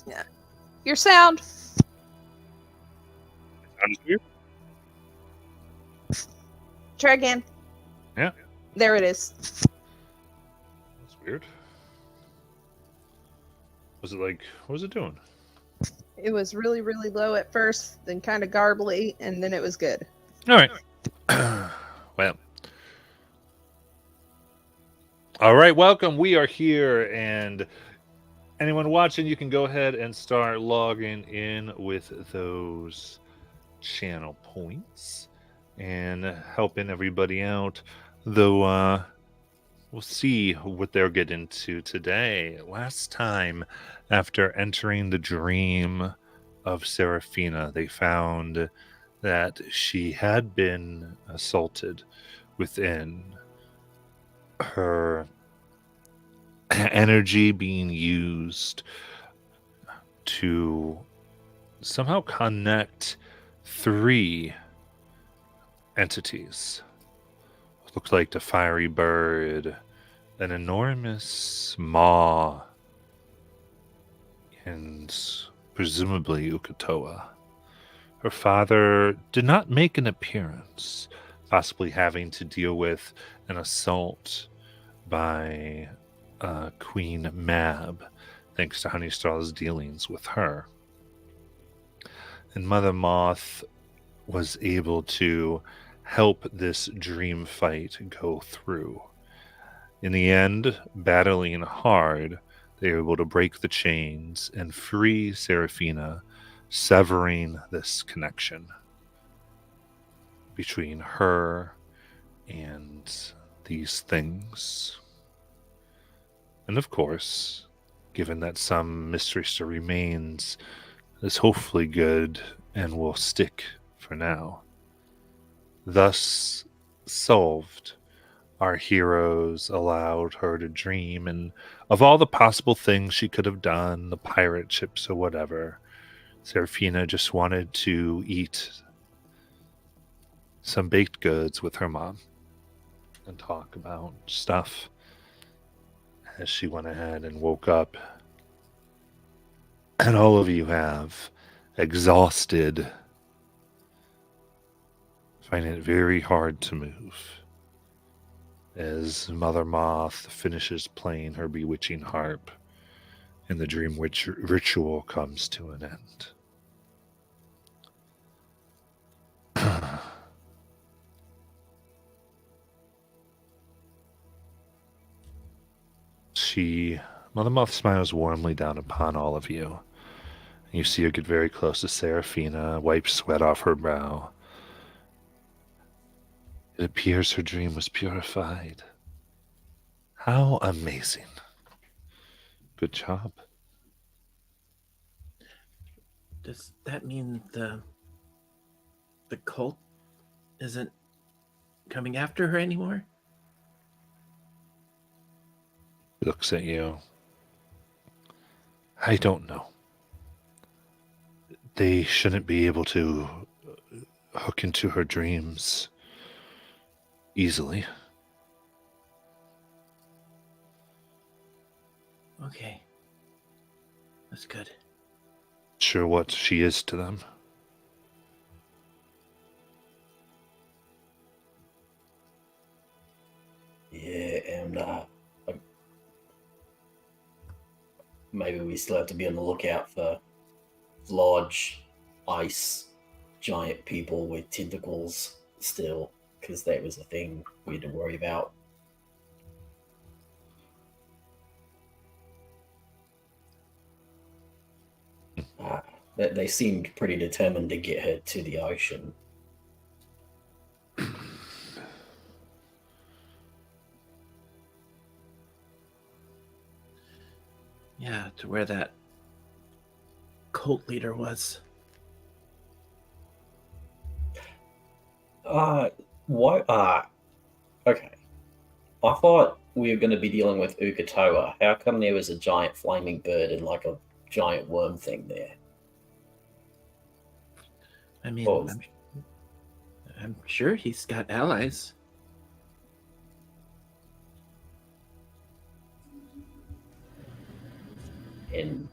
Yeah. Your sound. Sounds weird. Try again. Yeah, There it is. that's weird. Was it like, what was it doing? It was really, really low at first, then kind of garbly, and then it was good. All right. Well, all right. Welcome. We are here, and anyone watching, you can go ahead and start logging in with those channel points and helping everybody out. Though, we'll see what they'll get into today. Last time, after entering the dream of Seraphina, they found that she had been assaulted within her energy being used to somehow connect 3 entities. It looked like the fiery bird, an enormous maw, and presumably Ukatoa. Her father did not make an appearance, possibly having to deal with an assault by Queen Mab, thanks to Honeystall's dealings with her. And Mother Moth was able to help this dream fight go through. In the end, battling hard, they were able to break the chains and free Seraphina, severing this connection between her and these things. And of course, given that some mystery still remains, is hopefully good and will stick for now. Thus solved, our heroes allowed her to dream, and of all the possible things she could have done, the pirate ships or whatever, Seraphina just wanted to eat some baked goods with her mom and talk about stuff as she went ahead and woke up. And all of you have exhausted, finding it very hard to move as Mother Moth finishes playing her bewitching harp and the dream ritual comes to an end. Mother Moth smiles warmly down upon all of you. You see her get very close to Seraphina, wipe sweat off her brow. It appears her dream was purified. How amazing. Good job. Does that mean the cult isn't coming after her anymore? Looks at you. I don't know. They shouldn't be able to hook into her dreams easily. Okay. That's good. Sure what she is to them. Yeah, and maybe we still have to be on the lookout for large ice giant people with tentacles still, because that was a thing we had to worry about. They seemed pretty determined to get her to the ocean. Yeah, to where that cult leader was. What? Okay. I thought we were going to be dealing with Ukatoa. How come there was a giant flaming bird and like a giant worm thing there? I mean, Oh. I'm sure he's got allies. And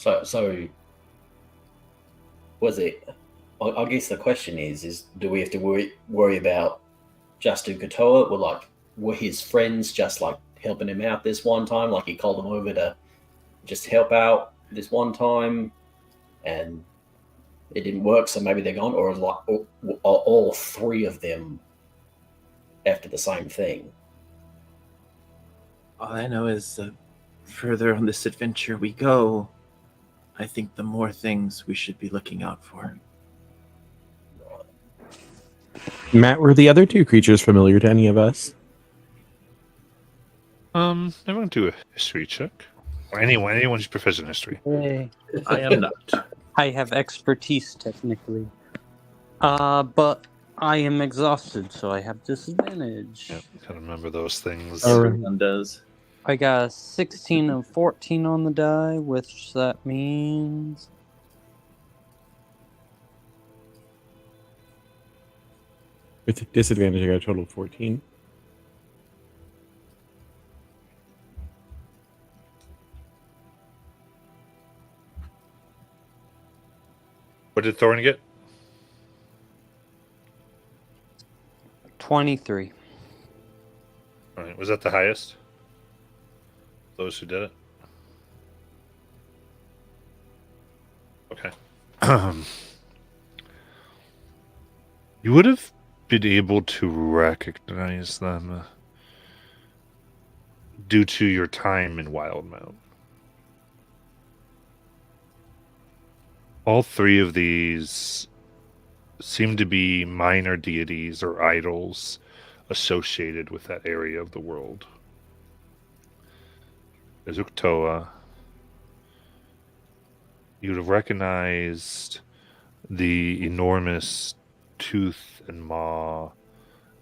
So was it? I guess the question is do we have to worry about just Ukatoa? Were his friends just like helping him out this one time? Like he called them over to just help out this one time, and it didn't work, so maybe they're gone, or are all three of them after the same thing? All I know is the further on this adventure we go, I think the more things we should be looking out for. Matt, were the other two creatures familiar to any of us? Everyone do a history check. Or anyone's proficient in history. Hey, I am not. I have expertise technically. But I am exhausted, so I have disadvantage. Yep, gotta remember those things. All right. Everyone does. I got a 16 and 14 on the die, which that means With disadvantage, I got a total of 14. What did Thorin get? 23. All right, was that the highest? Those who did it? Okay. You would have been able to recognize them due to your time in Wildmount. All three of these seem to be minor deities or idols associated with that area of the world. There's Uktoa. You would have recognized the enormous tooth and maw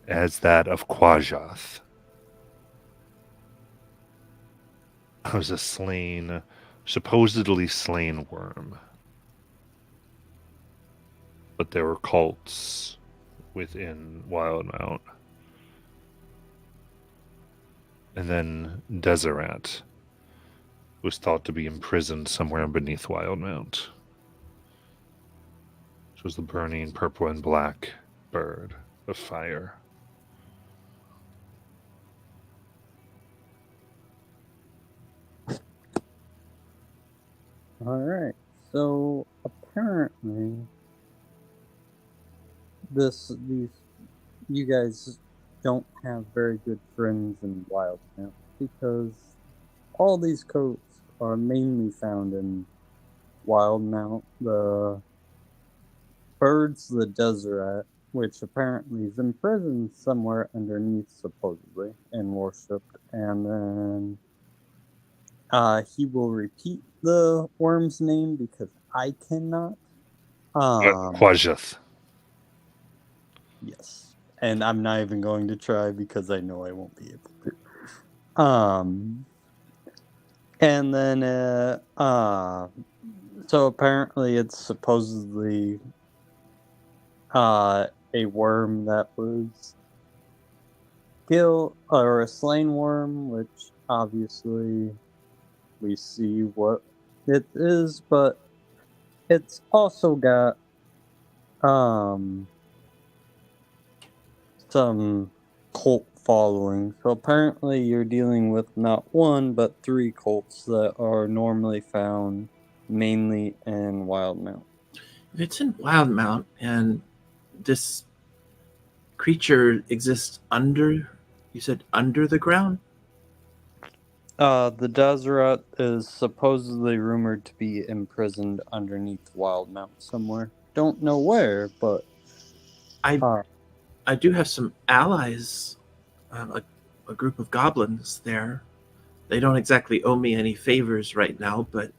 as that of Kwajath. It was a supposedly slain worm. But there were cults within Wildmount. And then Deseret was thought to be imprisoned somewhere beneath Wildmount. Which was the burning purple and black bird of fire. Alright, so apparently you guys don't have very good friends in Wildmount because all these coats are mainly found in Wildmount. The bird's the Deseret, which apparently is imprisoned somewhere underneath, supposedly, and worshipped. And then he will repeat the worm's name because I cannot. Kwajath. Yes. And I'm not even going to try because I know I won't be able to. And then so apparently it's supposedly a worm that was killed, or a slain worm, which obviously we see what it is, but it's also got some cult following. So apparently you're dealing with not one, but 3 cults that are normally found mainly in Wildmount. If it's in Wildmount and this creature exists under, you said under the ground? The Deseret is supposedly rumored to be imprisoned underneath Wildmount somewhere. Don't know where, but I do have some allies, a group of goblins there. They don't exactly owe me any favors right now, but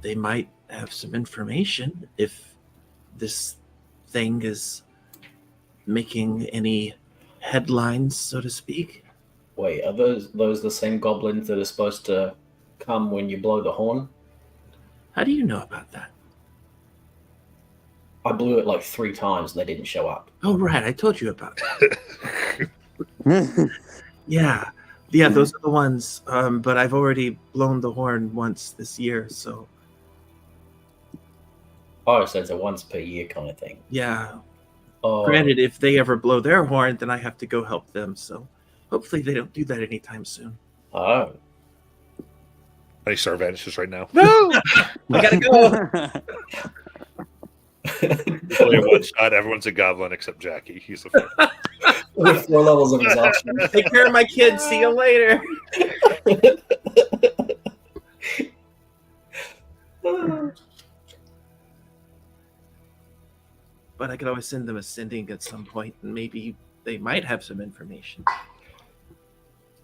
they might have some information if this thing is making any headlines, so to speak. Wait, are those the same goblins that are supposed to come when you blow the horn? How do you know about that? I blew it like 3 times and they didn't show up. Oh, right. I told you about it. Yeah. Yeah, those are the ones. But I've already blown the horn once this year, so Oh, so it's a once per year kind of thing. yeah. Oh, Granted, if they ever blow their horn, then I have to go help them. So hopefully they don't do that anytime soon. oh. I Star vanishes right now. No! I gotta go. Play one shot. Everyone's a goblin except Jackie. He's a With 4 levels of exhaustion. Take care of my kids. See you later. But I could always send them a sending at some point, and maybe they might have some information.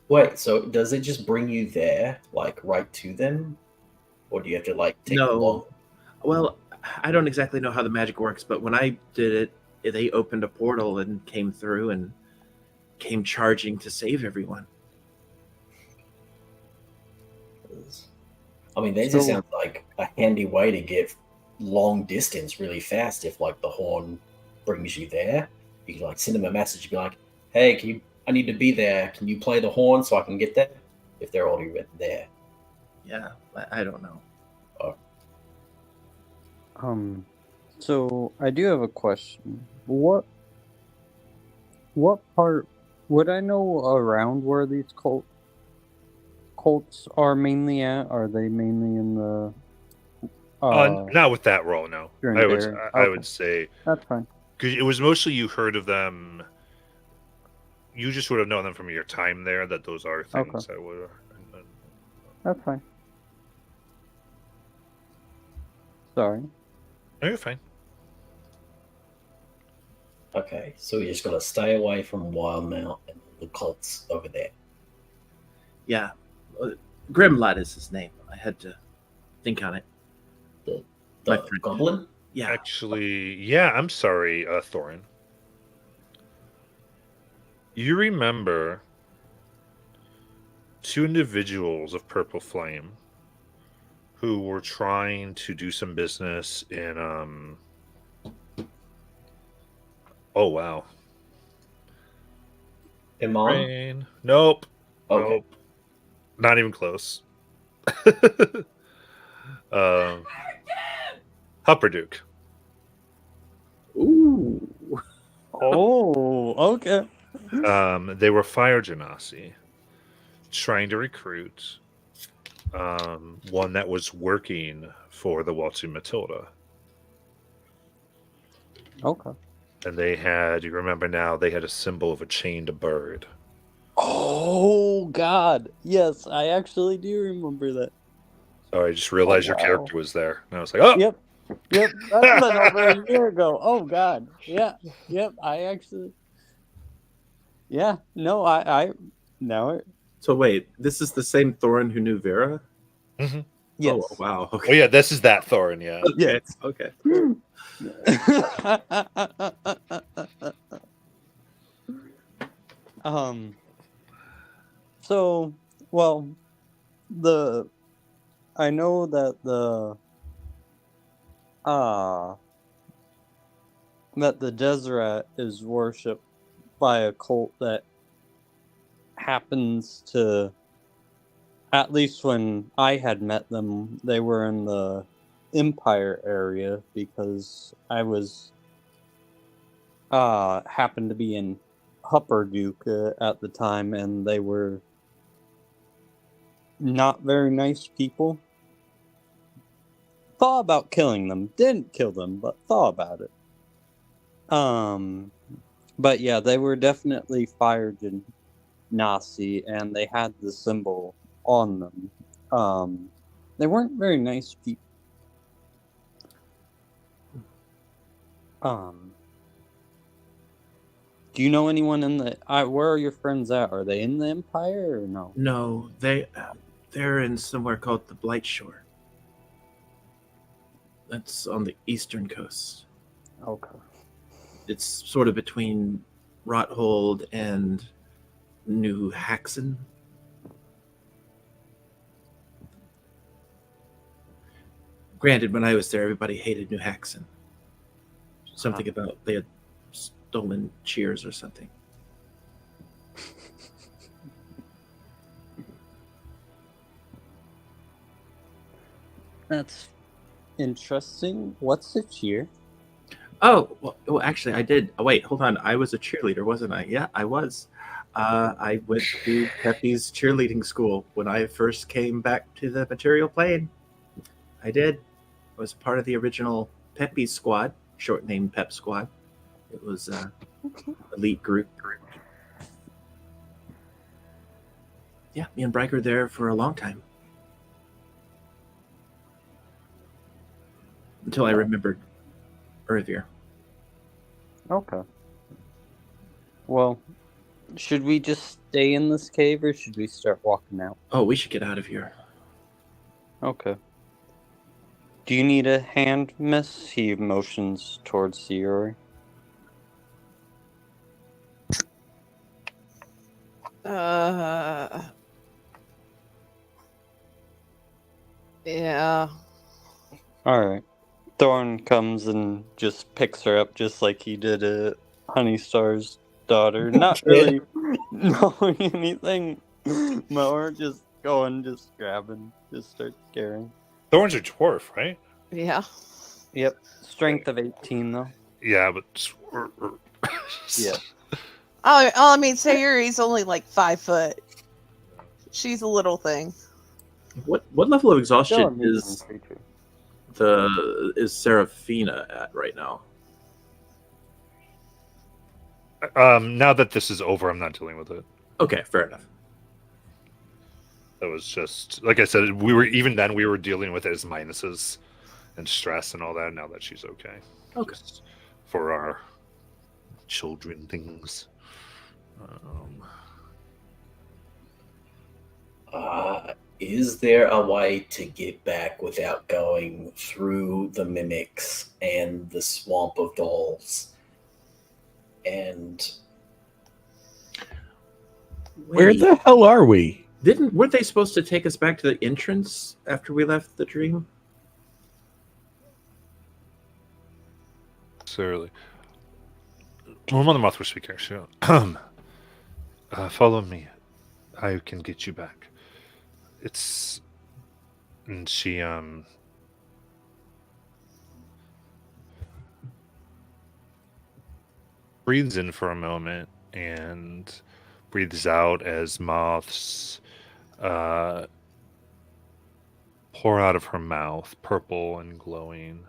Wait, so does it just bring you there, like right to them? Or do you have to like take No. long? Well, I don't exactly know how the magic works, but when I did it, they opened a portal and came through and came charging to save everyone. I mean, that just sounds like a handy way to get long distance really fast. If like the horn brings you there, you can like send them a message and be like, "Hey, I need to be there. Can you play the horn so I can get there?" If they're already there. Yeah, I don't know. So I do have a question. What part would I know around where these cults are mainly at? Are they mainly in the not with that role, no. during I would there? I Okay. would say That's fine. because it was mostly you heard of them. You just would have known them from your time there. That those are things that would. That's fine. Sorry. No, you're fine. Okay, so you just gotta stay away from Wildmount and the cults over there. Yeah, Grimlot is his name. I had to think on it. The My friend. goblin? Yeah, Actually, yeah. I'm sorry, Thorin. You remember 2 individuals of Purple Flame who were trying to do some business in oh wow. Iman? Rain. Nope. Okay. Nope. Not even close. Hupperduke. ooh, Oh, okay. They were fire genasi trying to recruit one that was working for the Waltzu Matilda. Okay. And they had, you remember now, they had a symbol of a chained bird. Oh God. Yes, I actually do remember that. So I just realized Oh, your wow. character was there. And I was like, oh! Yep. That's been over a year ago. Oh God. Yeah. Yep. I actually. Yeah. No. I. Now it. So wait, this is the same Thorin who knew Vera? Mhm. Yes. Oh wow. Oh, Okay. yeah, this is that Thorin, yeah. Okay. Okay. So, well, I know that the Deseret is worshipped by a cult that happens to, at least when I had met them, they were in the Empire area because I was happened to be in Hupperduke at the time, and they were not very nice people. Thought about killing them. Didn't kill them, but thought about it. But yeah, they were definitely fire genasi, and they had the symbol on them. They weren't very nice people. Do you know anyone in the? Where are your friends at? Are they in the Empire or no? No, they're in somewhere called the Blight Shore. That's on the eastern coast. Okay. It's sort of between Rothold and New Haxon. Granted, when I was there, everybody hated New Haxon. Something about they had stolen cheers or something. That's interesting. What's it here? Oh, well, actually, I did. Oh, wait, hold on. I was a cheerleader, wasn't I? Yeah, I was. I went to Pepe's cheerleading school when I first came back to the material plane. I did. I was part of the original Pepe squad, short named Pep Squad. It was elite group. Yeah, me and Bryke were there for a long time. Until I remembered earlier. Okay. Well, should we just stay in this cave or should we start walking out? Oh, we should get out of here. Okay. Do you need a hand, miss? He motions towards Siori. Yeah. Alright. Thorn comes and just picks her up just like he did at Honeystar's daughter. Not really knowing anything more, just going, just grabbing, just start carrying. Thorn's a dwarf, right? Yeah. Yep. Strength of 18 though. Yeah, but Yeah. I mean, Sayuri's only like 5 foot. She's a little thing. What level of Still a exhaustion medium is creature. Seraphina at right now? Now that this is over, I'm not dealing with it. Okay, fair enough. That was just like I said. We were dealing with it as minuses and stress and all that. Now that she's okay, just for our children things. Is there a way to get back without going through the mimics and the swamp of dolls? And Where the hell are we? Weren't they supposed to take us back to the entrance after we left the dream? Certainly. Well, Mother Moth will speak actually. Follow me. I can get you back. It's and she breathes in for a moment and breathes out as moths pour out of her mouth, purple and glowing,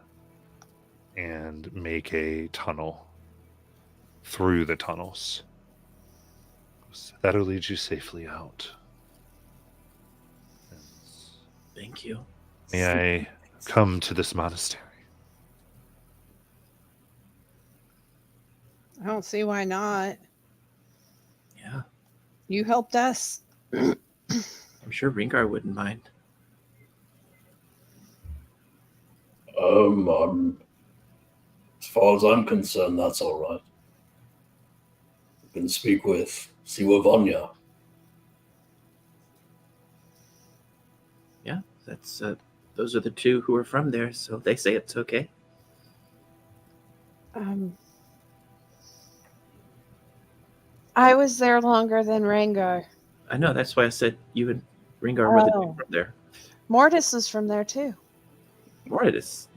and make a tunnel through the tunnels. That'll lead you safely out. Thank you. May I come to this monastery? I don't see why not. Yeah, You helped us. I'm sure Ringar wouldn't mind. As far as I'm concerned, that's all right. You can speak with Siwa Vanya. Yeah, that's those are the two who are from there, so they say it's okay. I was there longer than Rangar. I know, that's why I said you and Ringar were the two from there. Mortis is from there too. Mortis,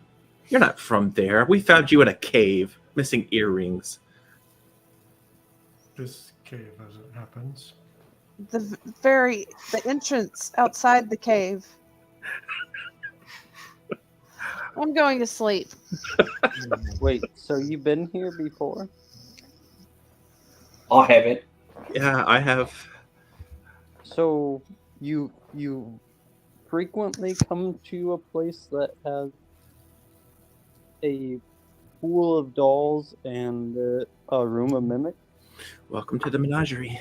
you're not from there. We found you in a cave, missing earrings. This cave, as it happens. The entrance outside the cave. I'm going to sleep. Wait, so you've been here before? I haven't. Yeah, I have. So you frequently come to a place that has a pool of dolls and a room of mimics? Welcome to the menagerie.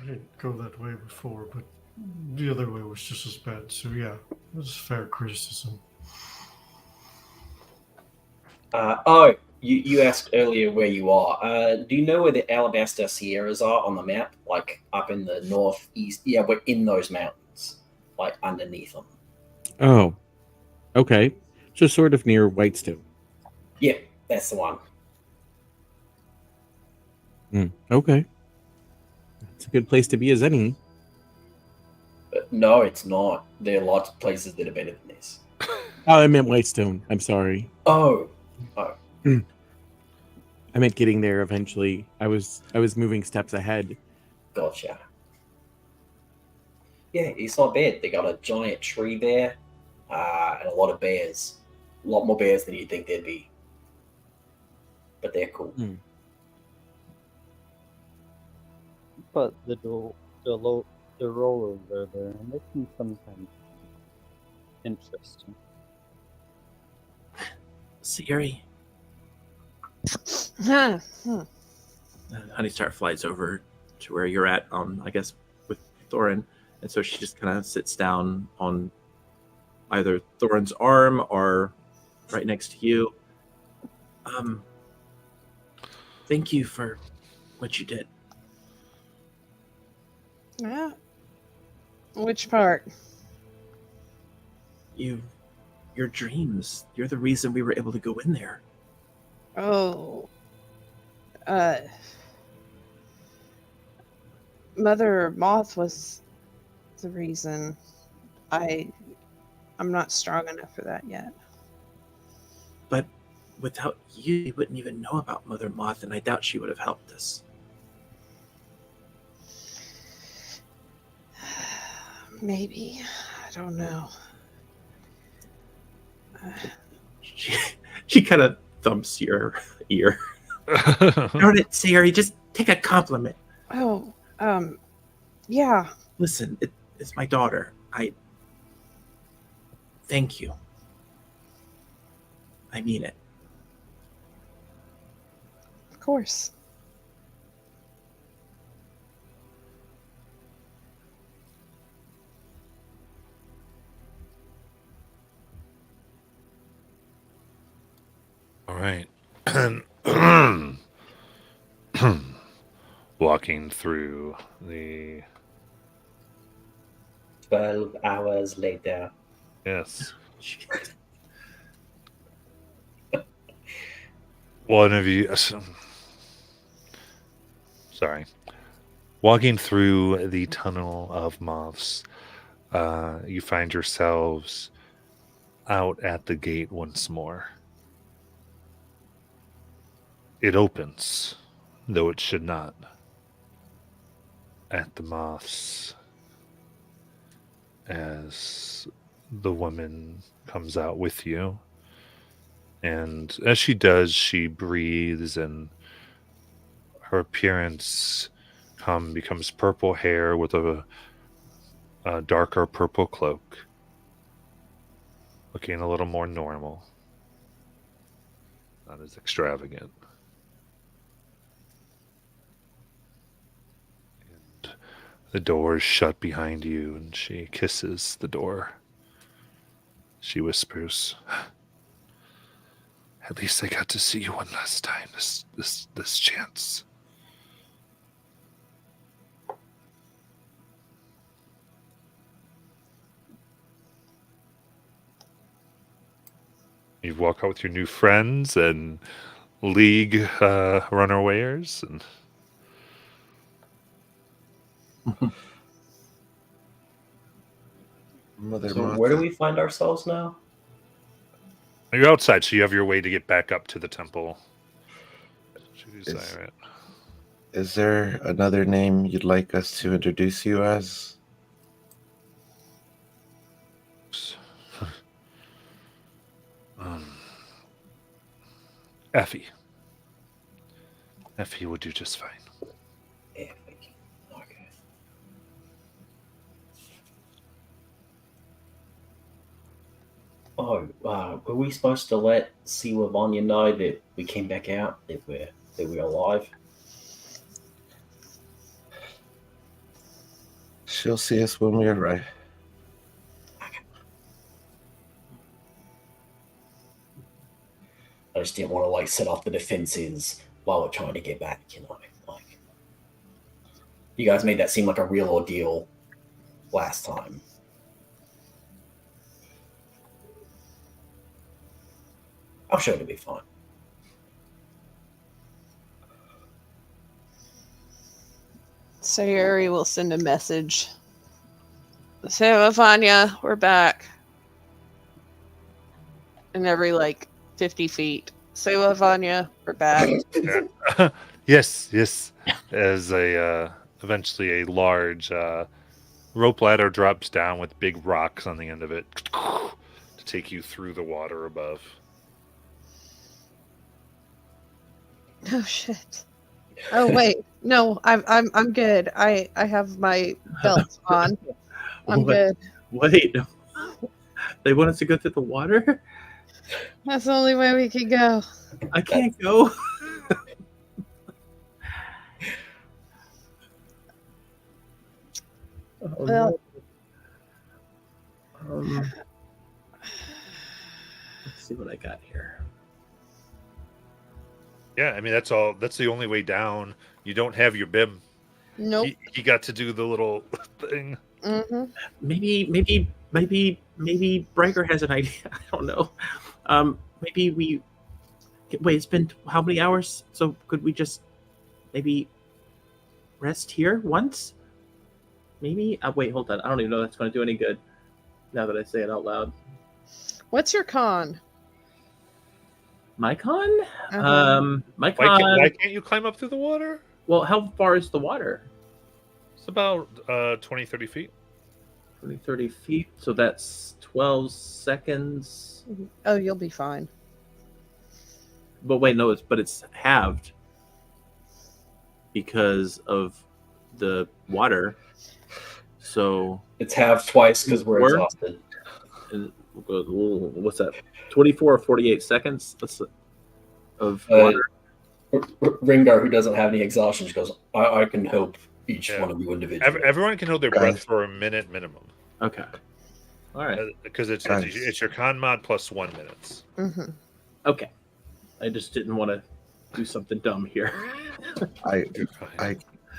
I didn't go that way before, but the other way was just as bad. So yeah, it was fair criticism. You asked earlier where you are. Do you know where the Alabaster Sierras are on the map? Like up in the northeast? Yeah, we're in those mountains, like underneath them. Oh, okay. Just sort of near Whitestone. Yeah, that's the one. Okay. It's a good place to be as any. No, it's not. There are lots of places that are better than this. Oh, I meant Whitestone. I'm sorry. Oh, I meant getting there eventually. I was moving steps ahead. gotcha. Yeah, it's not bad. They got a giant tree there, and a lot of bears. A lot more bears than you'd think there'd be. But they're cool. But the rollers are there, and they can sometimes be interesting. Siri. Huh. Honeystar flies over to where you're at, I guess, with Thorin. And so she just kind of sits down on either Thorin's arm or right next to you. Thank you for what you did. Yeah. Which part? Your dreams. You're the reason we were able to go in there. Oh. Mother Moth was the reason. I'm not strong enough for that yet. But without you, we wouldn't even know about Mother Moth, and I doubt she would have helped us. Maybe. I don't know. She kind of thumps your ear. Darn it, Siri, just take a compliment. Oh, yeah. Listen, it's my daughter. Thank you. I mean it. Of course. All right. Walking through the 12 hours later. yes. One of you. Sorry. Walking through the tunnel of moths, you find yourselves out at the gate once more. It opens, though it should not, at the moths as the woman comes out with you. And as she does, she breathes, and her appearance becomes purple hair with a darker purple cloak, looking a little more normal, not as extravagant. And the door is shut behind you, and she kisses the door. She whispers, "At least I got to see you one last time. This chance." You walk out with your new friends and league runawayers, and Mother So Moth. where do we find ourselves now? you're outside, so you have your way to get back up to the temple. To desire it. Is there another name you'd like us to introduce you as? Effie. Effie would do just fine. Yeah, thank you. Okay. Oh, were we supposed to let Siwa Vanya know that we came back out, that we're alive? She'll see us when we arrive. I just didn't want to set off the defenses while we're trying to get back, you guys made that seem like a real ordeal last time. I'm sure it'll be fine. Sayuri will send a message. So, Vanya, we're back. And every 50 feet. Say what, Vanya? We're back. Yes. As eventually a large rope ladder drops down with big rocks on the end of it to take you through the water above. Oh shit. Oh wait. No, I'm good. I have my belt on. I'm good. Wait. They want us to go through the water? That's the only way we could go. I can't go. Well, let's see what I got here. Yeah, I mean that's all. That's the only way down. You don't have your bib. nope. He got to do the little thing. Mm-hmm. Maybe Breaker has an idea. I don't know. Maybe we wait. It's been how many hours? So could we just maybe rest here once? Maybe. Wait, hold on. I don't even know if that's going to do any good. Now that I say it out loud. What's your con? My con? Uh-huh. My con. Why can't you climb up through the water? Well, how far is the water? It's about 20, 30 feet. 20, 30 feet. So that's 12 seconds. Oh, you'll be fine. But wait, no, it's halved because of the water. So It's halved twice because we're Word? exhausted. What's that? 24 or 48 seconds of water. Ringar, who doesn't have any exhaustion, just goes, I can help each Yeah. one of you individually. Everyone can hold their breath for a minute minimum. Okay. All right. Because it's Guys. your con mod plus 1 minute. Mm-hmm. Okay. I just didn't want to do something dumb here. I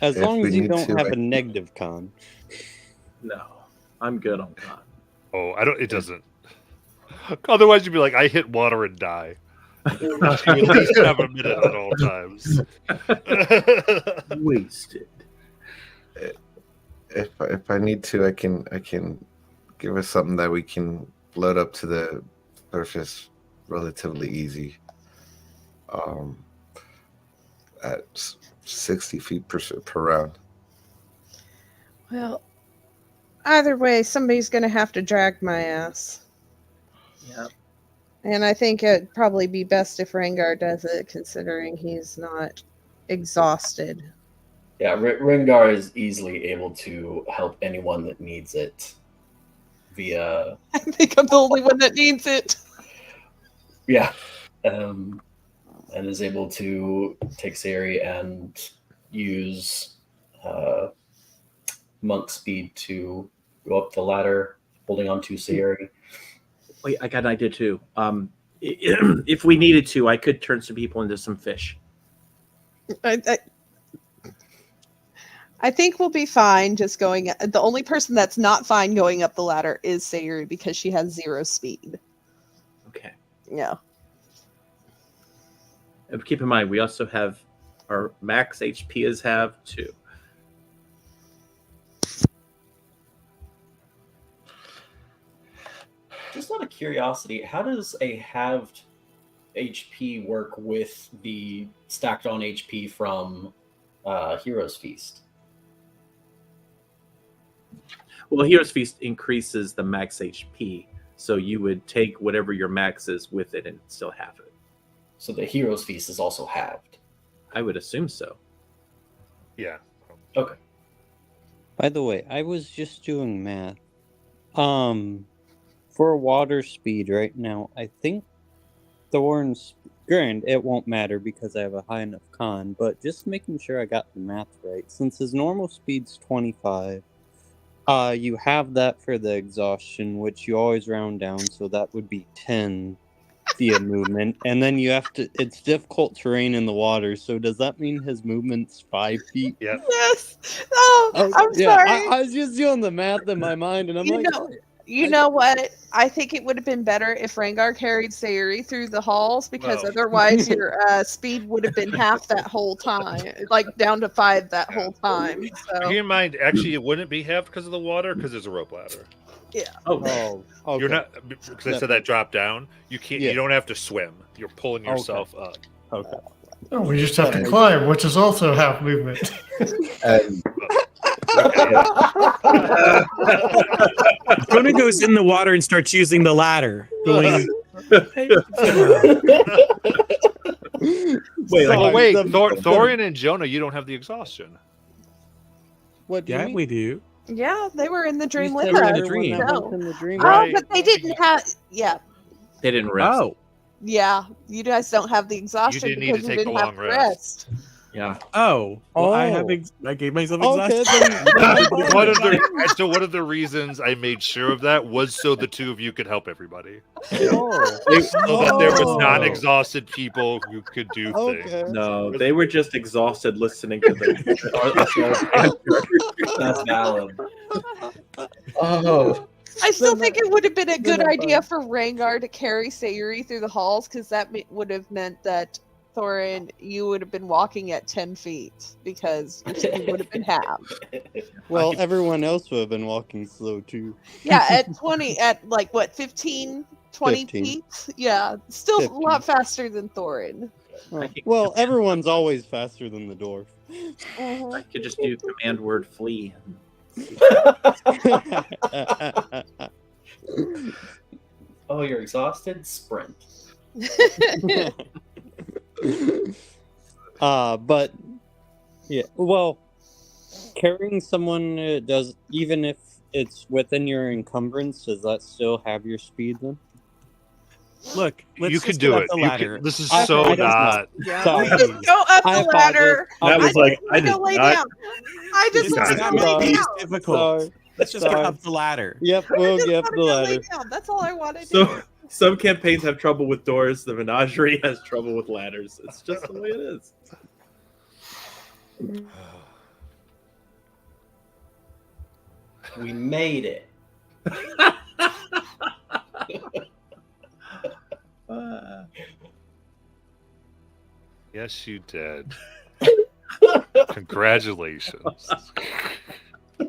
As If long we as you need don't to, have I- a negative con. No, I'm good on con. Oh, I don't. It doesn't. Otherwise, you'd be like, I hit water and die. You at least have a minute at all times. Wasted. if I need to, I can give us something that we can float up to the surface relatively easy. At 60 feet per round. Well, either way, somebody's going to have to drag my ass. Yeah. And I think it'd probably be best if Rengar does it, considering he's not exhausted. Yeah, Ringar is easily able to help anyone that needs it via I think I'm the only one that needs it. and is able to take Sari and use monk speed to go up the ladder, holding on to Sari. Wait, I got an idea too. If we needed to, I could turn some people into some fish. I think we'll be fine just going. The only person that's not fine going up the ladder is Sayuri because she has 0 speed. Okay. Yeah. And keep in mind, we also have our max HP is halved too. Just out of curiosity, how does a halved HP work with the stacked on HP from Hero's Feast? Well, Hero's Feast increases the max HP, so you would take whatever your max is with it and still have it. So the Hero's Feast is also halved. I would assume so. Yeah. Okay. By the way, I was just doing math. For water speed right now, I think Thorn's granted it won't matter because I have a high enough con, but just making sure I got the math right. Since his normal speed's 25, you have that for the exhaustion, which you always round down, so that would be 10 via movement. And then you have to, it's difficult terrain in the water, so does that mean his movement's 5 feet? Yeah. Yes. Oh, I'm yeah, sorry. I was just doing the math in my mind, and I'm You like, know, You know what? I think it would have been better if Rengar carried Sayuri through the halls because Well. otherwise your speed would have been half that whole time, like down to 5 that whole time. Keep So in mind, actually, it wouldn't be half because of the water, because there's a rope ladder. Oh, okay. You're not, because I said that drop down. You can't. Yeah. You don't have to swim. You're pulling yourself up. Okay. Oh, we just have to climb, which is also half movement. And Jonah goes in the water and starts using the ladder. Going, Wait, Oh like, wait, Thorin and Jonah, you don't have the exhaustion. What do you yeah, mean? we do. yeah, they were in the dream You with said were in us. the everyone dream. that No. went in the dream. Right. Oh, but they didn't have. Yeah, they didn't rest. Oh, yeah. You guys don't have the exhaustion didn't need to because you take a didn't have long to rest. rest. Yeah. oh. Well, I have. Oh. I gave myself Okay, exhaustion. One of the reasons I made sure of that was so the two of you could help everybody, Oh. so that there was Oh. non-exhausted people who could do things. Okay. No, they were just exhausted listening to the. That's valid. oh, I still think it would have been a good Then I'm idea for Rengar to carry Sayuri through the halls because that would have meant that Thorin, you would have been walking at 10 feet because your speed would have been half. Well, everyone else would have been walking slow too. Yeah, at 20, at like what, 15, 20 15. feet? Yeah, still 15. a lot faster than Thorin. Well, everyone's always faster than the dwarf. I could just do command word flee. Oh, you're exhausted? Sprint. But yeah, well, carrying someone does, even if it's within your encumbrance, does that still have your speed then? Look, let's You just could get do up it. the You ladder. could, this is I so don't know. not. Sorry. Just go up I the ladder. That was like I Go did lay not. down. I just This want is to not go lay making down. this difficult. Sorry. Let's just get Sorry. up the ladder. Yep, I we'll just get wanna the go lay ladder. down. That's all I want to do. So some campaigns have trouble with doors. The menagerie has trouble with ladders. It's just the way it is. We made it. Yes, you did. Congratulations. Oh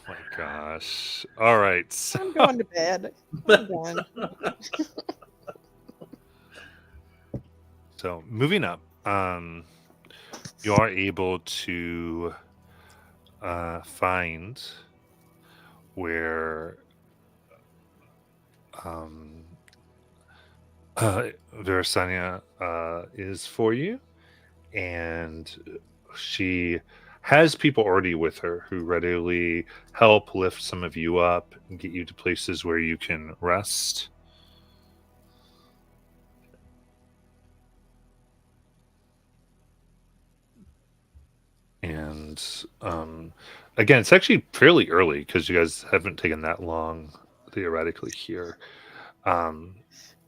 my gosh. All right. So, I'm going to bed. I'm done. so moving up, you are able to find where Versania is for you, and she has people already with her who readily help lift some of you up and get you to places where you can rest. And again, it's actually fairly early because you guys haven't taken that long theoretically here.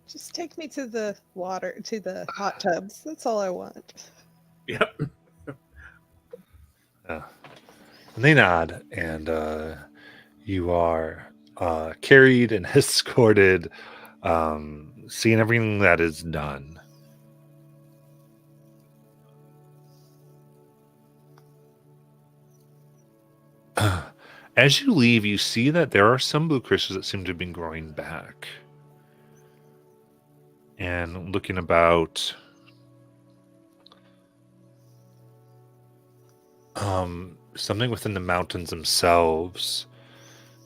Just take me to the water, to the hot tubs. That's all I want. Yep. And they nod, and you are carried and escorted, seeing everything that is done. As you leave, you see that there are some blue crystals that seem to have been growing back. And looking about, something within the mountains themselves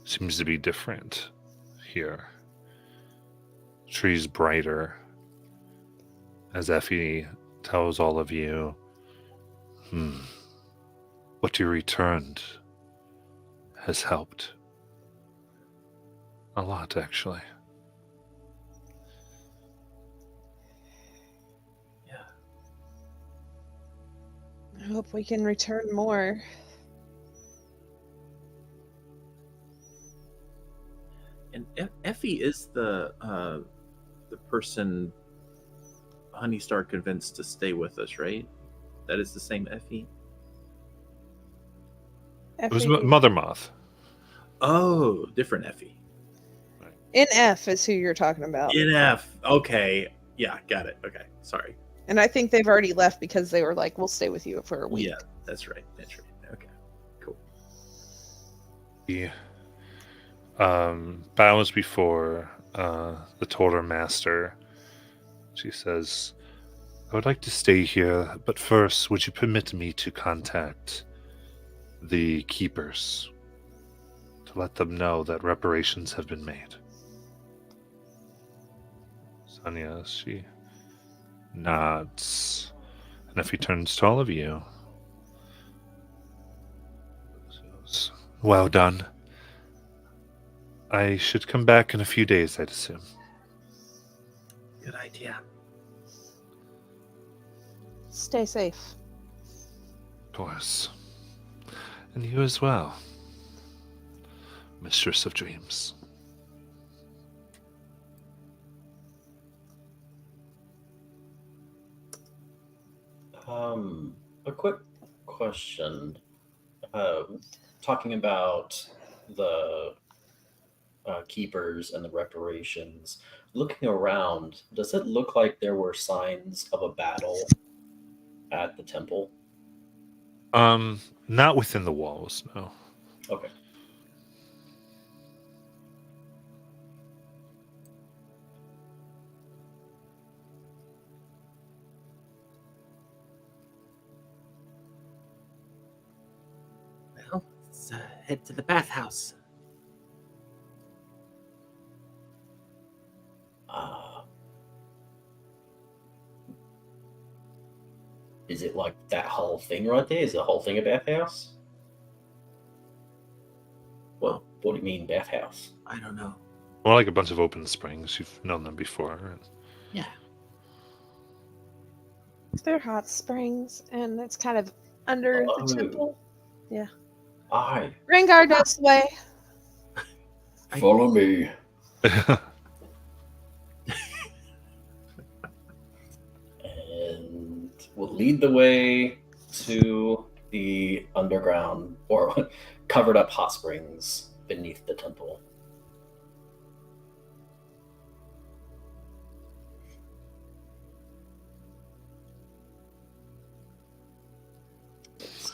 seems to be different here. Trees brighter. As Effie tells all of you, what you returned has helped. A lot, actually. I hope we can return more. And Effie is the person Honeystar convinced to stay with us, right? That is the same Effie. It was Effie- Mother Moth. Oh, different Effie. NF is who you're talking about. NF. Okay. Yeah, got it. Okay. Sorry. And I think they've already left because they were like, we'll stay with you for a week. Yeah, that's right. That's right. Okay. Cool. He bows before the Toller Master. She says, I would like to stay here, but first, would you permit me to contact the keepers to let them know that reparations have been made? Sonia, she nods. And if he turns to all of you, says, well done. I should come back in a few days, I'd assume. Good idea. Stay safe. Of course. And you as well, Mistress of Dreams. A quick question. Talking about the keepers and the reparations. Looking around, does it look like there were signs of a battle at the temple? Not within the walls, no. Okay. Well, let's head to the bathhouse. Is it like that whole thing right there? Is the whole thing a bathhouse? Well, what do you mean bathhouse? I don't know. More like a bunch of open springs. You've known them before. Yeah. They're hot springs, and it's kind of under the temple. Yeah. Aye. Rengar knows the way. Follow me. And we'll lead the way to the underground or covered up hot springs beneath the temple. It's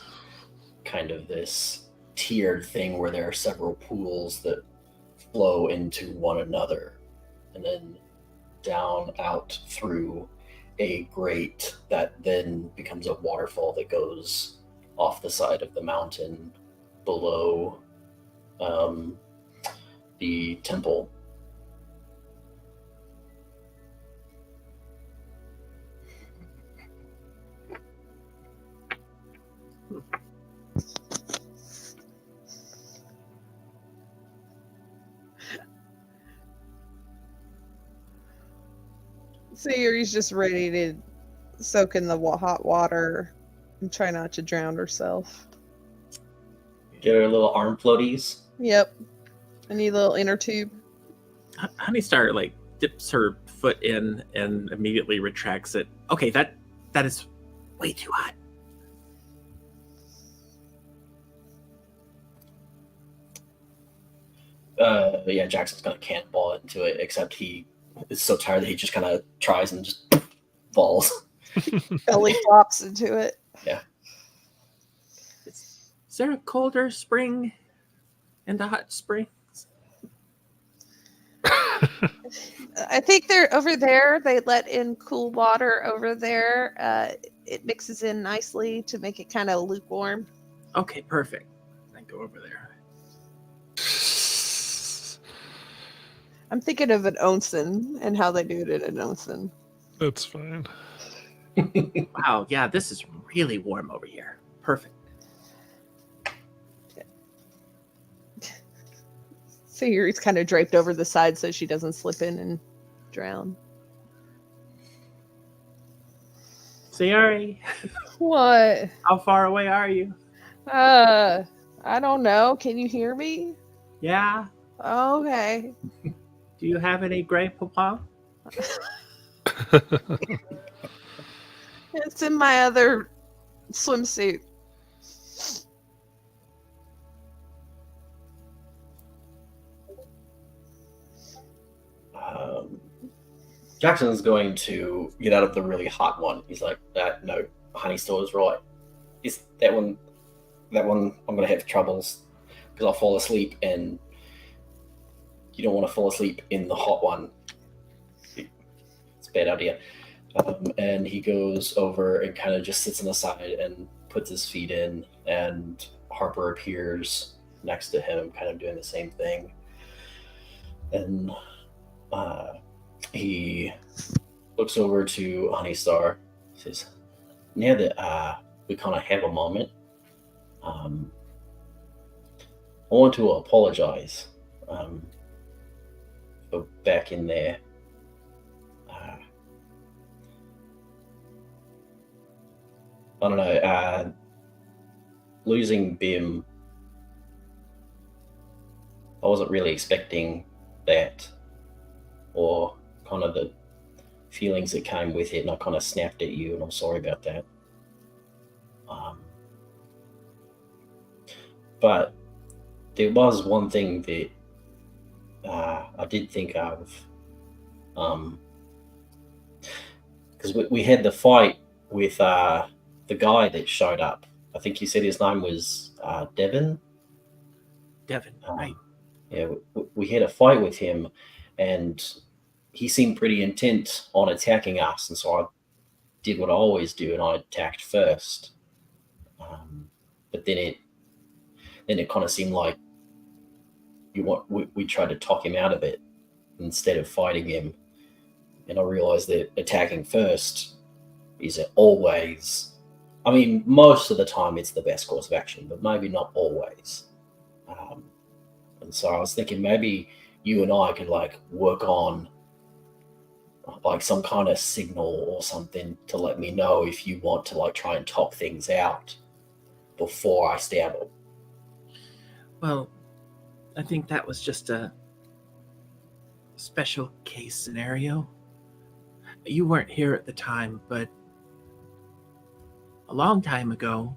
kind of this tiered thing where there are several pools that flow into one another and then down out through a grate that then becomes a waterfall that goes off the side of the mountain below the temple. Sayuri's just ready to soak in the hot water and try not to drown herself. Get her little arm floaties. Yep. I need a little inner tube. Honeystar like dips her foot in and immediately retracts it. Okay, that is way too hot. Yeah, Jackson's gonna cannonball into it, except he is so tired that he just kind of tries and just falls. Belly flops into it. Yeah. Is there a colder spring in the hot springs? I think they're over there. They let in cool water over there. It mixes in nicely to make it kind of lukewarm. Okay, perfect. I go over there. I'm thinking of an onsen and how they do it in an onsen. That's fine. Wow, yeah, this is really warm over here. Perfect. Sayuri's kind of draped over the side so she doesn't slip in and drown. Sayuri, What? how far away are you? I don't know. Can you hear me? Yeah. Okay. Do you have any gray papa? It's in my other swimsuit. Jackson's going to get out of the really hot one. He's like, no, Honey Store is right. Is that one I'm going to have troubles because I'll fall asleep, and you don't want to fall asleep in the hot one. It's a bad idea. And he goes over and kind of just sits on the side and puts his feet in, and Harper appears next to him, kind of doing the same thing. And he looks over to Honeystar, says, now that we kind of have a moment, I want to apologize for back in there. I don't know, losing Bim, I wasn't really expecting that, or kind of the feelings that came with it, and I kind of snapped at you, and I'm sorry about that. But there was one thing that I did think of, because we had the fight with the guy that showed up. I think you said his name was Devin. Devin, right? Yeah, we had a fight with him, and he seemed pretty intent on attacking us, and so I did what I always do, and I attacked first. But then it kind of seemed like we tried to talk him out of it instead of fighting him, and I realized that attacking first is always, I mean, most of the time it's the best course of action, but maybe not always. And so I was thinking maybe you and I could like work on like some kind of signal or something to let me know if you want to like try and talk things out before I stab him. Well, I think that was just a special case scenario. You weren't here at the time, but a long time ago,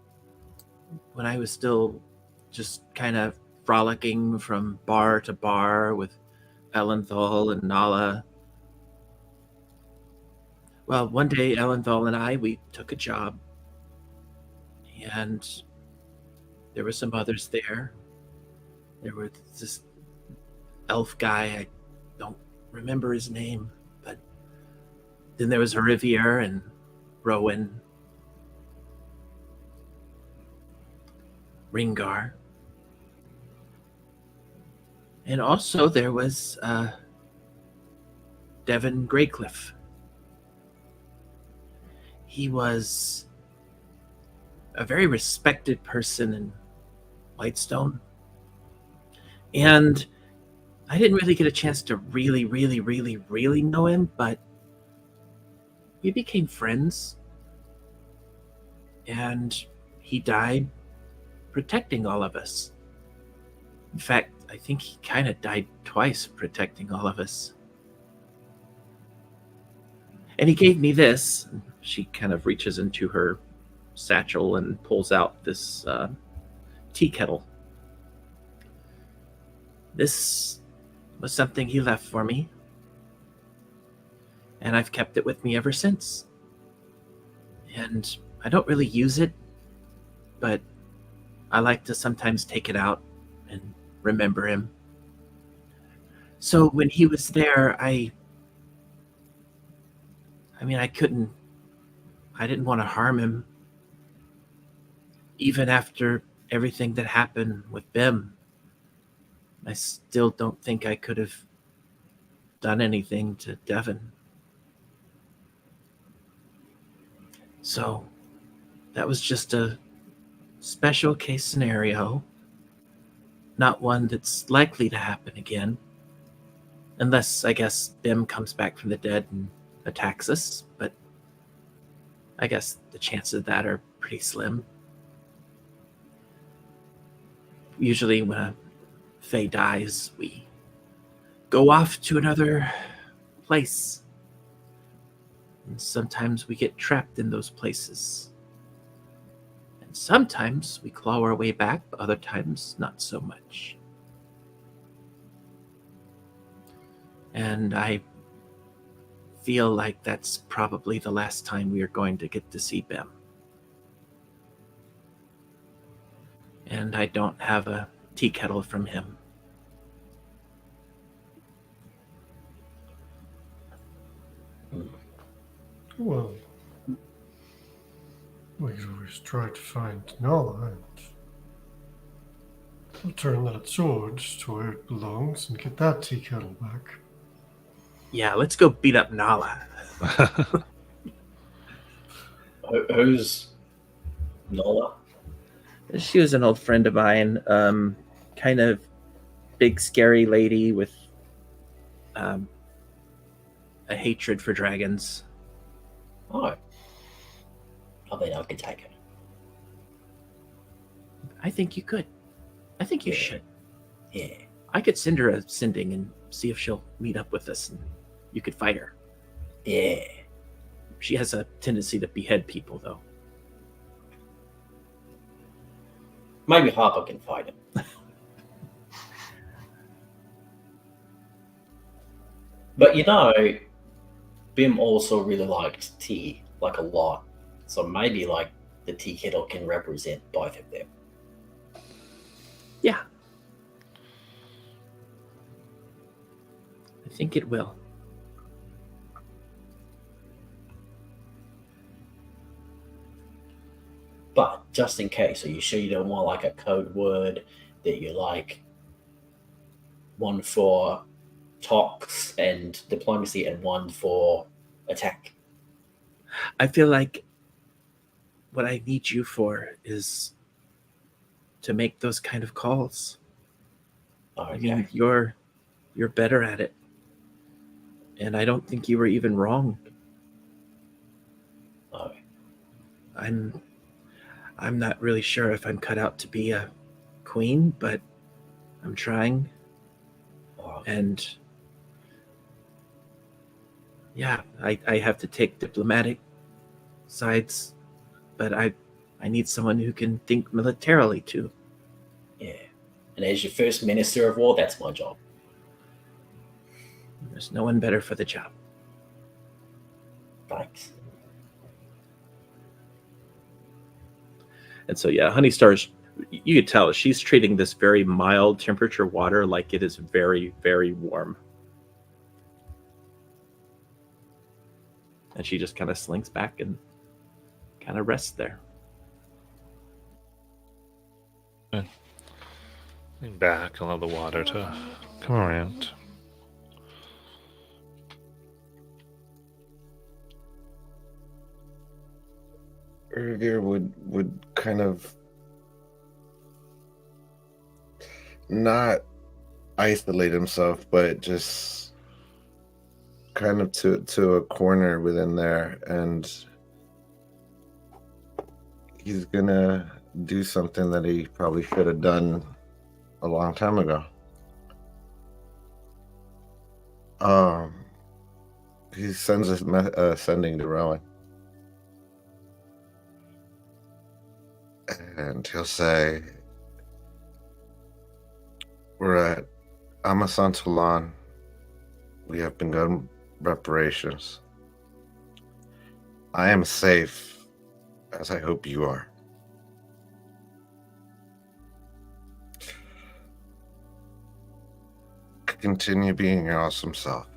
when I was still just kind of frolicking from bar to bar with Elenthal and Nala. Well, one day Elenthal and we took a job, and there were some others there. There was this elf guy, I don't remember his name, but then there was Olivier and Rowan, Ringar. And also there was Devin Greycliff. He was a very respected person in Whitestone. And I didn't really get a chance to really know him, but we became friends. And he died protecting all of us. In fact, I think he kind of died twice protecting all of us. And he gave me this. She kind of reaches into her satchel and pulls out this tea kettle. This was something he left for me, and I've kept it with me ever since. And I don't really use it, but I like to sometimes take it out and remember him. So when he was there, I didn't want to harm him. Even after everything that happened with Bim, I still don't think I could have done anything to Devin. So that was just a special case scenario, not one that's likely to happen again, unless, I guess, Bim comes back from the dead and attacks us, but I guess the chances of that are pretty slim. Usually when a Fae dies, we go off to another place. And sometimes we get trapped in those places. And sometimes we claw our way back, but other times not so much. And I feel like that's probably the last time we are going to get to see Bem. And I don't have a tea kettle from him. Well, we could always try to find Nala and return that sword to where it belongs and get that tea kettle back. Yeah, let's go beat up Nala. Who's Nola? She was an old friend of mine, kind of big, scary lady with a hatred for dragons. Oh. I mean, I could take it. I think you could. I think you Yeah. should. Yeah. I could send her a sending and see if she'll meet up with us and you could fight her. Yeah. She has a tendency to behead people, though. Maybe Harper can fight him. But you know, Bim also really liked tea, like a lot. So maybe like the tea kettle can represent both of them. Yeah. I think it will. But just in case, are you sure you don't want like a code word that you like? One for talks and diplomacy and one for attack. I feel like what I need you for is to make those kind of calls. Okay. I mean, you're better at it. And I don't think you were even wrong. Okay. I'm not really sure if I'm cut out to be a queen, but I'm trying. And yeah, I have to take diplomatic sides, but I need someone who can think militarily too. Yeah. And as your first minister of war, that's my job. There's no one better for the job. Thanks. And so yeah, Honey Stars, you could tell she's treating this very mild temperature water like it is very, very warm. And she just kind of slinks back and kind of rests there. Lean back, allow the water to come around. Ergir would kind of not isolate himself, but just kind of to a corner within there, and he's gonna do something that he probably should have done a long time ago. He sends a sending to Rowan. And he'll say, we're at Amasantulan. We have begun reparations. I am safe, as I hope you are. Continue being your awesome self.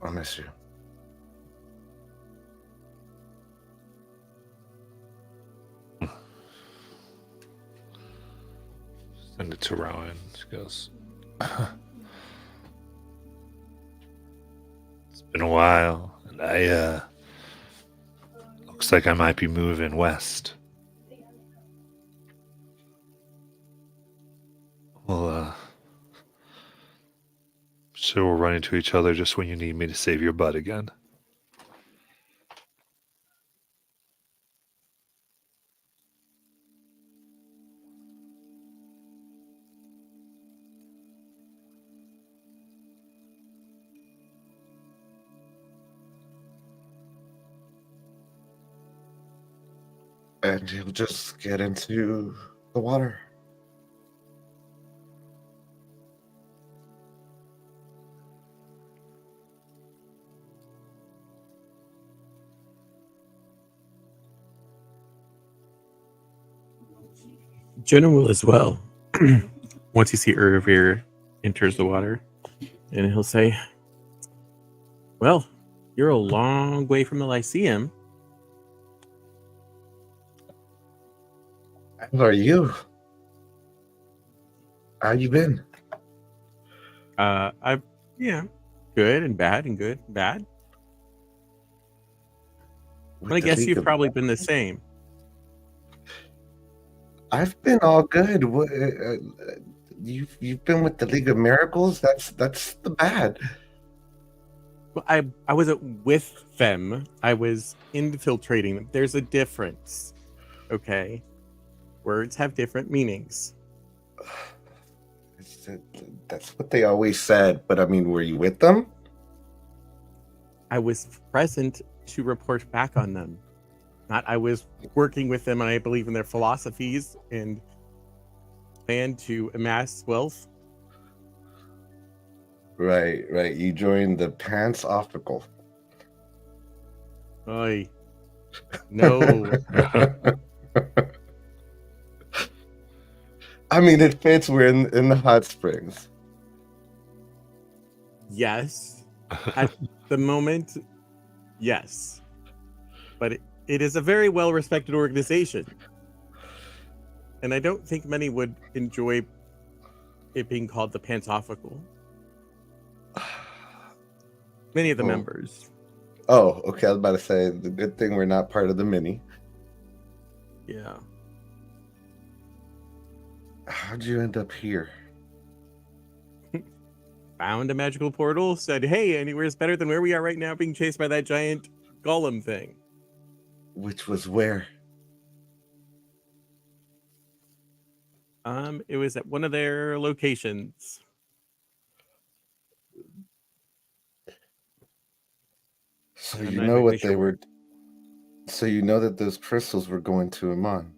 I'll miss you. Send it to Rowan. She goes, it's been a while, and looks like I might be moving west. Well, sure we'll run into each other just when you need me to save your butt again. And he'll just get into the water. Jenna will as well. Once you see Urvir enters the water, and he'll say, "Well, you're a long way from the Lyceum." How are you? How you been? I've good and bad and good and bad. With I the guess League you've of- probably been the same. I've been all good. You've been with the League of Miracles. That's the bad. Well, I wasn't with them. I was infiltrating them. There's a difference. Okay. Words have different meanings. That's what they always said. But I mean, were you with them? I was present to report back on them. Not I was working with them and I believe in their philosophies and plan to amass wealth. Right. You joined the Pants Optical. Oy. No. I mean, it fits. We're in the hot springs. Yes. At the moment, yes. But it is a very well-respected organization. And I don't think many would enjoy it being called the Pantophical. Many of the members. Oh, okay. I was about to say the good thing we're not part of the mini. Yeah. How'd you end up here? Found a magical portal, said, "Hey, anywhere's better than where we are right now, being chased by that giant golem thing." Which was where? It was at one of their locations. So I'm you not know what exactly they sure. were. So you know that those crystals were going to Iman.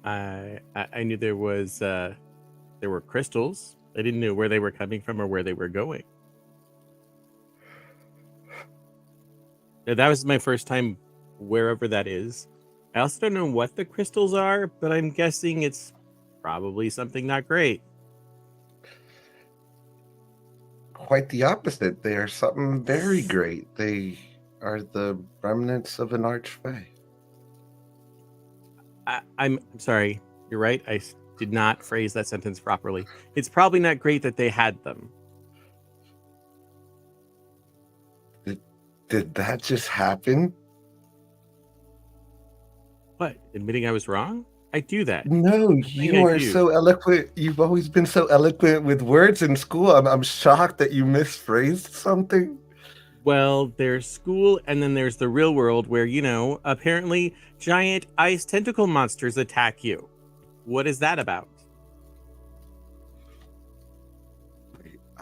I knew there were crystals. I didn't know where they were coming from or where they were going. That was my first time wherever that is. I also don't know what the crystals are, but I'm guessing it's probably something not great. Quite the opposite. They are something very great. They are the remnants of an archfey. I'm sorry. You're right. I did not phrase that sentence properly. It's probably not great that they had them. Did that just happen? What? Admitting I was wrong? I do that. No, you are so eloquent. You've always been so eloquent with words in school. I'm shocked that you misphrased something. Well, there's school and then there's the real world where, apparently giant ice tentacle monsters attack you. What is that about?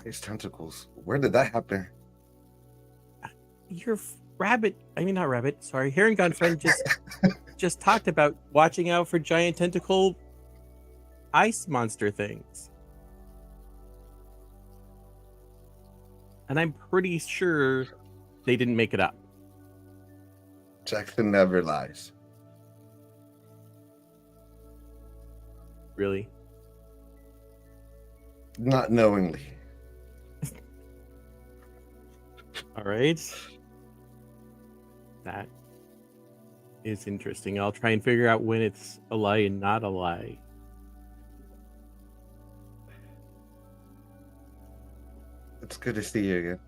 Ice tentacles. Where did that happen? Your not rabbit, sorry, Heron Gun friend just talked about watching out for giant tentacle ice monster things. And I'm pretty sure they didn't make it up. Jackson never lies. Really? Not knowingly. All right. That is interesting. I'll try and figure out when it's a lie and not a lie. It's good to see you again.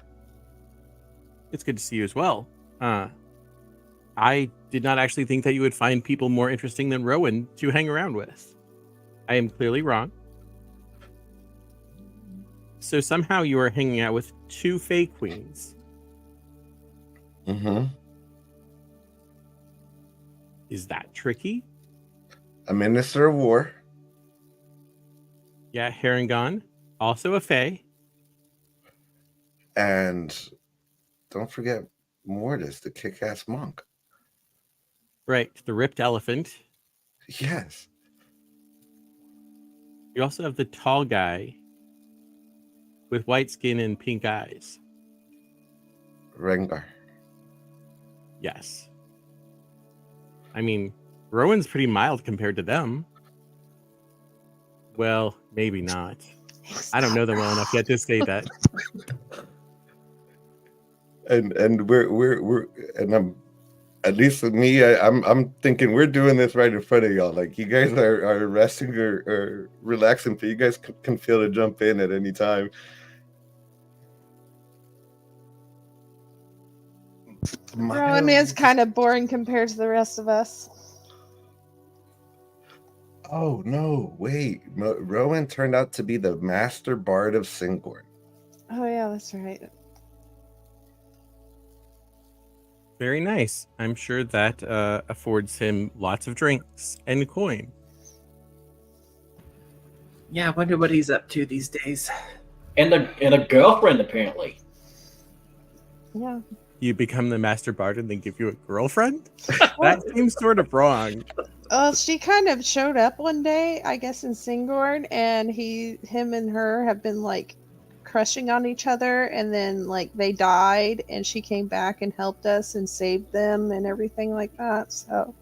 It's good to see you as well. I did not actually think that you would find people more interesting than Rowan to hang around with. I am clearly wrong. So somehow you are hanging out with two Fae Queens. Mm-hmm. Is that tricky? A minister of war. Yeah, Harengon, also a Fae. And don't forget Mortis, the kick-ass monk. Right, the ripped elephant. Yes. You also have the tall guy with white skin and pink eyes. Rengar. Yes. I mean, Rowan's pretty mild compared to them. Well, maybe not. I don't know them well enough yet to say that. And we're and I'm at least with me, I'm thinking we're doing this right in front of y'all. Like you guys are resting or relaxing, but you guys can feel to jump in at any time. Rowan is kind of boring compared to the rest of us. Oh no! Wait, Rowan turned out to be the master bard of Singorn. Oh yeah, that's right. Very nice. I'm sure that affords him lots of drinks and coin. Yeah, I wonder what he's up to these days. And a girlfriend, apparently. Yeah. You become the master bard and then give you a girlfriend? That seems sort of wrong. Well, she kind of showed up one day, I guess, in Singorn, and him and her have been like crushing on each other, and then like they died, and she came back and helped us and saved them and everything like that. So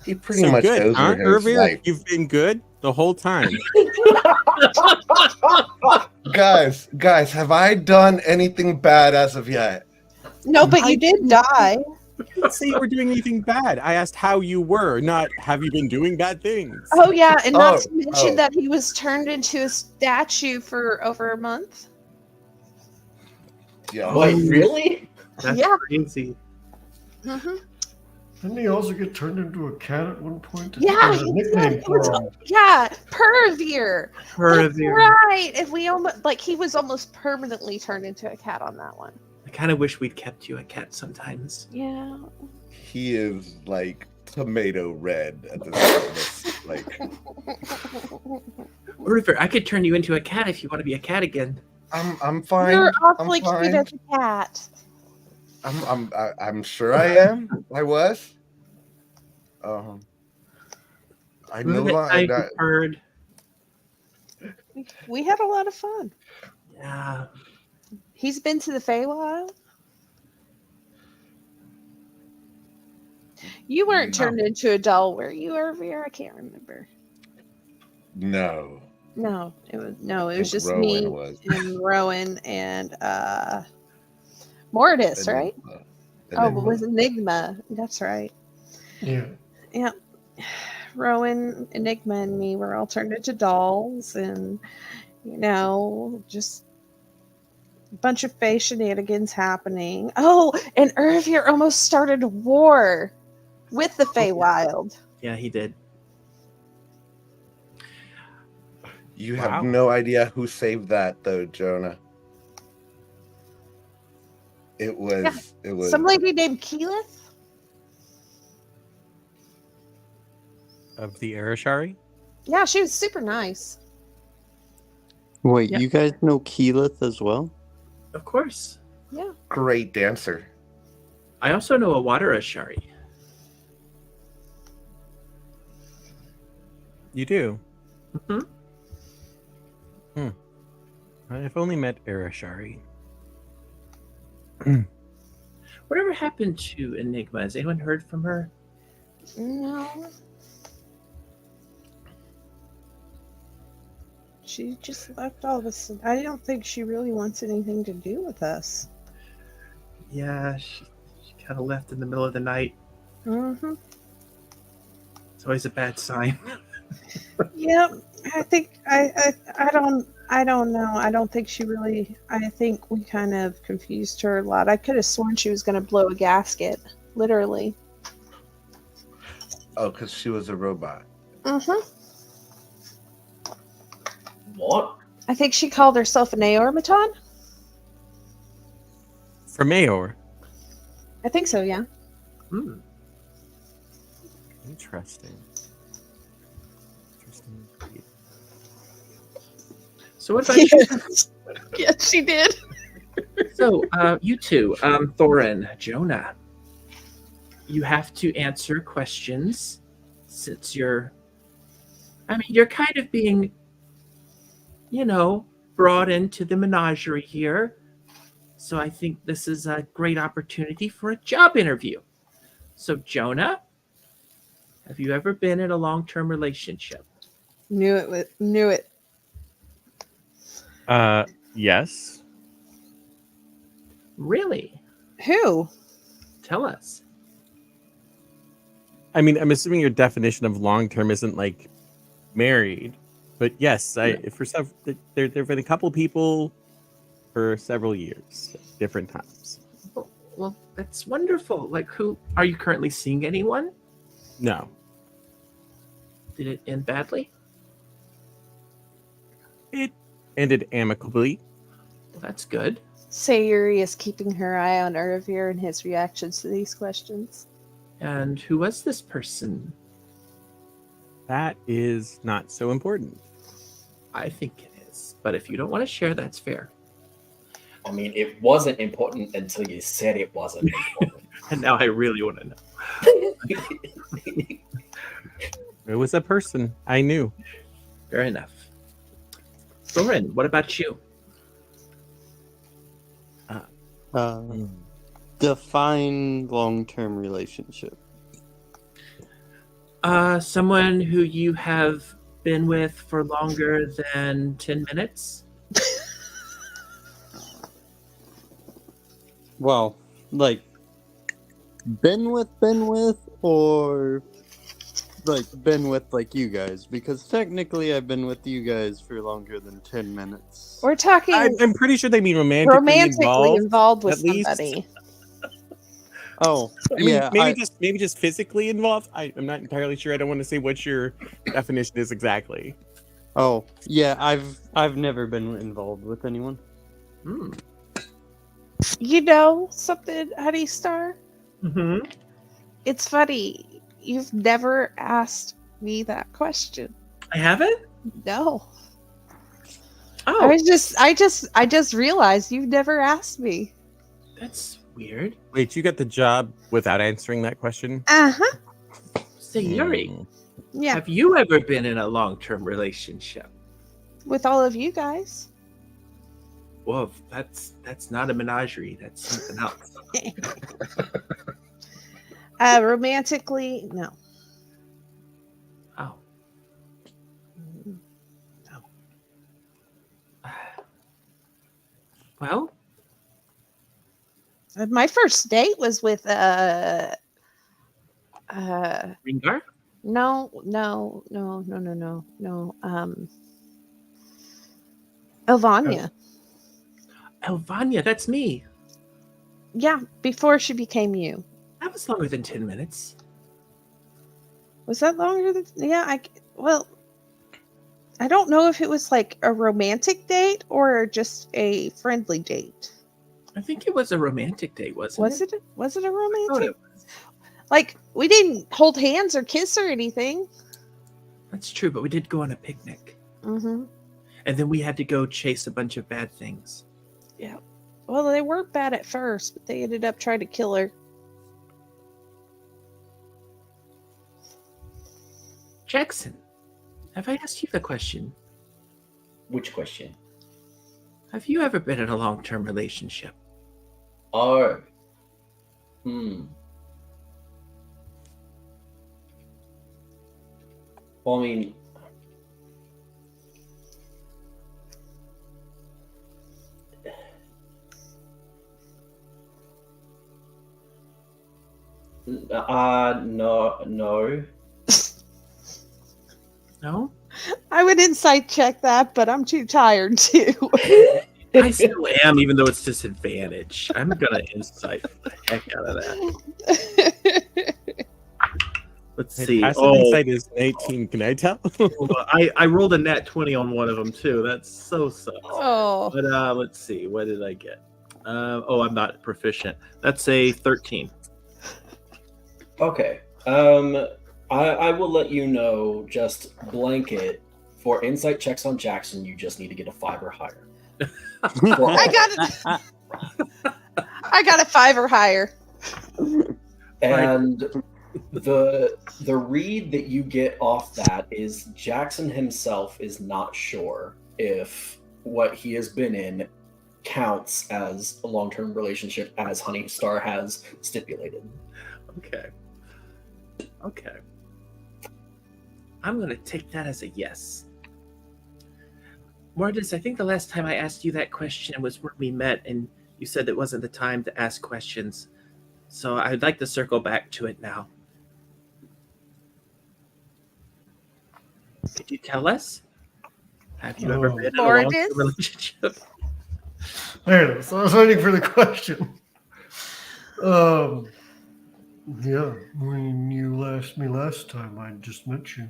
he pretty much good, owes her his Irvir, life. you've been good the whole time. Guys, have I done anything bad as of yet? no, but you did die. I didn't say you were doing anything bad. I asked how you were, not have you been doing bad things. Oh yeah, and not to mention oh. that he was turned into a statue for over a month. Yeah. Wait, really? That's Yeah. crazy. Mm-hmm. Didn't he also get turned into a cat at one point? Yeah, There's a nickname for him. yeah, Pervere. That's Pervere. right. If we almost like he was almost permanently turned into a cat on that one. I kind of wish we'd kept you a cat sometimes. Yeah. He is like tomato red at this point. Like River, I could turn you into a cat if you want to be a cat again. I'm fine. You're I'm awfully cute fine. as a cat. I'm sure I am. I was. I know I've that. heard. We had a lot of fun. Yeah. He's been to the Feywild. You weren't turned into a doll, were you, Irvir? I can't remember. No. No, it was just Rowan me was. and Rowan and Mortis, right? Oh, it was Enigma. That's right. Yeah. Yeah. Rowan, Enigma, and me were all turned into dolls, and just a bunch of Fey shenanigans happening. Oh, and Irvir almost started a war with the Feywild. Yeah, he did. You Wow. have no idea who saved that, though, Jonah. It was. Some lady named Keyleth. Of the Arashari? Yeah, she was super nice. Wait, Yeah. you guys know Keyleth as well? Of course. Yeah. great dancer. I also know a water Ashari. You do? Hmm. I've only met Arashari. Whatever happened to Enigma? Has anyone heard from her? No. She just left all this. I don't think she really wants anything to do with us. Yeah, she kind of left in the middle of the night. Mm-hmm. It's always a bad sign. Yep. I think I don't know. I don't think she really. I think we kind of confused her a lot. I could have sworn she was going to blow a gasket, literally. Oh, because she was a robot. Mm-hmm. What? I think she called herself an Aormaton. For Mayor. I think so. Yeah. Hmm. Interesting. So what about you? Yes, she did. So, you two, Thorin, Jonah, you have to answer questions since you're kind of being, brought into the menagerie here. So I think this is a great opportunity for a job interview. So Jonah, have you ever been in a long-term relationship? Knew it. Yes. Really? Who? Tell us. I mean, I'm assuming your definition of long term isn't like married, but yes, there have been a couple people for several years, at different times. Well, that's wonderful. Like, who are you currently seeing? Anyone? No, Did it end badly? it ended amicably. Well, that's good. Sayuri is keeping her eye on Ervir and his reactions to these questions. And who was this person? That is not so important. I think it is. But if you don't want to share, that's fair. I mean, it wasn't important until you said it wasn't important. And now I really want to know. It was a person I knew. Fair enough. Thorin, what about you? Define long-term relationship. Someone who you have been with for longer than 10 minutes? Well, like, been with, or like been with like you guys? Because technically, I've been with you guys for longer than 10 minutes. We're talking I'm pretty sure they mean romantically involved with at least. somebody. Oh, I mean, yeah. maybe just physically involved. I'm not entirely sure. I don't want to say what your definition is exactly. Oh, yeah. I've never been involved with anyone. Hmm. You know something, Honey Star? Mm-hmm. It's funny. You've never asked me that question. I haven't? No. Oh, I just realized you've never asked me. that's weird. Wait, you got the job without answering that question? Uh-huh. Sayuri, Hmm. Yeah. have you ever been in a long-term relationship? With all of you guys. Well, that's not a menagerie. That's something else. Romantically, no. Oh. Well, My first date was with Ringar? no. Elvania. Elvania, that's me. Yeah, before she became you. That was longer than 10 minutes. Was that longer than? Yeah, I don't know if it was like a romantic date or just a friendly date. I think it was a romantic date, wasn't it? Was it a I thought romantic? it was. Like, we didn't hold hands or kiss or anything. That's true, but we did go on a picnic. Mm-hmm. And then we had to go chase a bunch of bad things. Yeah. Well, they weren't bad at first, but they ended up trying to kill her. Jackson, have I asked you the question? Which question? Have you ever been in a long-term relationship? Oh. Well, I mean, no. No? I would insight check that, but I'm too tired to. I still am, even though it's disadvantage. I'm gonna insight the heck out of that. Let's see. Passive Oh, insight is an 18. Can I tell? I rolled a nat 20 on one of them too. That's so sucks. Oh. But let's see. What did I get? I'm not proficient. That's a 13. Okay. I will let you know, just blanket, for insight checks on Jackson, you just need to get a 5 or higher. I got a 5 or higher. And the read that you get off that is Jackson himself is not sure if what he has been in counts as a long-term relationship as Honeystar has stipulated. Okay. Okay. I'm going to take that as a yes. Mortis, I think the last time I asked you that question was when we met, and you said it wasn't the time to ask questions. So I'd like to circle back to it now. Could you tell us? Have you ever been in a long-term Mortis? relationship? There it is. I was waiting for the question. Yeah, when you asked me last time, I just met you.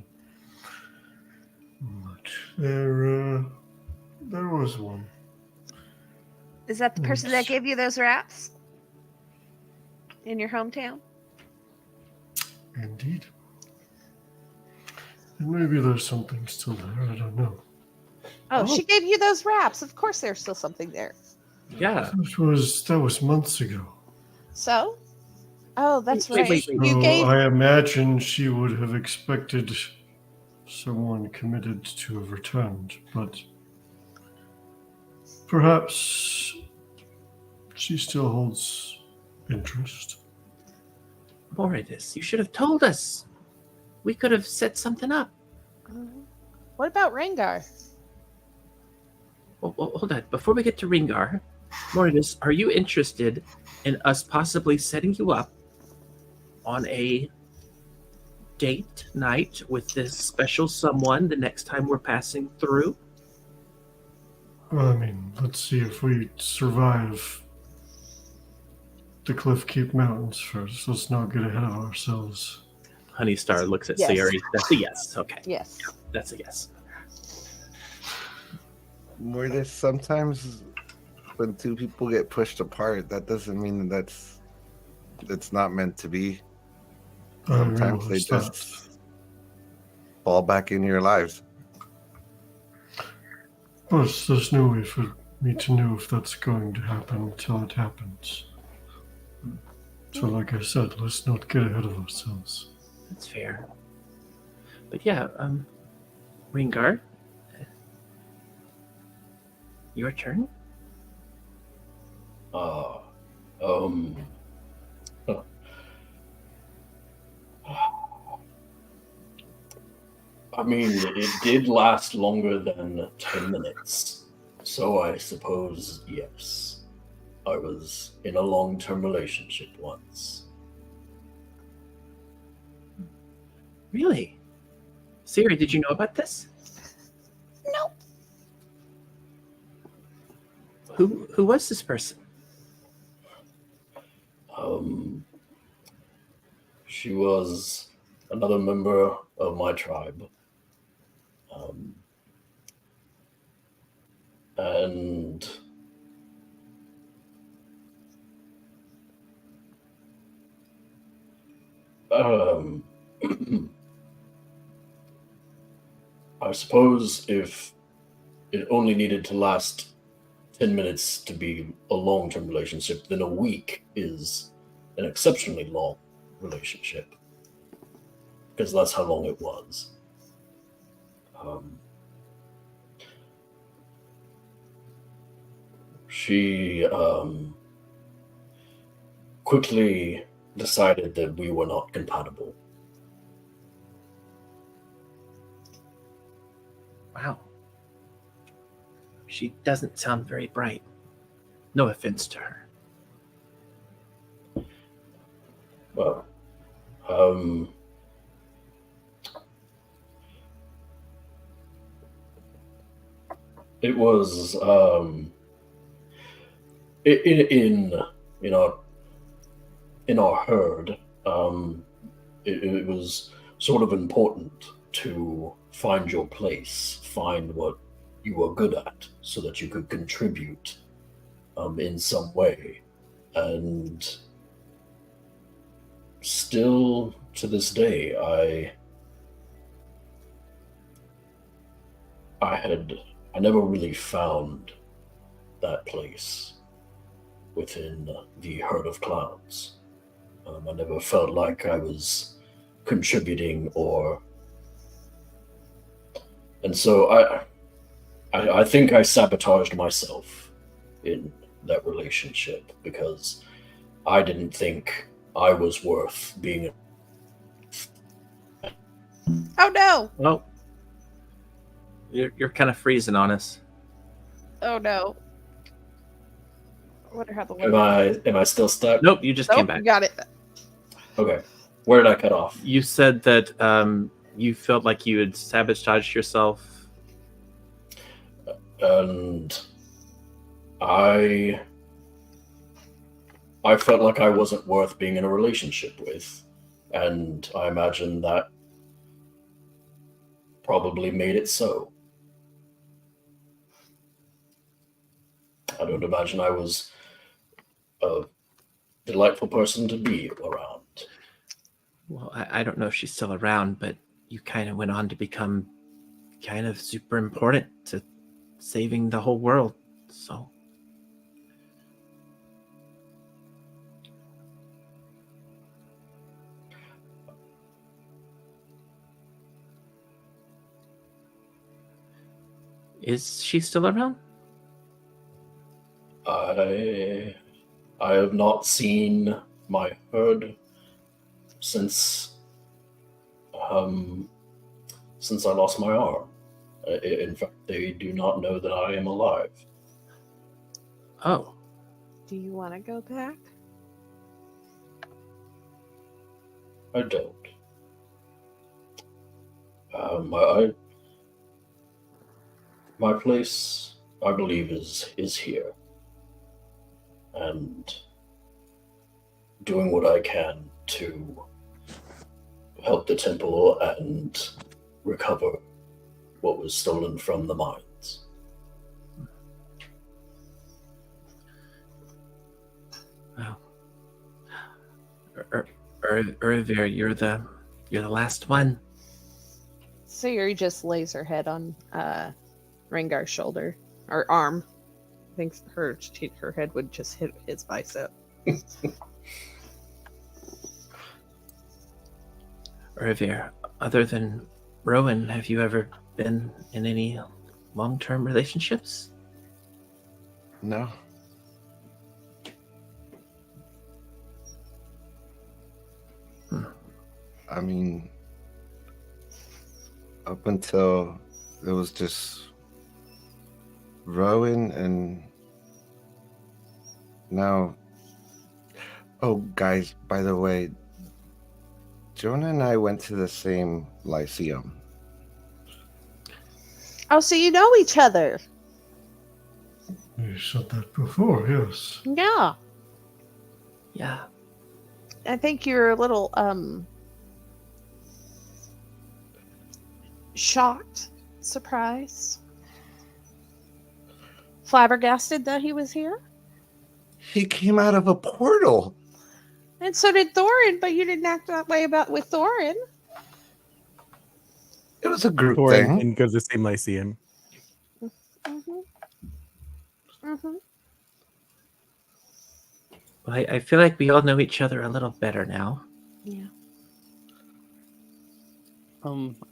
But there was one. Is that the person that Yes. gave you those raps in your hometown? Indeed. And maybe there's something still there. I don't know. Oh, she gave you those raps. Of course, there's still something there. Yeah. That was months ago. So? Oh, that's Wait, right. wait. You So gave. I imagine she would have expected someone committed to have returned, but perhaps she still holds interest. Mortis, you should have told us. We could have set something up. What about Rengar? Well, hold on. Before we get to Ringar, Mortis, are you interested in us possibly setting you up on a date night with this special someone the next time we're passing through? Well, I mean, let's see if we survive the Cliffkeep Mountains first. Let's not get ahead of ourselves. Honeystar looks at Yes. Sayuri. That's a yes. Okay. Yes. That's a yes. Mortis, sometimes when two people get pushed apart, that doesn't mean that it's not meant to be. I Sometimes they realize that. just fall back into your lives. But there's no way for me to know if that's going to happen until it happens. So, like I said, let's not get ahead of ourselves. That's fair. But yeah, Ringar, your turn. I mean, it did last longer than 10 minutes. So I suppose, yes. I was in a long-term relationship once. Really? Sayuri, did you know about this? Nope. Who was this person? She was another member of my tribe. And I suppose if it only needed to last 10 minutes to be a long-term relationship, then a week is an exceptionally long relationship. Because that's how long it was. She quickly decided that we were not compatible. Wow. She doesn't sound very bright. No offense to her. Well, it was in our herd. It was sort of important to find your place, find what you were good at, so that you could contribute in some way. And still to this day, I never really found that place within the herd of clowns. I never felt like I was contributing, and so I think I sabotaged myself in that relationship because I didn't think I was worth being. Oh no! Well, you're kind of freezing on us. Oh no! I wonder how the Am I still stuck? Nope, you just came back. You got it. Okay. Where did I cut off? You said that you felt like you had sabotaged yourself. And I felt like I wasn't worth being in a relationship with. And I imagine that probably made it so. I don't imagine I was a delightful person to be around. Well, I don't know if she's still around, but you kind of went on to become kind of super important to saving the whole world. So. Is she still around? I have not seen my herd since I lost my arm. In fact, they do not know that I am alive. Oh. Do you want to go back? I don't. My place, I believe, is here, and doing what I can to help the temple and recover what was stolen from the mines. Wow. Urvir, you're the last one. Sayuri just lays her head on Rengar's shoulder or arm. I think her head would just hit his bicep. Urvir, other than Rowan, have you ever been in any long-term relationships? No. I mean, up until it was just Rowan, and now. Oh, guys, by the way, Jonah and I went to the same lyceum. Oh, so you know each other? You said that before, yes. Yeah. Yeah. I think you're a little shocked, surprised, flabbergasted that he was here. He came out of a portal. And so did Thorin, but you didn't act that way with Thorin. It was a group Thorin thing. didn't go to the same lyceum. Well, I feel like we all know each other a little better now. Yeah.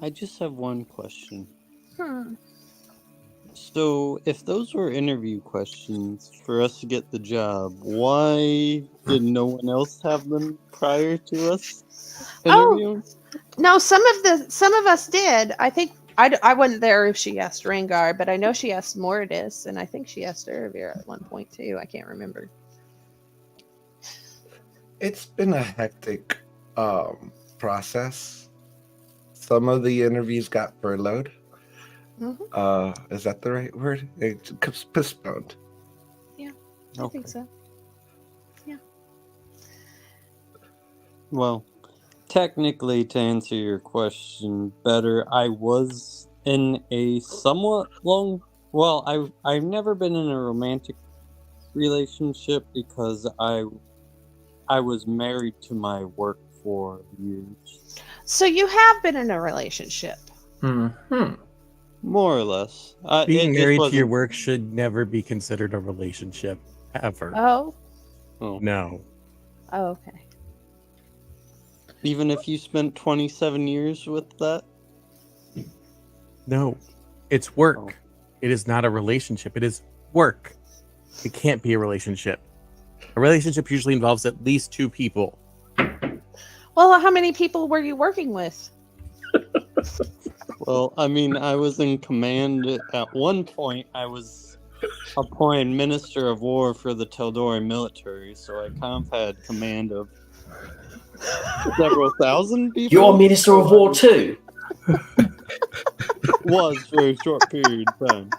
I just have one question. Hmm. So, if those were interview questions for us to get the job, why did no one else have them prior to us interviewing? No, some of us did. I think I wasn't there if she asked Rengar, but I know she asked Mordis, and I think she asked Erebir at one point too. I can't remember. It's been a hectic process. Some of the interviews got furloughed. Mm-hmm. Is that the right word? It's postponed. Yeah, I think so. Yeah. Well, technically, to answer your question better, I was in a somewhat long. Well, I've never been in a romantic relationship because I was married to my work for years. So you have been in a relationship. Mm-hmm. More or less. Being married to your work should never be considered a relationship, ever. Oh. No. Oh, okay. Even if you spent 27 years with that? No. It's work. Oh. It is not a relationship. It is work. It can't be a relationship. A relationship usually involves at least 2 people. Well, how many people were you working with? Well, I mean, I was in command at one point. I was appointed Minister of War for the Teldori military, so I kind of had command of several thousand people. You're Minister of War too. Was for a short period of time.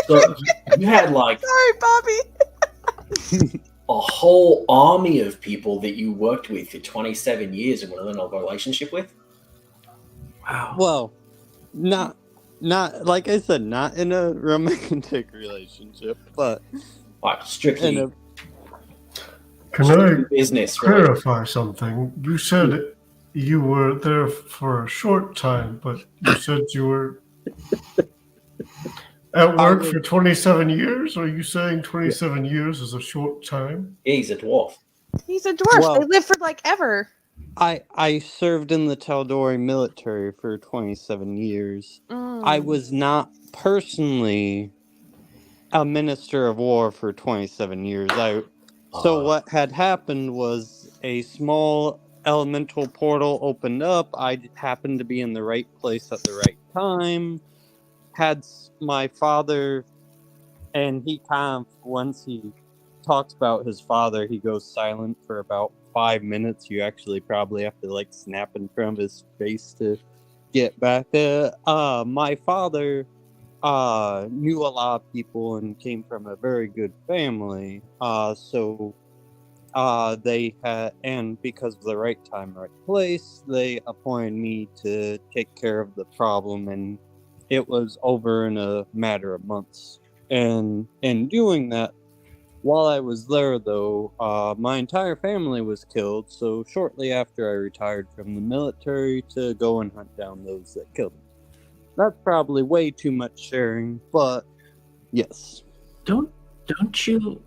So you had like Sorry, Bobby. a whole army of people that you worked with for 27 years and were in a relationship with? Wow. Well, not like I said, not in a romantic relationship, but Like strictly in a Can I business relationship. clarify something? You said you were there for a short time, but you said you were at work for 27 years? Are you saying 27 years is a short time? Yeah, he's a dwarf. He's a dwarf. Well- They live for like ever. I served in the Teldori military for 27 years. I was not personally a Minister of War for 27 years. So what had happened was a small elemental portal opened up. I happened to be in the right place at the right time. Had my father, and he kind of, once he talks about his father, he goes silent for about 5 minutes. You actually probably have to like snap in front of his face to get back there. My father knew a lot of people and came from a very good family. So they had, and because of the right time, right place, they appointed me to take care of the problem, and it was over in a matter of months. And in doing that, while I was there, though, my entire family was killed. So shortly after I retired from the military to go and hunt down those that killed them. That's probably way too much sharing, but yes. Don't you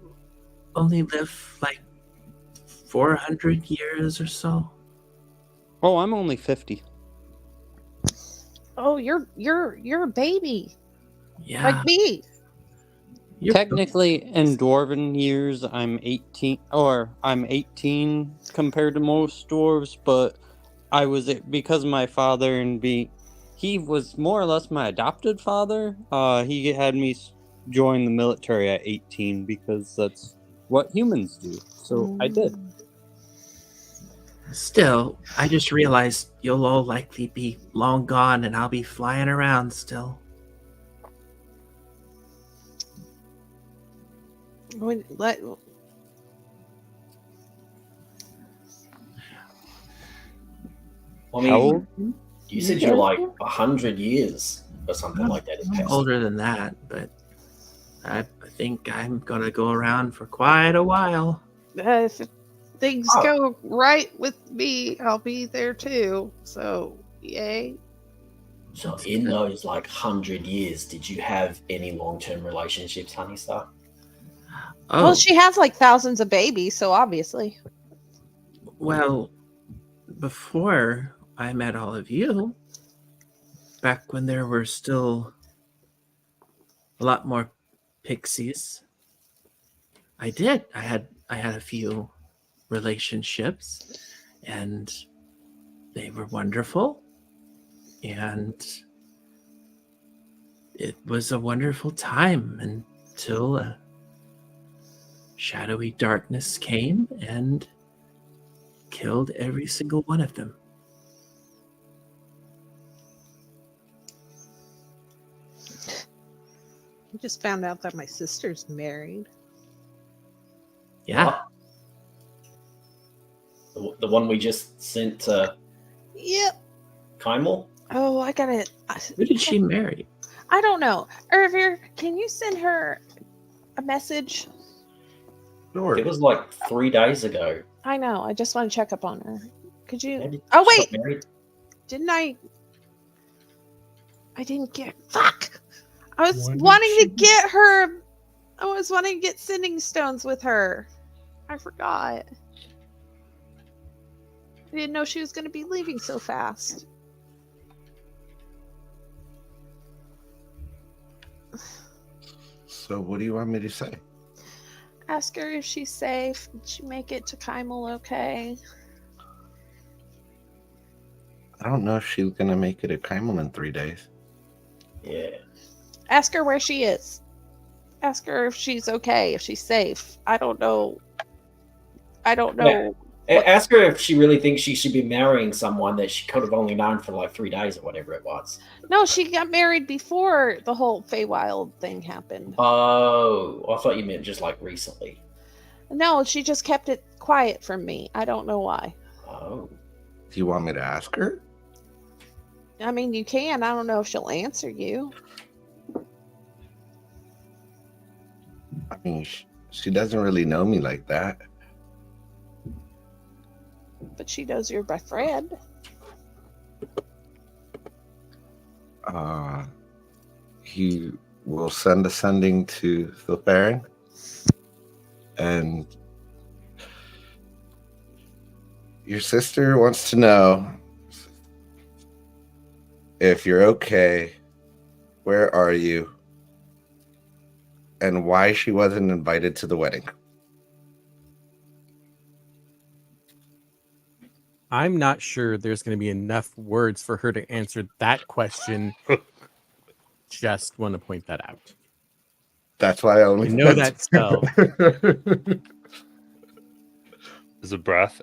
only live like 400 years or so? Oh, I'm only 50. Oh, you're a baby. Yeah. Like me. You're- Technically, in Dwarven years, I'm 18, or I'm 18 compared to most dwarves, but I was, because my father he was more or less my adopted father. He had me join the military at 18 because that's what humans do. So I did. Still, I just realized you'll all likely be long gone and I'll be flying around still. Let, I How old? mean, you said you're like 100 years or something like that. in I'm past. older than that, but I think I'm gonna go around for quite a while. if things Oh. go right with me, I'll be there too. So, yay. So in those like 100 years, did you have any long-term relationships, Honeystar? Oh, Well, she has like thousands of babies, so obviously. well, before I met all of you, back when there were still a lot more pixies, I did. I had a few relationships, and they were wonderful, and it was a wonderful time until a shadowy darkness came and killed every single one of them. I just found out that my sister's married. Yeah. The one we just sent to Yep. Kaimel? Oh, I gotta. Who did she marry? I don't know. Irvir, can you send her a message? It was like 3 days ago. I know. I just want to check up on her. Could you? Maybe Oh she wait, got married. didn't I? I didn't get. Fuck! I was When did wanting she- to get her. I was wanting to get sending stones with her. I forgot. I didn't know she was going to be leaving so fast. So what do you want me to say? Ask her if she's safe. Did she make it to Kymel okay? I don't know if she's gonna make it at Kymel in 3 days. Yeah. Ask her where she is. Ask her if she's okay, if she's safe. I don't know. Yeah. Ask her if she really thinks she should be marrying someone that she could have only known for like 3 days or whatever it was. No, she got married before the whole Feywild thing happened. Oh, I thought you meant just like recently. No, she just kept it quiet from me. I don't know why. Oh. Do you want me to ask her? I mean, you can. I don't know if she'll answer you. I mean, she doesn't really know me like that. But she knows you're my friend. He will send a sending to the Baron, and your sister wants to know if you're okay, where are you, and why she wasn't invited to the wedding. I'm not sure there's going to be enough words for her to answer that question. Just want to point that out. That's why I only know that spell. As a breath,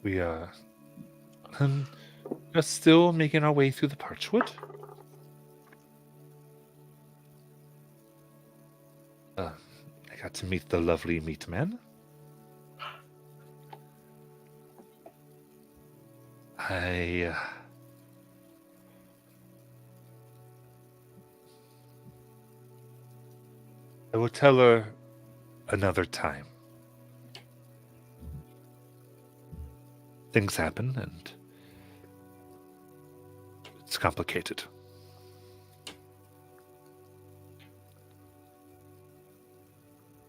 we are still making our way through the Parchwood. I got to meet the lovely meat man. I will tell her another time. Things happen and it's complicated.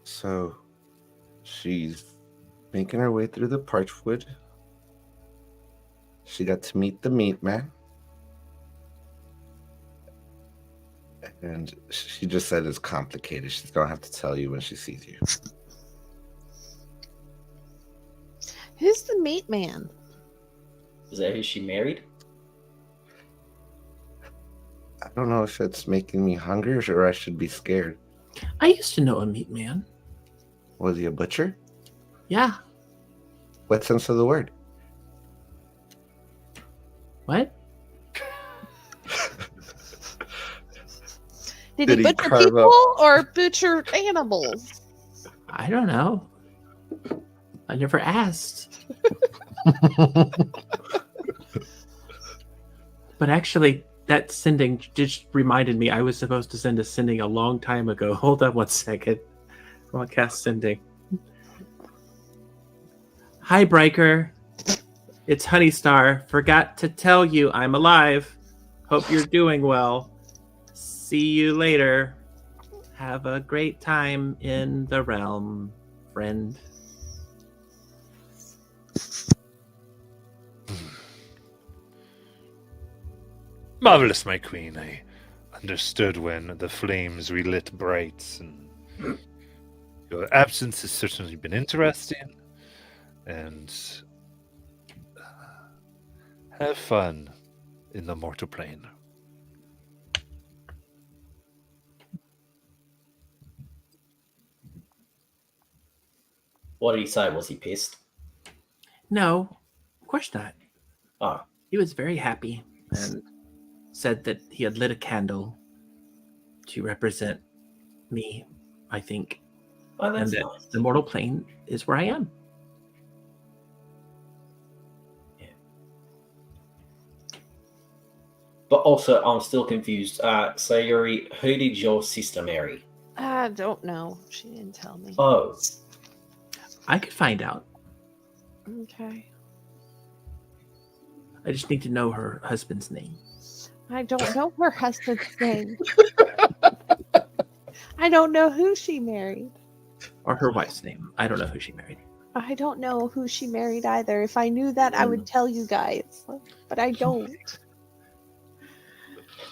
So she's making her way through the Parchwood. She got to meet the meat man. And she just said it's complicated. She's going to have to tell you when she sees you. Who's the meat man? Is that who she married? I don't know if it's making me hungry or I should be scared. I used to know a meat man. Was he a butcher? Yeah. What sense of the word? What? Did Did he he butcher carve people up- or butcher animals? I don't know. I never asked. But actually, that sending just reminded me I was supposed to send a sending a long time ago. Hold on one second. I want to cast sending. Hi, Briker. It's Honeystar. Forgot to tell you I'm alive. Hope you're doing well. See you later. Have a great time in the realm, friend. Marvelous, my queen. I understood when the flames relit bright, and your absence has certainly been interesting. And have fun in the mortal plane. What did he say? Was he pissed? No, of course not. Oh, He was very happy and said that he had lit a candle to represent me, I think. oh And that's that nice. the mortal plane is where I am. But also, I'm still confused. So, Yuri, who did your sister marry? I don't know. She didn't tell me. Oh, I could find out. Okay. I just need to know her husband's name. I don't know her husband's name. I don't know who she married. Or her wife's name. I don't know who she married. I don't know who she married either. If I knew that, I would tell you guys. But I don't.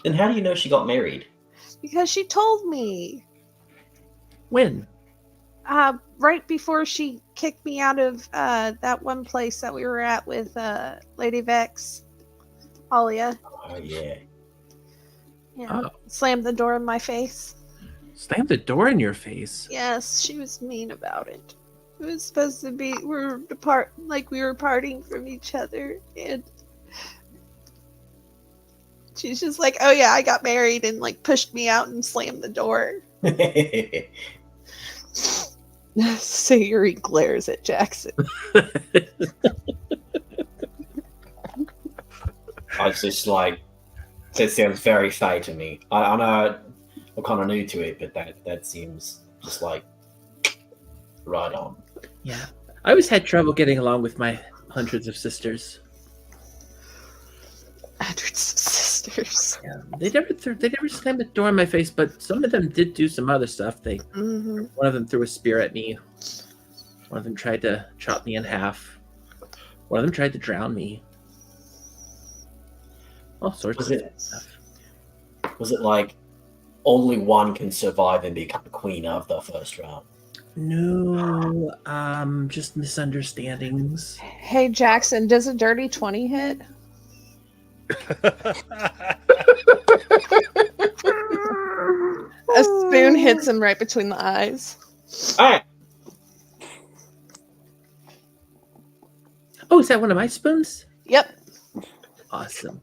Then how do you know she got married? Because she told me. When? Right before she kicked me out of that one place that we were at with Lady Vex, Alia. Oh, yeah. Yeah. Oh. Slammed the door in my face. Slammed the door in your face. Yes, she was mean about it. It was supposed to be we were parting from each other, and she's just like, "Oh yeah, I got married," and like pushed me out and slammed the door. Sayuri glares at Jackson. I was just like, that sounds very fey to me. I know I'm kind of new to it, but that seems just like right on. Yeah. I always had trouble getting along with my hundreds of sisters. Hundreds of sisters. Yeah. They never slammed the door in my face, but some of them did do some other stuff. Mm-hmm. One of them threw a spear at me. One of them tried to chop me in half. One of them tried to drown me. All sorts of stuff. Was it like only one can survive and become queen of the first round? No, just misunderstandings. Hey Jackson, does a dirty 20 hit? A spoon hits him right between the eyes. Alright. Oh, is that one of my spoons? Yep. Awesome.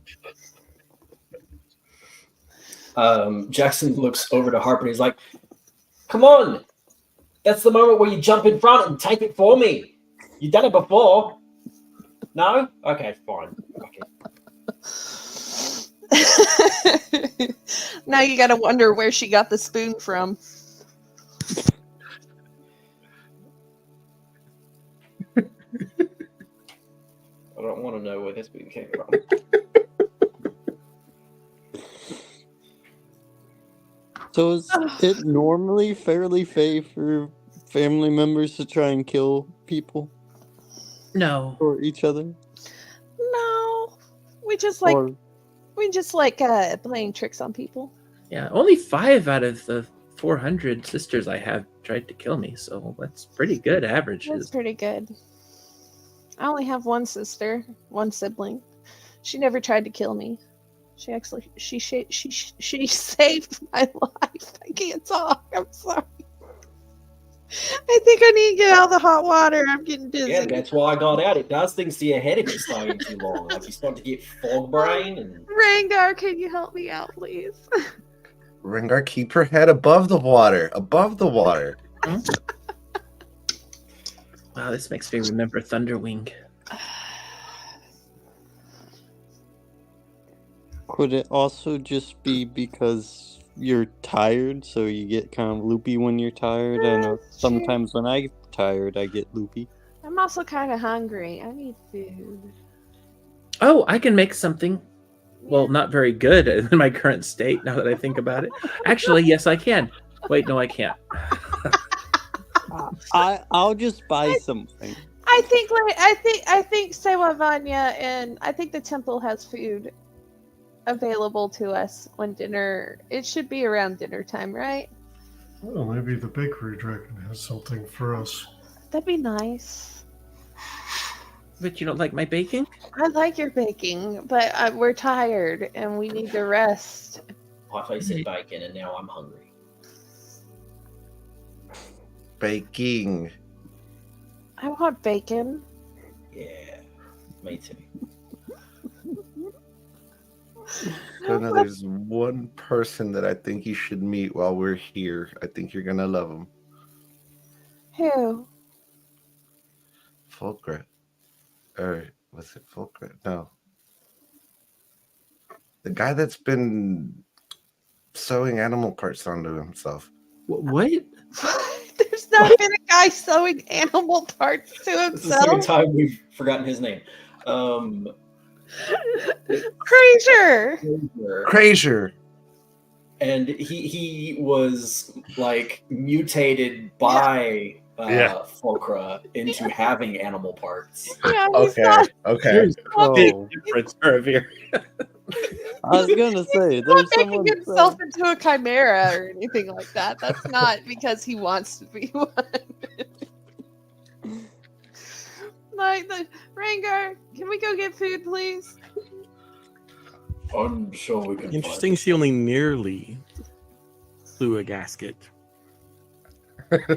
Jackson looks over to Harper and he's like, "Come on! That's the moment where you jump in front and take it for me. You've done it before. No? Okay, fine. Okay. Now you gotta wonder where she got the spoon from. I don't want to know where this spoon came from." So is it normally fairly fey for family members to try and kill people No. or each other? No. We just like playing tricks on people. Yeah, only 5 out of the 400 sisters I have tried to kill me, so that's pretty good That's averages. pretty good. I only have one sister, one sibling. She never tried to kill me. She actually she saved my life. I can't talk. I'm sorry. I think I need to get out of the hot water. I'm getting dizzy. Yeah, that's why I got out. It does things to your head if you're staying too long. Like you start to get fog brain and Rangar, can you help me out, please? Rengar, keep her head above the water. Above the water. Wow, this makes me remember Thunderwing. Could it also just be because you're tired, so you get kind of loopy when you're tired? I know That's sometimes when I'm tired, I get loopy. I'm also kind of hungry. I need food. Oh, I can make something. Well, not very good in my current state, now that I think about it. Actually, yes, I can. Wait, no, I can't. I'll just buy something. I think Sewa Vanya and I think the temple has food available to us when dinner. It should be around dinner time, right? Well, maybe the bakery dragon has something for us. That'd be nice. But you don't like my baking? I like your baking, but we're tired and we need to rest. I said bacon and now I'm hungry. Baking. I want bacon. Yeah, me too. So now there's one person that I think you should meet while we're here. I think you're gonna love him. Who? Fulcret. Or was it Fulcret? No. The guy that's been sewing animal parts onto himself. What? There's not been a guy sewing animal parts to It's the second himself. time we've forgotten his name. Fraser. Crazier. And he was like mutated by Fulcra into having animal parts. Yeah, he's Okay. not. Okay. There's a big Oh. difference, Ravier. I was gonna say, He's not there's making someone himself saying, into a chimera or anything like that. That's not because he wants to be one. Like the Rangar, can we go get food, please? I'm sure we can. Interesting. She only nearly flew a gasket. What?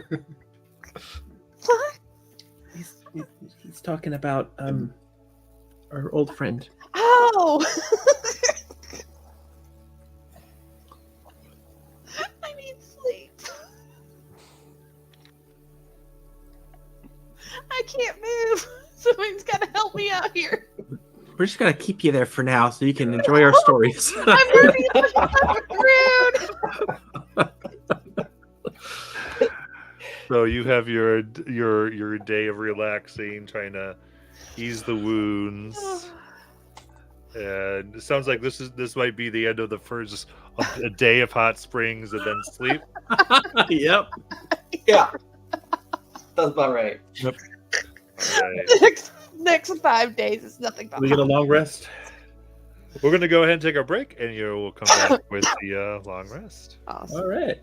He's talking about our old friend. Oh! I need sleep. I can't move. Someone's got to help me out here. We're just gonna keep you there for now, so you can enjoy our stories. I'm moving. Rude. So you have your day of relaxing, trying to ease the wounds, and it sounds like this might be the end of the first a day of hot springs and then sleep. Yep. Yeah, that's about right. Right. Next 5 days is nothing but We get a hot. long rest. We're gonna go ahead and take our break, and you will come back with the long rest. Awesome. All right.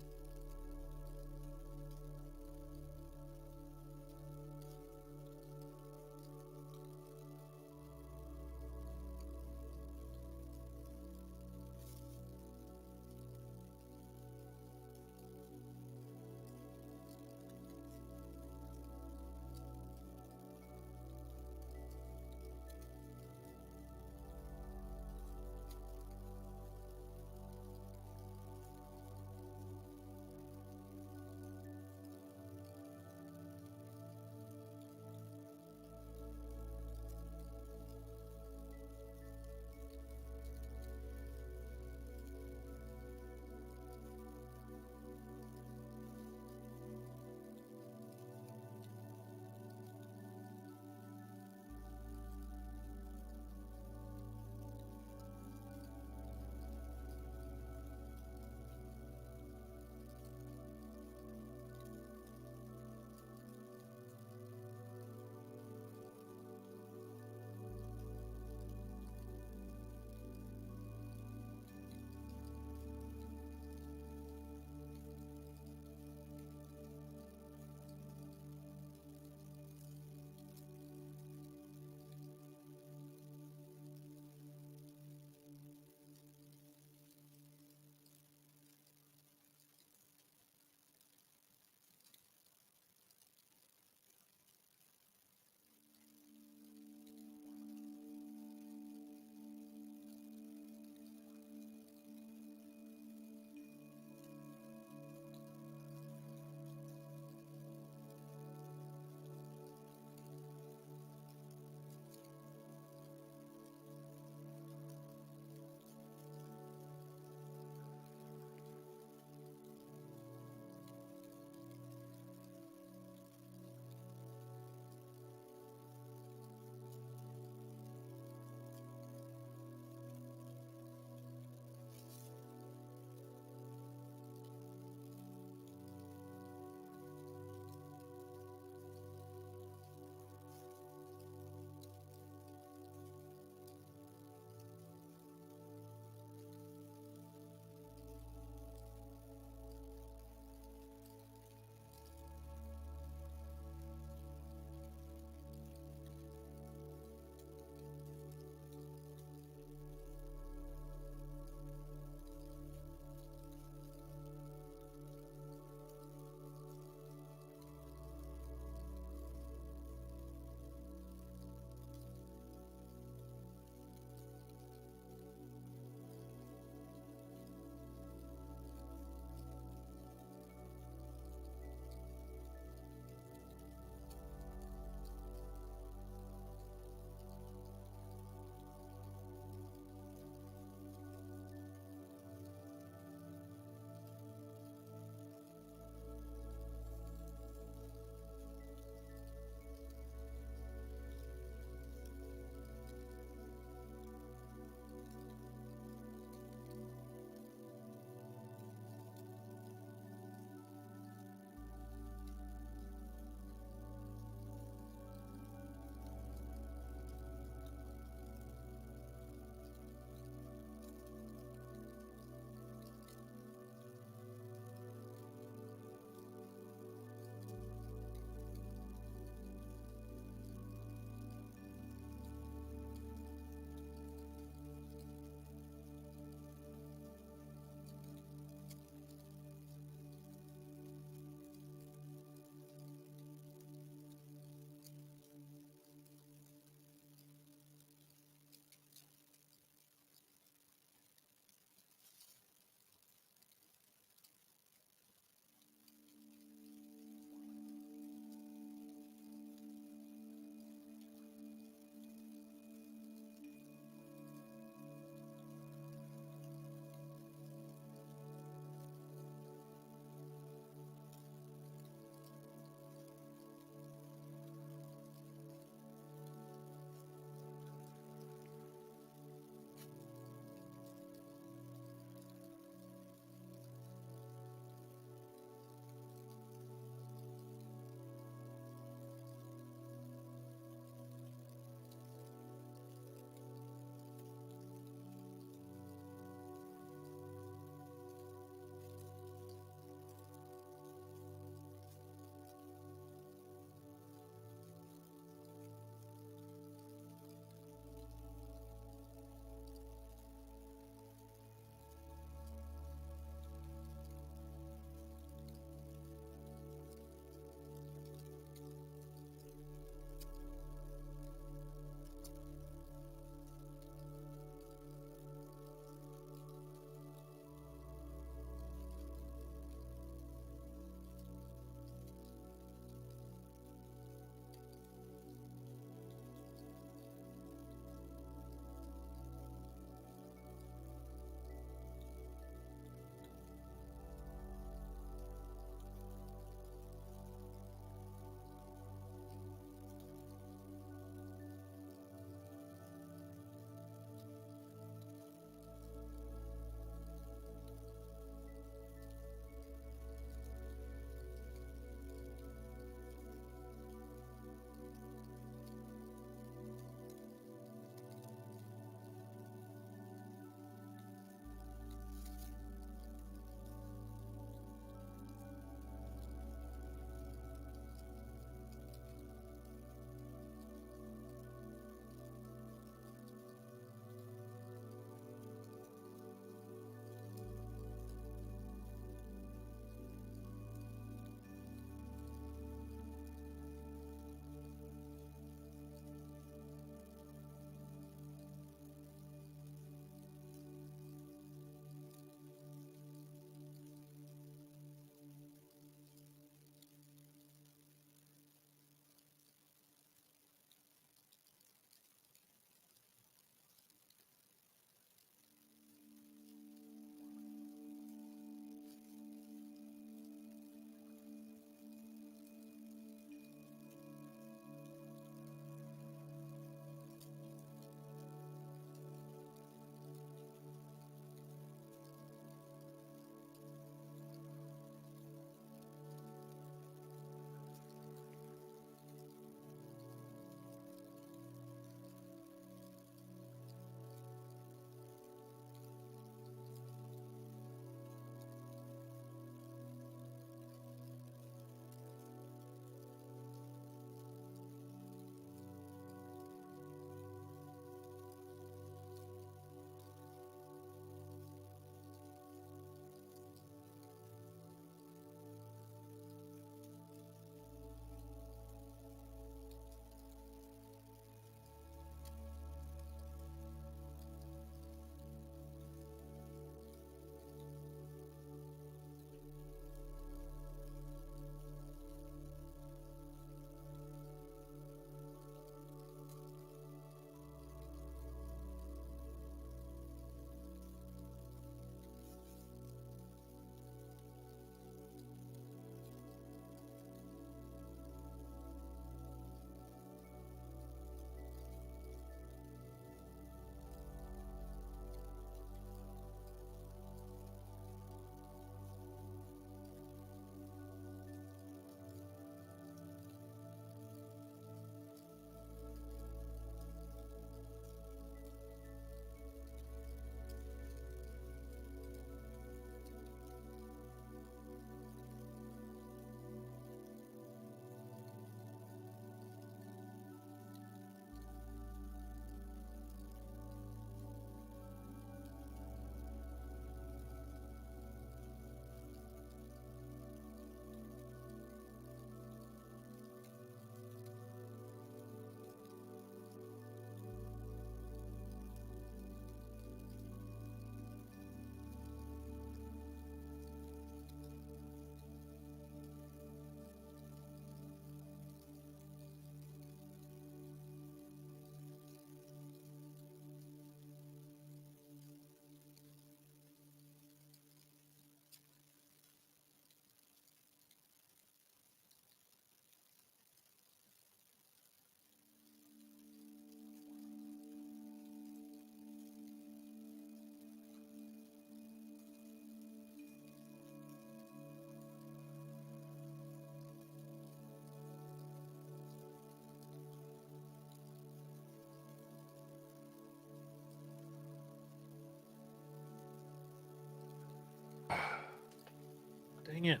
Dang it.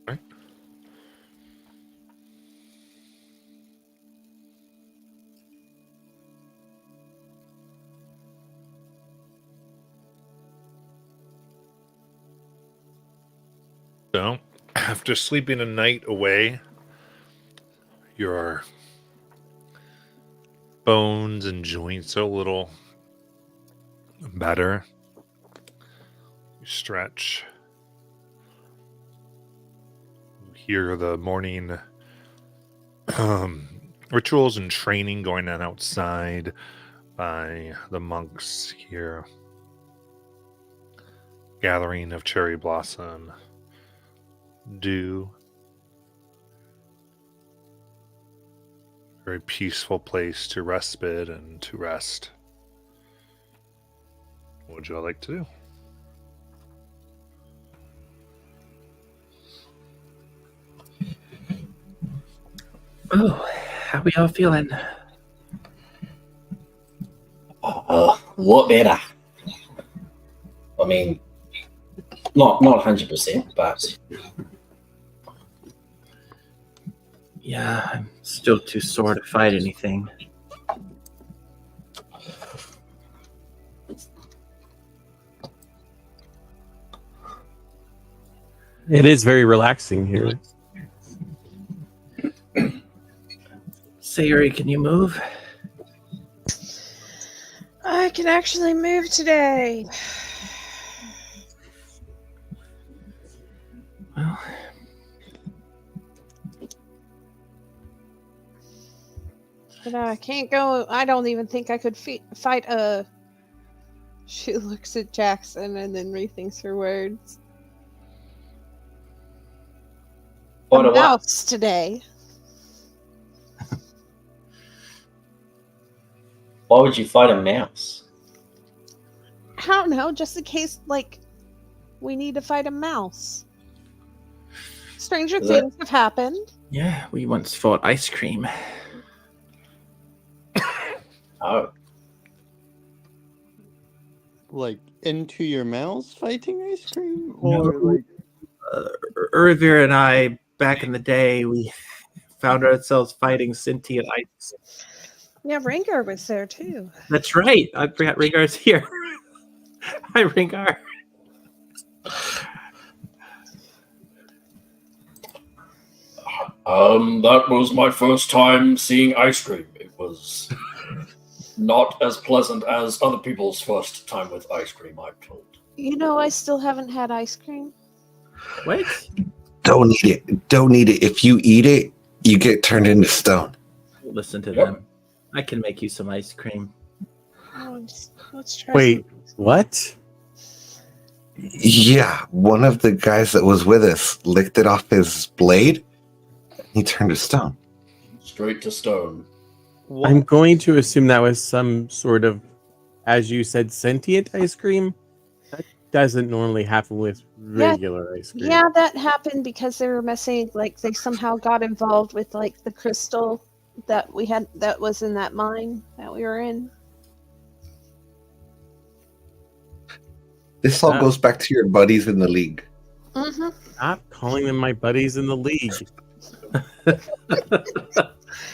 Right. So, after sleeping a night away, your bones and joints are a little better. You stretch. You hear the morning rituals and training going on outside by the monks here. Gathering of cherry blossom, dew. Very peaceful place to respite and to rest. What would you all like to do? Oh, how we all feeling? A lot better. I mean, not 100%, but Yeah, I'm still too sore to fight anything. It is very relaxing here. Sayuri, can you move? I can actually move today. Well, But I can't go. I don't even think I could fight a. She looks at Jackson and then rethinks her words. What A a what? mouse today. Why would you fight a mouse? I don't know, just in case, like, we need to fight a mouse. Stranger Is that- things have happened. yeah, we once fought ice cream. Oh, Like into your mouths fighting ice cream, No. or like Urvir and I, back in the day, we found ourselves fighting sentient ice. Yeah, Ringar was there too. That's right. I forgot Ringar's here. Hi, Ringar. That was my first time seeing ice cream. It was not as pleasant as other people's first time with ice cream, I'm told. You know, I still haven't had ice cream. What? Don't eat it. Don't eat it. If you eat it, you get turned into stone. Listen to Yep. them. I can make you some ice cream. Oh, let's try. Wait, what? Yeah, one of the guys that was with us licked it off his blade. He turned to stone. Straight to stone. What? I'm going to assume that was some sort of, as you said, sentient ice cream. That doesn't normally happen with regular ice cream. Yeah, that happened because they were messing. Like they somehow got involved with like the crystal that we had that was in that mine that we were in. This all Ah. goes back to your buddies in the league. Mm-hmm. Stop calling them my buddies in the league.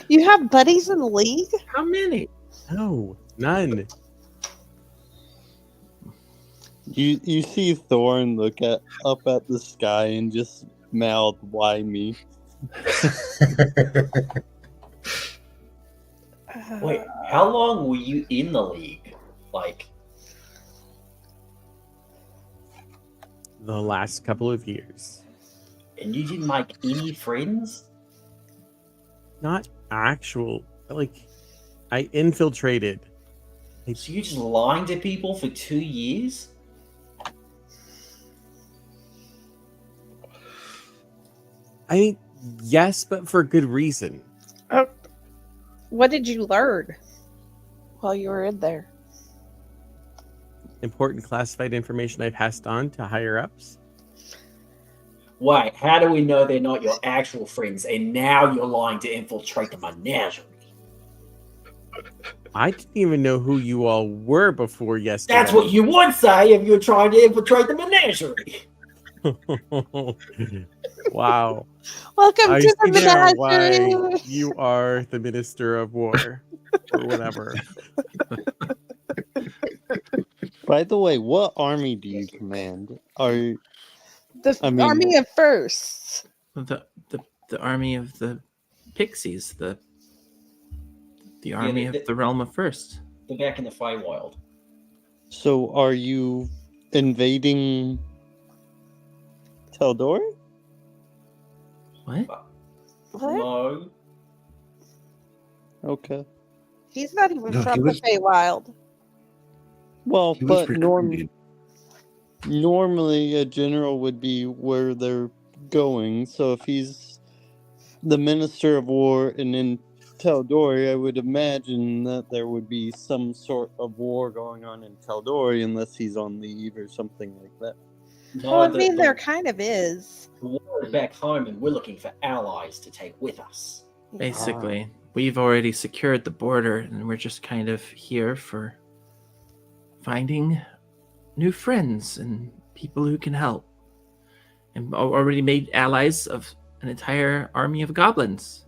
You have buddies in the league? How many? No, none. You see Thorn look up at the sky and just mouth, "Why me?" Wait, how long were you in the league? Like, The last couple of years. and you didn't make any friends? Not actual, like, I infiltrated. So you're just lying to people for 2 years? I mean, yes, but for good reason. Oh, what did you learn while you were in there? Important classified information I passed on to higher ups. Wait, how do we know they're not your actual friends and now you're lying to infiltrate the menagerie? I didn't even know who you all were before yesterday. That's what you would say if you're trying to infiltrate the menagerie. Wow. Welcome I to see the now why menagerie. you are the Minister of War or whatever. By the way, what army do you command? Are The I mean- army of firsts. The army of the pixies, the army the- of the realm of first. They're back in the Feywild. so? Are you invading Teldor? What? What? No. Okay. He's not even No, from he the was- Feywild. Well, He was but recruited. normally a general would be where they're going. So if he's the Minister of War and in Teldori, I would imagine that there would be some sort of war going on in Teldori unless he's on leave or something like that. No, Well, I the- mean, the- there kind of is. The war is back home and we're looking for allies to take with us. Basically, we've already secured the border, and we're just kind of here for finding new friends and people who can help. And already made allies of an entire army of goblins.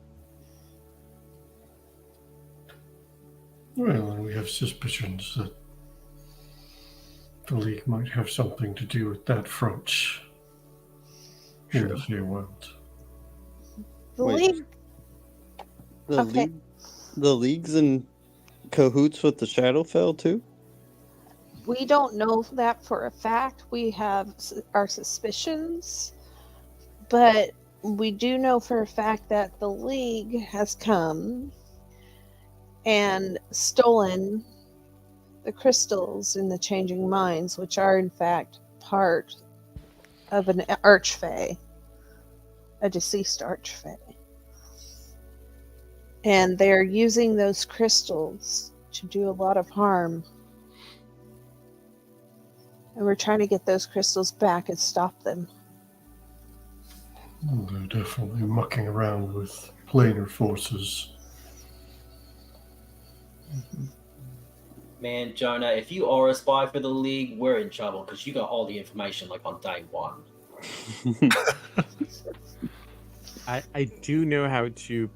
Well, and we have suspicions that the League might have something to do with that front in the Feywild. The Wait. league. The Okay. the league's in cahoots with the Shadowfell too. We don't know that for a fact. We have our suspicions, but we do know for a fact that the League has come and stolen the crystals in the Changing Minds, which are in fact part of an archfey, a deceased archfey. And they're using those crystals to do a lot of harm. And we're trying to get those crystals back and stop them. They're definitely mucking around with planar forces. Man, Jonah, if you are a spy for the League, we're in trouble because you got all the information like on day one. I do know how to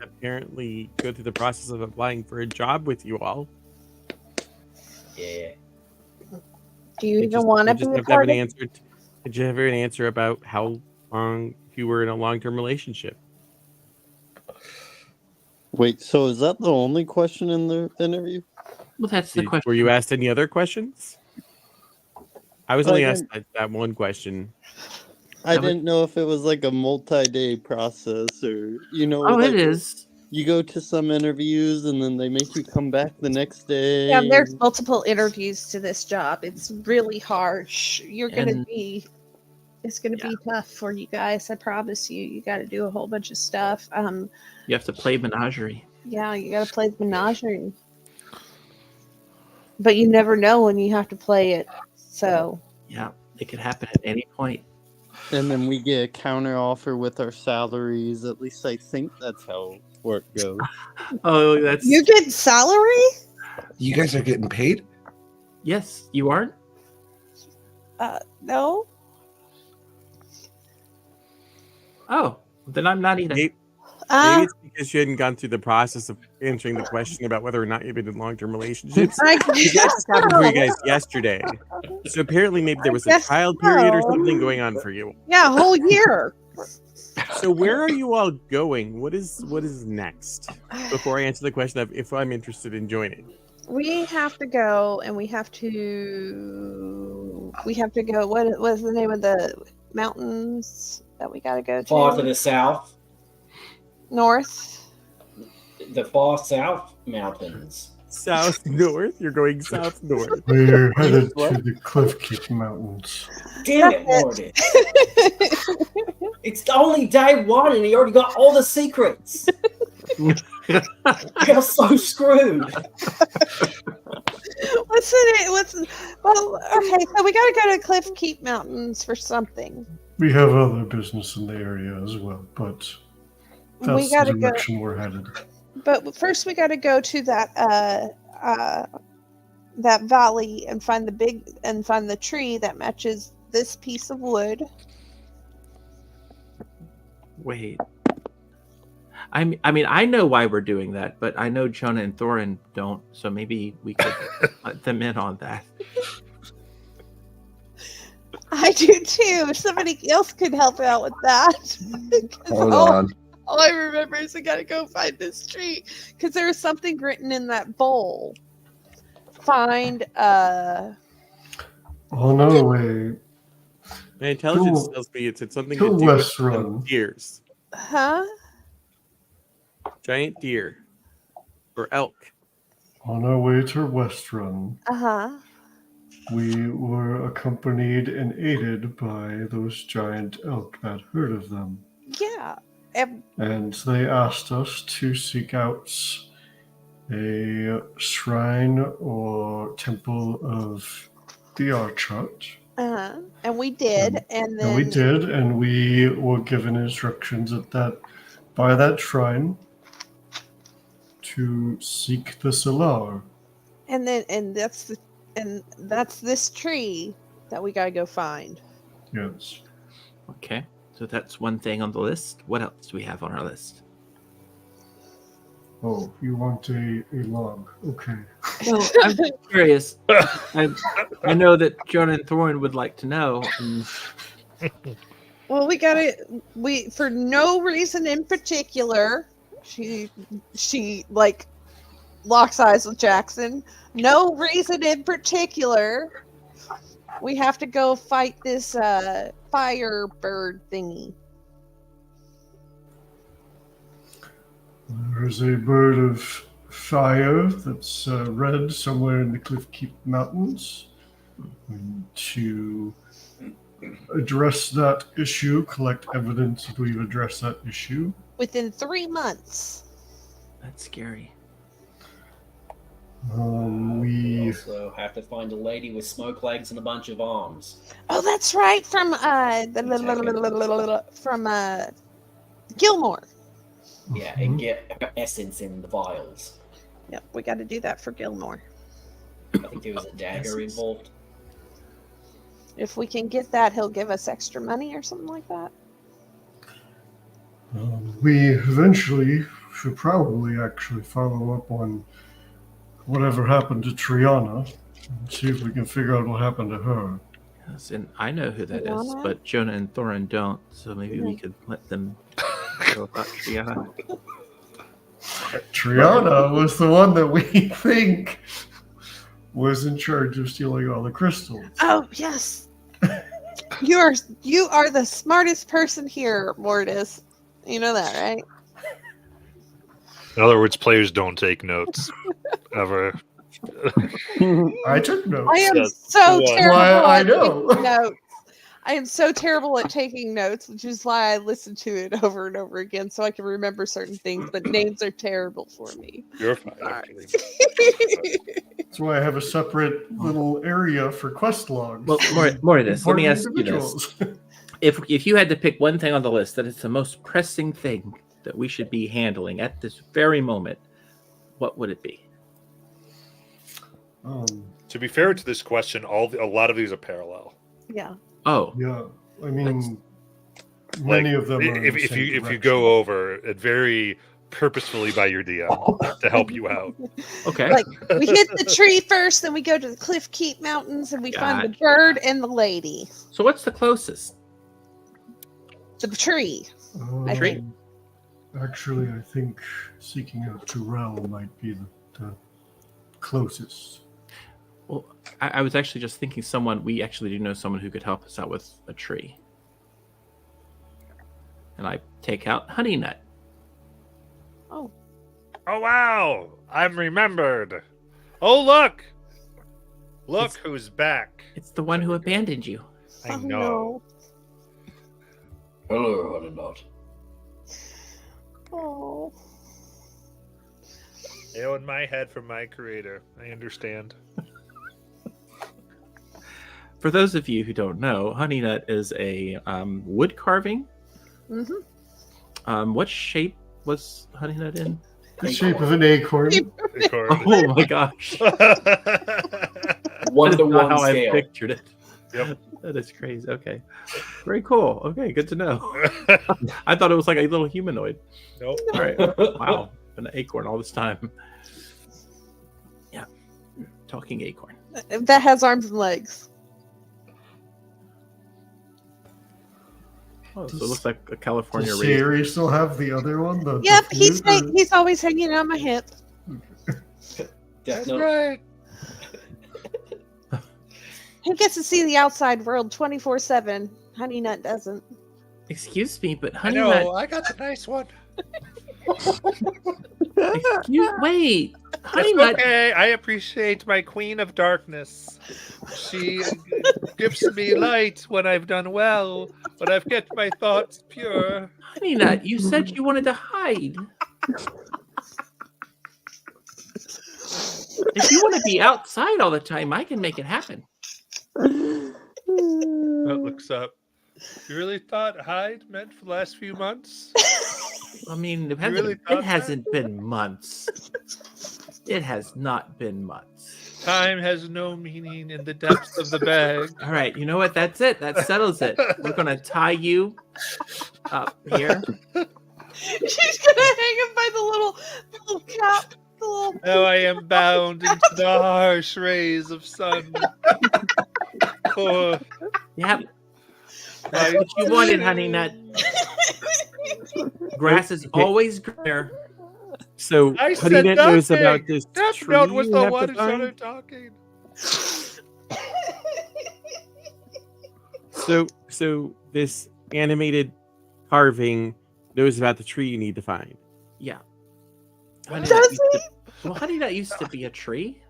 apparently go through the process of applying for a job with you all. Yeah. Do you I even just- want I to just be have to have part an of answer. Did you have an answer about how long, if you were in a long-term relationship? Wait, so is that the only question in the interview? Well, that's the question. Were you asked any other questions? I was I only asked didn't- that one question. I That was- didn't know if it was like a multi-day process or, Oh, like it is. you go to some interviews and then they make you come back the next day. Yeah, there's multiple interviews to this job. It's really harsh. And- It's gonna be tough for you guys. I promise you. You got to do a whole bunch of stuff. You have to play Menagerie. Yeah, you got to play the Menagerie, but you never know when you have to play it. So Yeah, it could happen at any point. And then we get a counter offer with our salaries. At least I think that's how work goes. Oh, that's you get salary? You guys are getting paid? yes. You aren't. No. Oh, then I'm not either. Maybe it's because you hadn't gone through the process of answering the question about whether or not you've been in long-term relationships. I That just happened for you guys yesterday. So apparently maybe there was a guess trial period or so. something going on for you. Yeah, a whole year. So where are you all going? What is next? Before I answer the question of if I'm interested in joining. We have to go, and we have to go. What was the name of the mountains that we got to go to? Far to the south, North. the far south mountains. South north? You're going south north. We're headed to the Cliffkeep Mountains. Damn it, Morty. It's only day one and he already got all the secrets. You're so screwed. Well, okay, so we got to go to Cliffkeep Mountains for something. We have other business in the area as well, but We that's got the to go, direction we're headed. but first we got to go to that valley and find the tree that matches this piece of wood. Wait. I mean, I know why we're doing that, but I know Jonah and Thorin don't, so maybe we could let them in on that. I do too. If somebody else could help out with that. 'Cause Hold all- on. All I remember is I gotta go find this tree because there was something written in that bowl. Find Oh no, wait. My intelligence Go- tells me it's something go to do west with run. deers. huh? Giant deer. Or elk. On our way to West Run, Uh-huh. we were accompanied and aided by those giant elk that heard of them. Yeah. And they asked us to seek out a shrine or temple of the Archot. Uh-huh. And we did. And then And we did, and we were given instructions by that shrine to seek the Salar. and that's this tree that we gotta go find. Yes. Okay, so that's one thing on the list. What else do we have on our list? Oh, you want a log? Okay. Well, I'm just curious. I know that Jonah and Thorin would like to know. Well, we for no reason in particular, she like locks eyes with Jackson. No reason in particular. We have to go fight this firebird thingy. There's a bird of fire that's red somewhere in the Cliffkeep Mountains. And to address that issue, collect evidence that we've addressed that issue. Within 3 months. That's scary. We also have to find a lady with smoke legs and a bunch of arms. Oh, that's right. From Gilmore. Yeah, and get essence in the vials. Yep, we got to do that for Gilmore. I think there was a dagger involved. If we can get that, he'll give us extra money or something like that. we eventually should probably actually follow up on whatever happened to Triana and see if we can figure out what happened to her. Yes, and I know who that is, Triana? but Jonah and Thorin don't, so maybe we could let them go about Triana. Triana was the one that we think was in charge of stealing all the crystals. Oh, yes. You are the smartest person here, Mortis. You know that, right? In other words, players don't take notes ever. I took notes. I am Yes. so Well, terrible why I at know. taking notes. I am so terrible at taking notes, which is why I listen to it over and over again so I can remember certain things, but names are terrible for me. You're fine. Sorry. That's why I have a separate little area for quest logs. Well, more of this. Let me Important ask you this: individuals. if you had to pick one thing on the list that is the most pressing thing that we should be handling at this very moment, what would it be? To be fair to this question, a lot of these are parallel. Yeah. Oh, Yeah, I mean, Like, many of them are in the if same you direction. go over it very purposefully by your DM to help you out. okay. Like, we hit the tree first, then we go to the Cliff Keep Mountains and we find the Gotcha. bird and the lady. So what's the closest? The tree. Tree? Actually, I think seeking out Terrell might be the closest. Well, I was actually just thinking we actually do know someone who could help us out with a tree. And I take out Honey Nut. Oh. Oh wow! I'm remembered. Oh look! Look It's- who's back. It's the one who abandoned you. I Oh, know. no. Hello, Honey Nut. Oh. Hail in my head from my creator. I understand. For those of you who don't know, Honey Nut is a wood carving. Mm-hmm. What shape was Honey Nut in? The shape of an acorn. Oh my gosh. One That's to not one how I scale. pictured it. Yep. That is crazy. Okay. Very cool. Okay, good to know. I thought it was like a little humanoid. Nope. All right. Wow. An acorn all this time. Yeah. Talking acorn. That has arms and legs. Oh, so it looks like a California Does raisin. Siri still have the other one? The Yep, flute, or- he's always hanging on my hip. That's No, right. He gets to see the outside world 24/7. Honey Nut doesn't. Excuse me, but I Honey know. Nut. I got the nice one. Wait. Honey It's Nut. okay. I appreciate my Queen of Darkness. She gives me light when I've done well, but I've kept my thoughts pure. Honey Nut, you said you wanted to hide. If you want to be outside all the time, I can make it happen. That looks up. You really thought hide meant for the last few months? I mean, it really thought that? hasn't been months. It has not been months. Time has no meaning in the depths of the bag. All right, you know what? That's it. That settles it. We're gonna tie you up here. She's gonna hang him by the little cap. The little... Now I am bound into the harsh rays of sun. Oh, Yep. That's what you wanted, Honey Nut. Grass is always greener. So I Honey said Nut knows nothing. about this Death tree Note was you the have one to who find? started talking. So this animated carving knows about the tree you need to find. Yeah. Honey Does Nut used to- well, Honey Nut used to be a tree.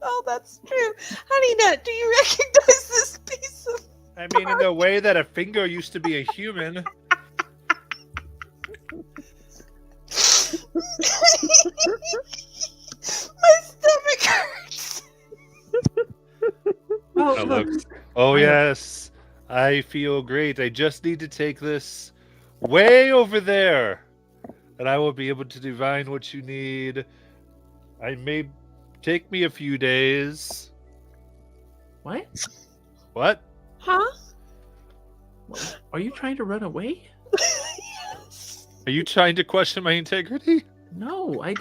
Oh, that's true. Honey Nut, do you recognize this piece of... I mean, in the way that a finger used to be a human. My stomach hurts. Oh, That look. looks- Oh, yes. I feel great. I just need to take this way over there. And I will be able to divine what you need. I may take me a few days. What? What? Huh? Are you trying to run away? Are you trying to question my integrity? No, I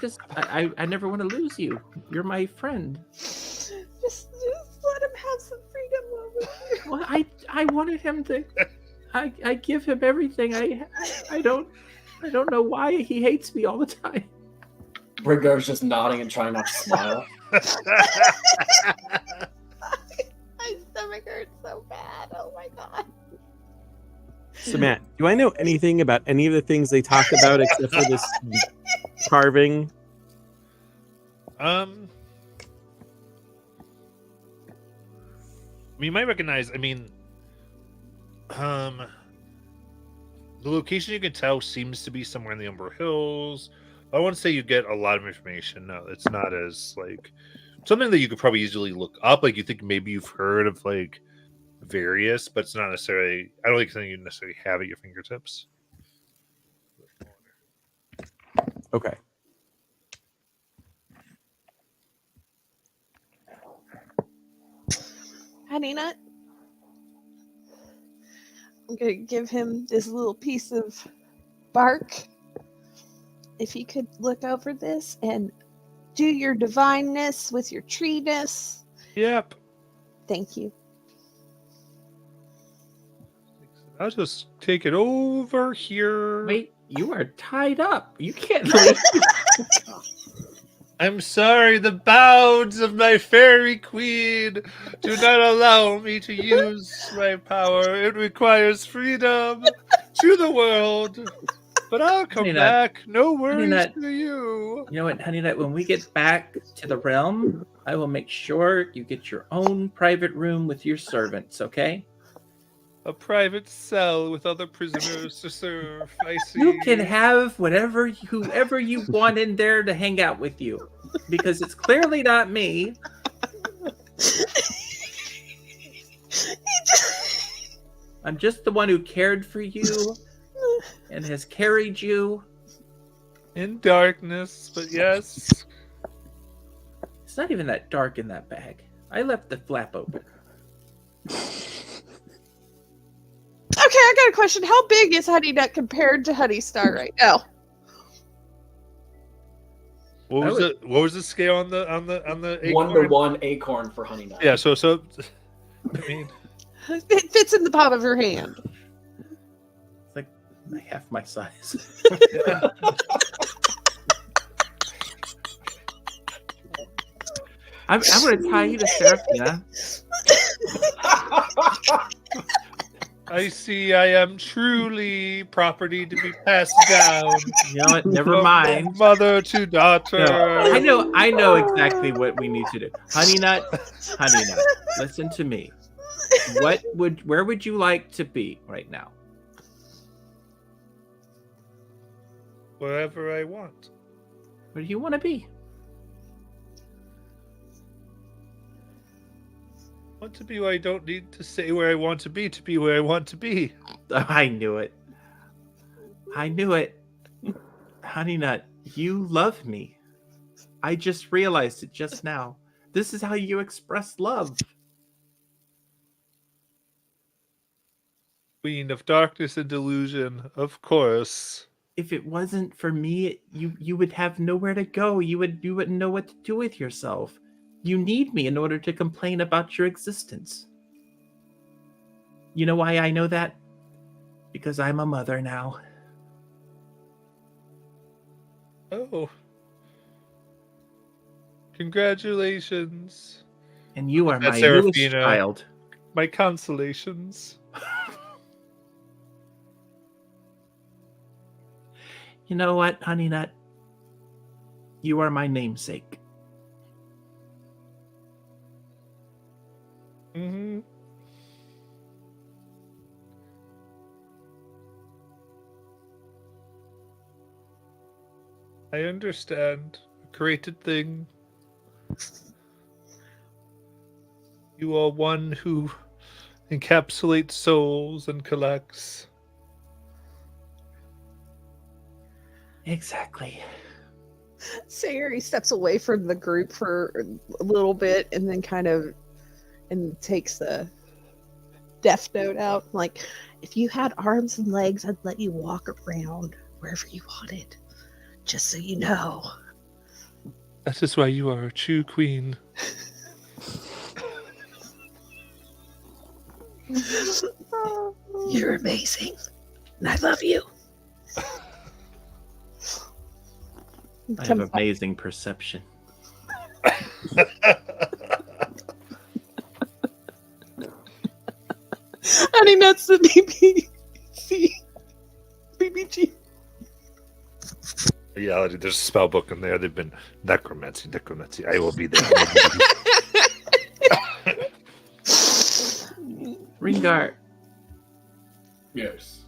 never want to lose you. You're my friend. Just let him have some freedom over here. Well, I wanted him to. I give him everything. I don't know why he hates me all the time. Ringo's just nodding and trying not to smile. My stomach hurts so bad. Oh my god. So, Matt, do I know anything about any of the things they talk about except for this carving? You might recognize. The location you can tell seems to be somewhere in the Umber Hills. I wouldn't say you get a lot of information. No, it's not as like something that you could probably easily look up. Like you think maybe you've heard of like various, but it's not necessarily. I don't think something you necessarily have at your fingertips. Okay. Honey Nut. I'm gonna give him this little piece of bark. If you could look over this and do your divineness with your treeness. Yep. Thank you. I'll just take it over here. Wait, you are tied up. You can't leave. I'm sorry, the bounds of my fairy queen do not allow me to use my power. It requires freedom to the world. But I'll come Honey Nut. back. No worries Nut. to you. You know what, Honey Nut? When we get back to the realm, I will make sure you get your own private room with your servants, okay? A private cell with other prisoners to serve. I see. You can have whoever you want in there to hang out with you, because it's clearly not me. I'm just the one who cared for you and has carried you in darkness, but yes. It's not even that dark in that bag. I left the flap open. Okay, I got a question. How big is Honey Nut compared to Honey Star right now? What was the scale on the acorn? 1-to-1 acorn for Honey Nut. Yeah, so I mean, it fits in the palm of your hand. It's like half my size. I'm going to tie you to Seraphina. I see I am truly property to be passed down. You know what? Never mind. Mother to daughter. No, I know exactly what we need to do. Honey Nut, listen to me. Where would you like to be right now? Wherever I want. Where do you want to be? I want to be where I don't need to say where I want to be where I want to be. I knew it. Honey Nut, you love me. I just realized it just now. This is how you express love. Queen of darkness and delusion, of course. If it wasn't for me, you would have nowhere to go. You wouldn't know what to do with yourself. You need me in order to complain about your existence. You know why I know that? Because I'm a mother now. Oh. Congratulations. And you are my Seraphina, newest child. My consolations. You know what, Honey Nut? You are my namesake. Mm-hmm. I understand. A created thing. You are one who encapsulates souls and collects. Exactly. Sayuri steps away from the group for a little bit and then and takes the Death Note out. Like, if you had arms and legs, I'd let you walk around wherever you wanted. Just so you know. That is why you are a true queen. You're amazing. And I love you. I have amazing perception. Honey Nuts the BBG. Yeah, there's a spell book in there. They've been necromancy. I will be there. Ringar, Yes.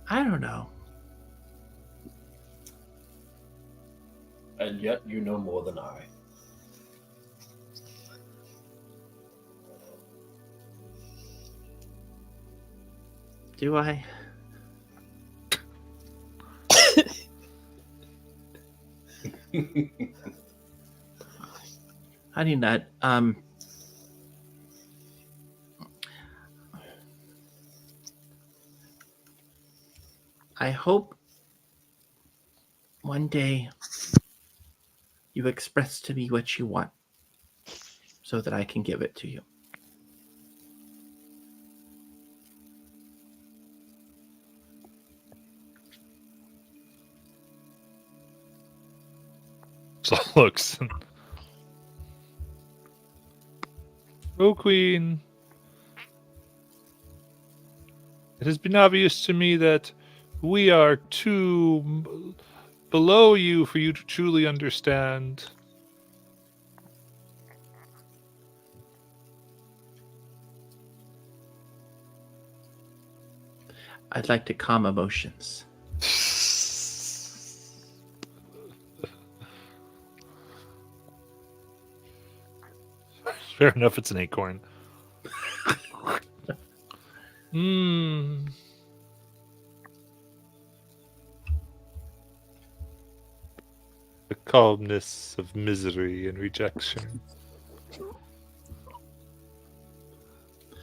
I don't know. And yet you know more than I. Do I? Honey Nut, I hope one day you express to me what you want so that I can give it to you. So looks. Oh, Queen. It has been obvious to me that we are too below you for you to truly understand. I'd like to calm emotions. Fair enough, it's an acorn. Hmm. The calmness of misery and rejection.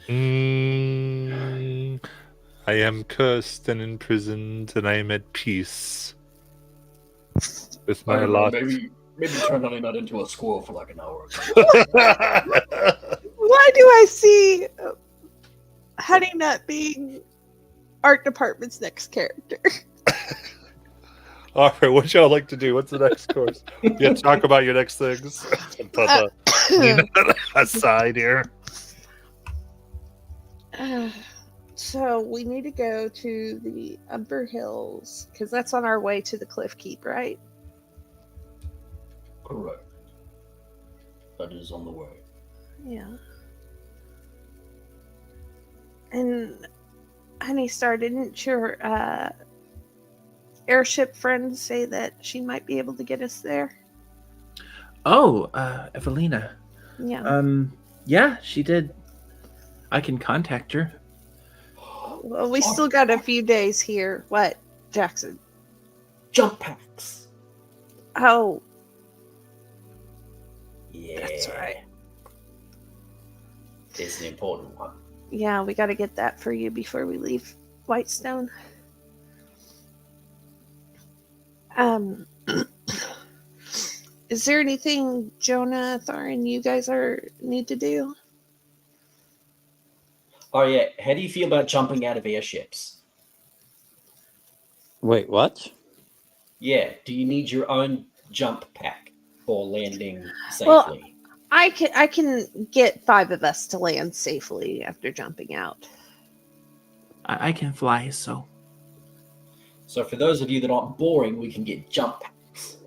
I am cursed and imprisoned, and I am at peace with I my don't know, lot. maybe turn Honey Nut into a squirrel for like an hour or so. Why do I see Honey Nut being art department's next character? All right, what y'all like to do? What's the next course? Yeah, talk about your next things. Put aside here. So we need to go to the Upper Hills because that's on our way to the Cliff Keep, right? Correct. That is on the way. Yeah. And Honey Star, didn't your airship friend say that she might be able to get us there? Oh, Evelina. Yeah. Yeah, she did. I can contact her. Well, we still got a few days here. What, Jackson? Jump packs. Oh, Yeah. that's right. It's the important one. Yeah, we got to get that for you before we leave Whitestone. Is there anything Jonah, Tharin, you guys need to do? Oh yeah, how do you feel about jumping out of airships? Wait, what? Yeah, do you need your own jump pack for landing safely? Well, I can get 5 of us to land safely after jumping out. I can fly, so. So for those of you that aren't boring, we can get jump packs.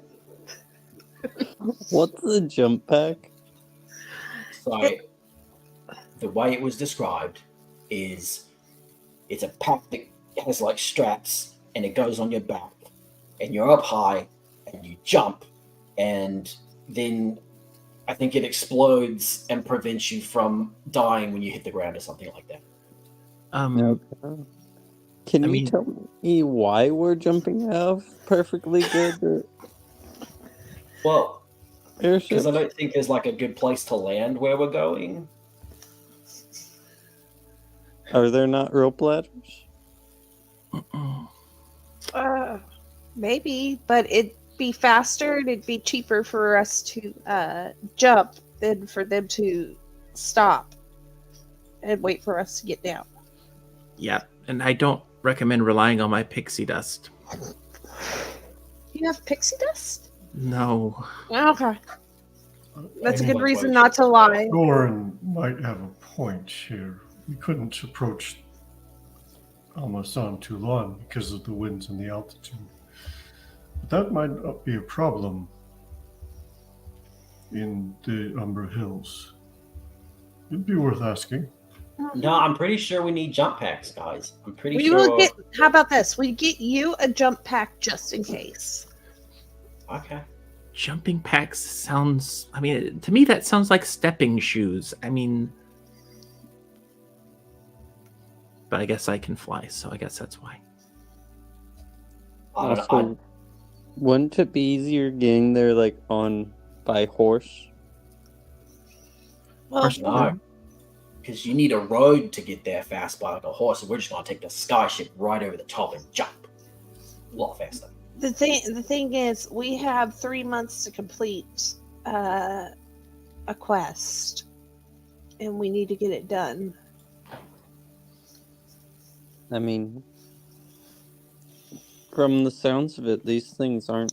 What's the jump pack? So the way it was described is it's a pack that has like straps and it goes on your back and you're up high and you jump and then I think it explodes and prevents you from dying when you hit the ground or something like that. Okay. Can I you mean- tell me why we're jumping out of perfectly good Well, airships? because I don't think there's like a good place to land where we're going. Are there not rope ladders? Maybe, but it'd be faster and it'd be cheaper for us to jump than for them to stop and wait for us to get down. Yeah, and I don't recommend relying on my pixie dust. You have pixie dust? No. Okay. That's a good Anyone reason would. not to lie. Goran might have a point here. We couldn't approach Almasan too long because of the winds and the altitude. But that might not be a problem in the Umbra Hills. It'd be worth asking. No, I'm pretty sure we need jump packs, guys. I'm pretty We sure. will get. How about this? We get you a jump pack just in case. Okay. Jumping packs sounds... I mean, to me that sounds like stepping shoes. I mean... But I guess I can fly, so I guess that's why. I don't Also, know. wouldn't it be easier getting there like on by horse? Well, No. Because you need a road to get there fast by like a horse, and we're just going to take the skyship right over the top and jump. A lot faster. the thing is, we have 3 months to complete a quest, and we need to get it done. I mean, from the sounds of it, these things aren't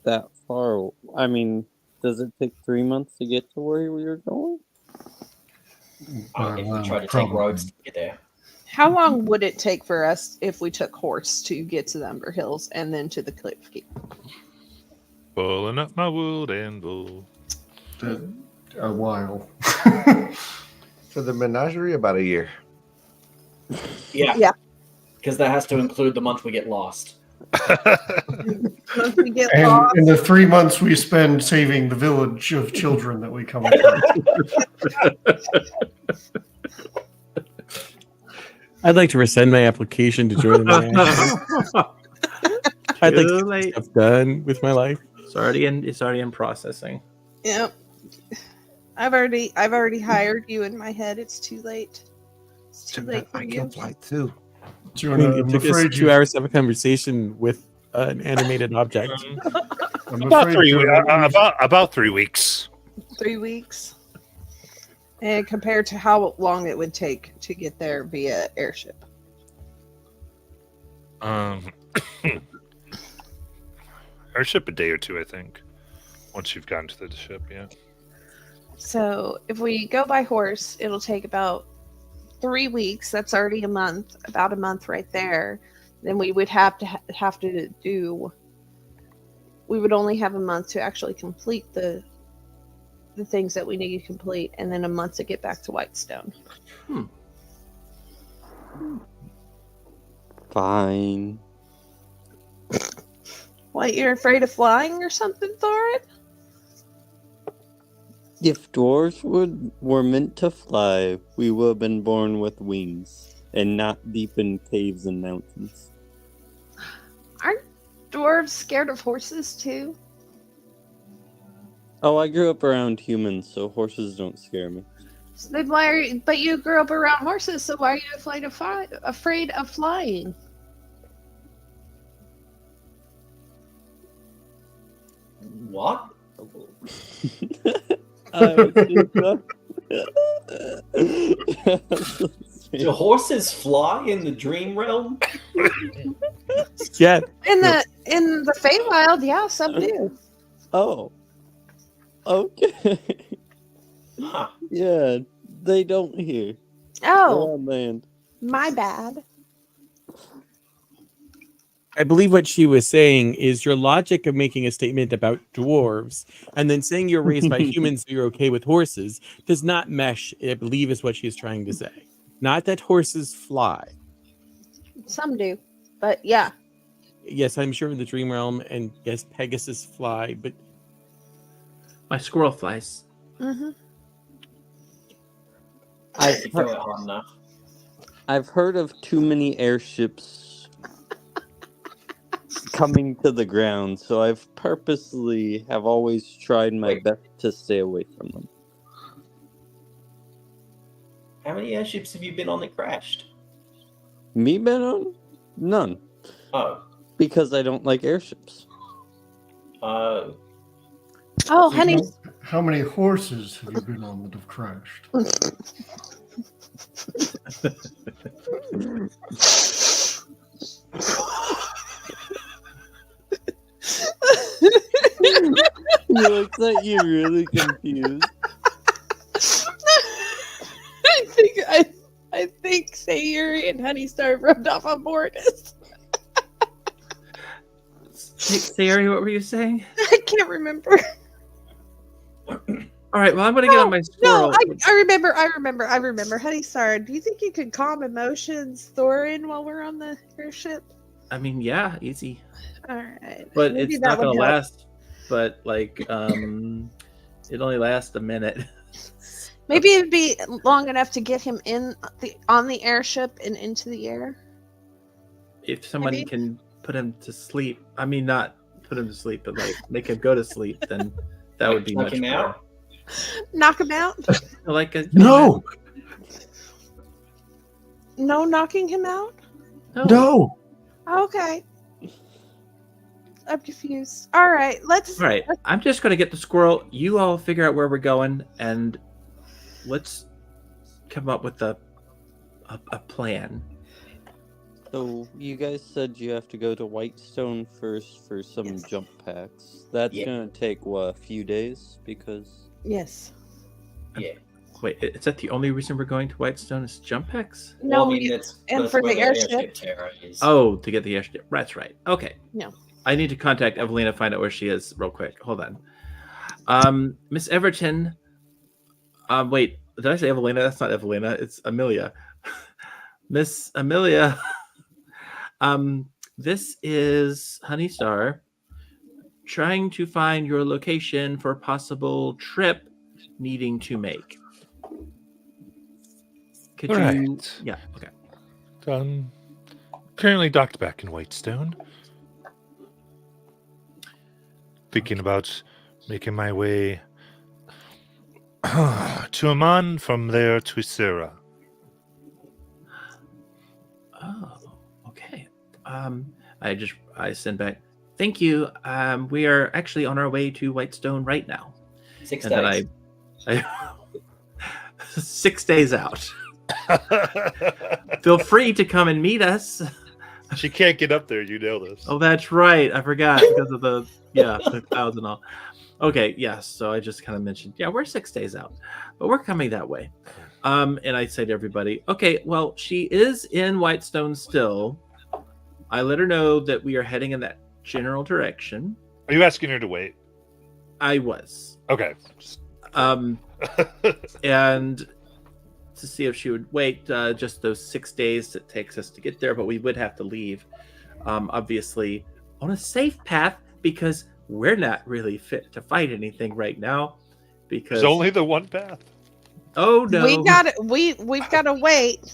that far. I mean, does it take 3 months to get to where we were going? If we try to take roads to get there. How long would it take for us if we took horse to get to the Umber Hills and then to the Cliff Keep? Pulling up my wood anvil. A while. For the menagerie, about a year. Yeah. Yeah. Because that has to include the month we get lost. Once we get And lost, in the 3 months we spend saving the village of children that we come across. I'd like to rescind my application to join the Monastery. I'd like Too to late. get stuff done with my life. It's already in processing. yep. I've already hired you in my head. It's too late. It's too late for I you. can fly too. Jonah, It I'm took us afraid 2 you. hours to have a conversation with an animated object. I'm About afraid three. Jonah, About 3 weeks. 3 weeks. And compared to how long it would take to get there via airship. Airship a day or two, I think. Once you've gotten to the ship, yeah. So if we go by horse, it'll take about 3 weeks. That's already a month, about a month right there. Then we would have to do. We would only have a month to actually complete the things that we need to complete, and then a month to get back to Whitestone. Fine. What, you're afraid of flying or something, Thorin? If dwarves were meant to fly, we would have been born with wings and not deep in caves and mountains. Aren't dwarves scared of horses too? Oh, I grew up around humans, so horses don't scare me. So then why are you, but you grew up around horses, so why are you afraid of flying? What? Do horses fly in the dream realm? Yeah. In the Feywild, yeah, some do. Oh. Okay. Huh. Yeah, they don't hear. Oh, They're on land. my bad. I believe what she was saying is your logic of making a statement about dwarves and then saying you're raised by humans, so you're okay with horses, does not mesh, I believe is what she's trying to say. Not that horses fly. Some do, but yeah. Yes, I'm sure in the dream realm, and yes, Pegasus fly, but My squirrel flies. Mm-hmm. I've Throw heard, it hard enough. I've heard of too many airships coming to the ground, so I've purposely have always tried my Wait. best to stay away from them. How many airships have you been on that crashed? Me been on? None. Oh. Because I don't like airships. Oh, So honey, How many horses have you been on that have crashed? He looks at you really confused. I think Sayuri and Honeystar rubbed off on Mortis. Sayuri, what were you saying? I can't remember. All right, well, I'm going to get on my squirrel. No, I remember. Honeystar, do you think you could calm emotions, Thorin, while we're on the airship? I mean, yeah, easy. All right. But Maybe it's that not going would to help. last, but like, it only lasts a minute. Maybe it'd be long enough to get him on the airship and into the air. If someone Maybe. can put him to sleep, I mean, not put him to sleep, but like make him go to sleep, then that would be Knock much him better. out? Knock him out? Like No, No knocking him out? no. Okay. I'm confused. All right, let's. All right, I'm just going to get the squirrel. You all figure out where we're going, and let's come up with a plan. So you guys said you have to go to Whitestone first for some jump packs. That's Yeah. gonna take a few days because Yes. Yeah. Wait, is that the only reason we're going to Whitestone is jump packs? No, Well, I mean, that's for where the airship. terror is. Oh, to get the airship. That's right. Okay. No. I need to contact Evelina, find out where she is real quick. Hold on. Miss Everton. Wait, did I say Evelina? That's not Evelina. It's Amelia. Miss Amelia. This is Honeystar trying to find your location for a possible trip needing to make. Could All you? right. Yeah. Okay. Currently docked back in Whitestone. Thinking about making my way to Amman, from there to Isera. Oh, okay. I send back. Thank you. We are actually on our way to Whitestone right now. 6 And days. then I 6 days out. Feel free to come and meet us. She can't get up there, you know this. Oh, that's right. I forgot because of the clouds and all. Okay, yes. So I just kind of mentioned, yeah, we're 6 days out, but we're coming that way. And I say to everybody, okay, well, she is in Whitestone still. I let her know that we are heading in that general direction. Are you asking her to wait? I was. Okay. And to see if she would wait just those 6 days it takes us to get there, but we would have to leave, obviously, on a safe path because we're not really fit to fight anything right now. Because There's only the one path. oh no, We've got to wait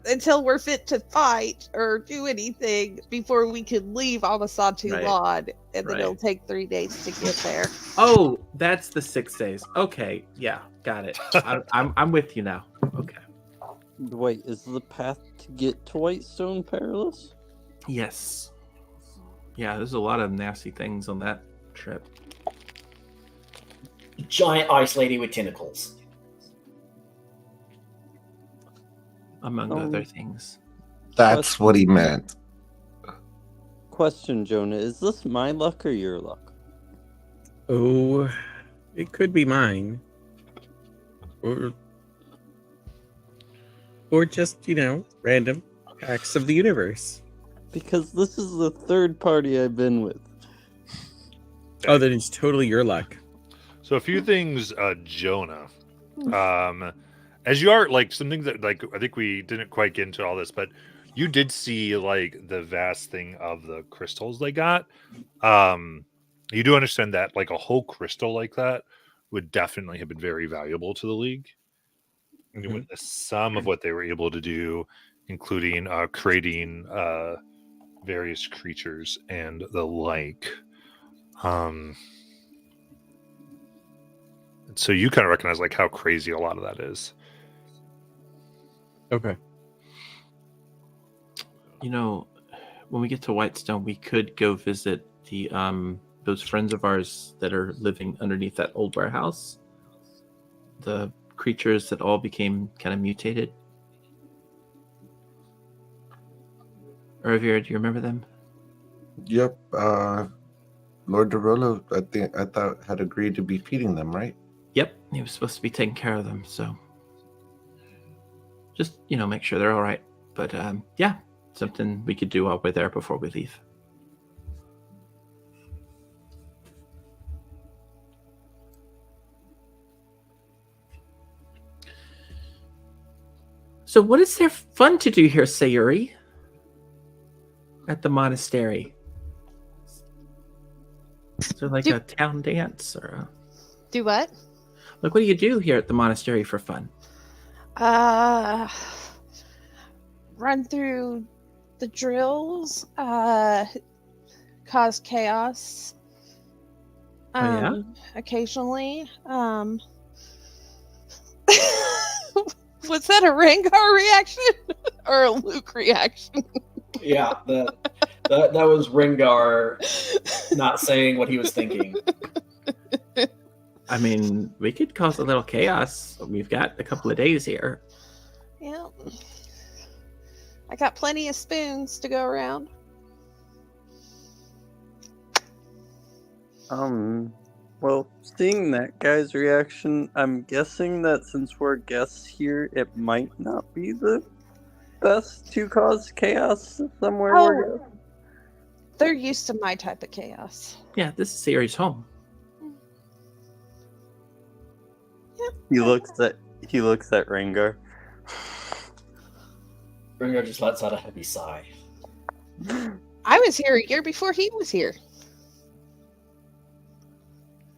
until we're fit to fight or do anything before we can leave Amasatu Right. Lod, and then Right. it'll take 3 days to get there. Oh, that's the 6 days. Okay, yeah, got it. I'm with you now. Okay. wait, is the path to get to Whitestone perilous? Yes. Yeah, there's a lot of nasty things on that trip. Giant ice lady with tentacles. Among Oh. other things. That's what he meant. Question, Jonah, is this my luck or your luck? Oh, it could be mine. Or just, random acts of the universe. Because this is the third party I've been with. Oh, then it's totally your luck. So a few things, Jonah. As you are, like, some things that, like, I think we didn't quite get into all this, but you did see, like, the vast thing of the crystals they got. You do understand that, like, a whole crystal like that would definitely have been very valuable to the League. And you witness some of what they were able to do, including creating various creatures and the like. So you kind of recognize, like, how crazy a lot of that is. Okay. When we get to Whitestone, we could go visit the those friends of ours that are living underneath that old warehouse. The creatures that all became kind of mutated? Revere, do you remember them? Yep. Lord Derolo, I thought had agreed to be feeding them, right? Yep, he was supposed to be taking care of them, so just, make sure they're all right. But yeah, something we could do while we're there before we leave. So what is there fun to do here, Sayuri? At the monastery? Is there like a town dance or Do what? what do you do here at the monastery for fun? Run through the drills, cause chaos. Yeah? Occasionally. Was that a Rengar reaction or a Luke reaction? Yeah, that was Rengar not saying what he was thinking. I mean, we could cause a little chaos. We've got a couple of days here. Yeah. I got plenty of spoons to go around. Well, seeing that guy's reaction, I'm guessing that since we're guests here, it might not be the best to cause chaos somewhere we're guests. They're used to my type of chaos. Yeah, this is Sayuri's home. Yeah. He looks at Rengar. Rengar just lets out a heavy sigh. I was here a year before he was here.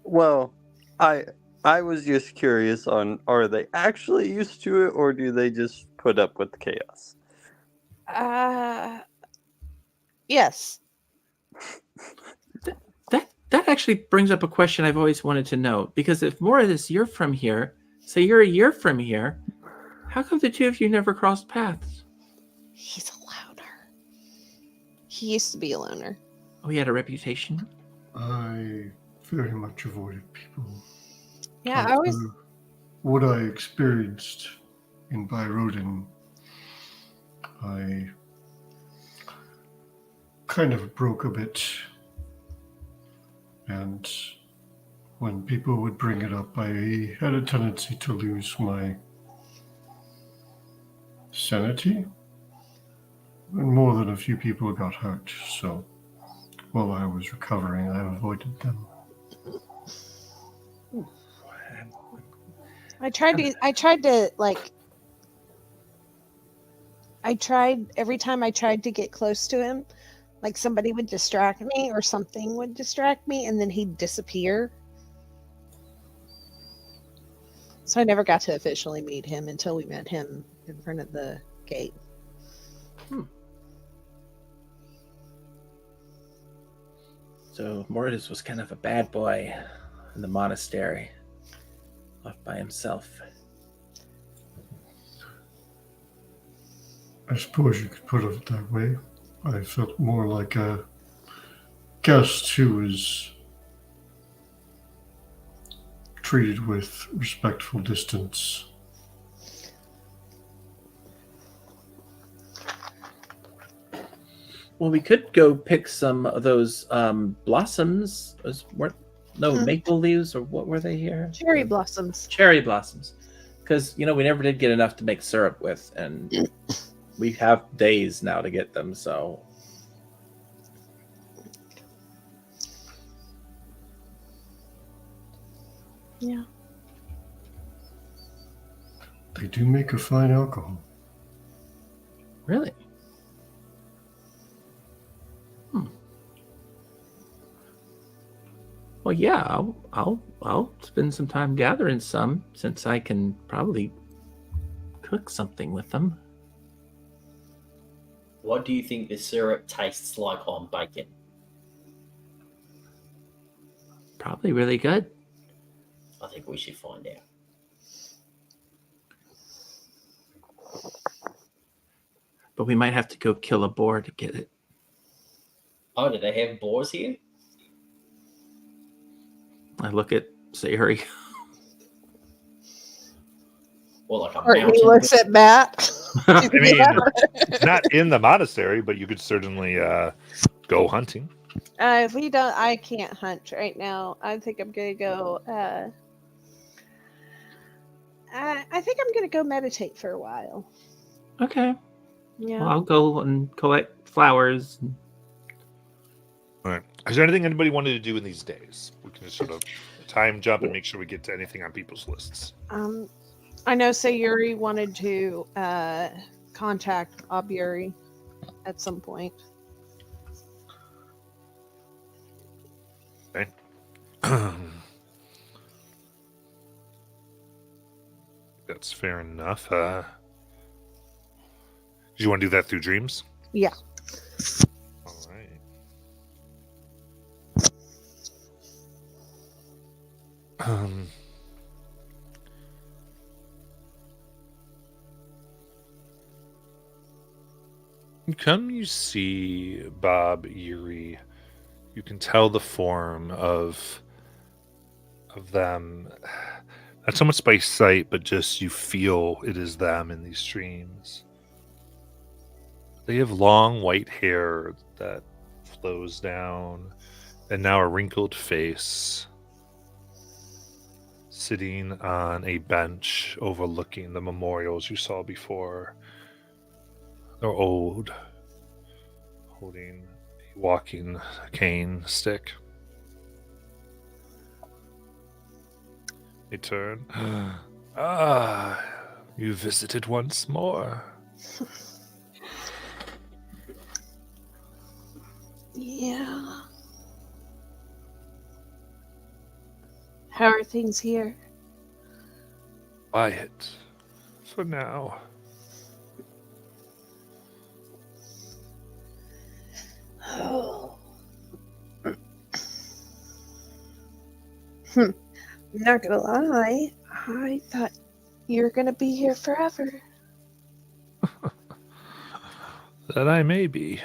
Well, I was just curious on, are they actually used to it, or do they just put up with chaos? Yes. That actually brings up a question I've always wanted to know. Because if Moradis, you're from here, say you're a year from here, how come the two of you never crossed paths? He's a loner. He used to be a loner. Oh, he had a reputation? I very much avoided people. Yeah, I was. What I experienced in Byrodin, I kind of broke a bit. And when people would bring it up, I had a tendency to lose my sanity. And more than a few people got hurt, so while I was recovering, I avoided them. Every time I tried to get close to him, like somebody would distract me or something would distract me and then he'd disappear. So I never got to officially meet him until we met him in front of the gate. So Moradis was kind of a bad boy in the monastery, left by himself. I suppose you could put it that way. I felt more like a guest who was treated with respectful distance. Well, we could go pick some of those blossoms. Maple leaves, or what were they here? Cherry blossoms. Cherry blossoms. Because, we never did get enough to make syrup with, and we have days now to get them, so. Yeah. They do make a fine alcohol. Really? Well, yeah, I'll spend some time gathering some, since I can probably cook something with them. What do you think this syrup tastes like on bacon? Probably really good. I think we should find out. But we might have to go kill a boar to get it. Oh, do they have boars here? I look at Sayuri. Or like a Or he mountain. looks at Matt. I mean, not in the monastery, but you could certainly go hunting. If we don't, I can't hunt right now. I think I'm gonna go. I think I'm gonna go meditate for a while. Okay. Yeah. Well, I'll go and collect flowers. All right. Is there anything anybody wanted to do in these days? We can just sort of time jump and make sure we get to anything on people's lists. I know Sayuri wanted to contact Aburi at some point. Okay. That's fair enough. Do you want to do that through dreams? Yeah. All right. You see Bob Yuri. You can tell the form of them, not so much by sight, but just you feel it is them in these dreams. They have long white hair that flows down, and now a wrinkled face, sitting on a bench overlooking the memorials you saw before. They're old, holding a walking cane stick. They turn. Ah, you visited once more. Yeah. How are things here? Quiet for now. Oh. Not gonna lie, I thought you were gonna be here forever. That I may be.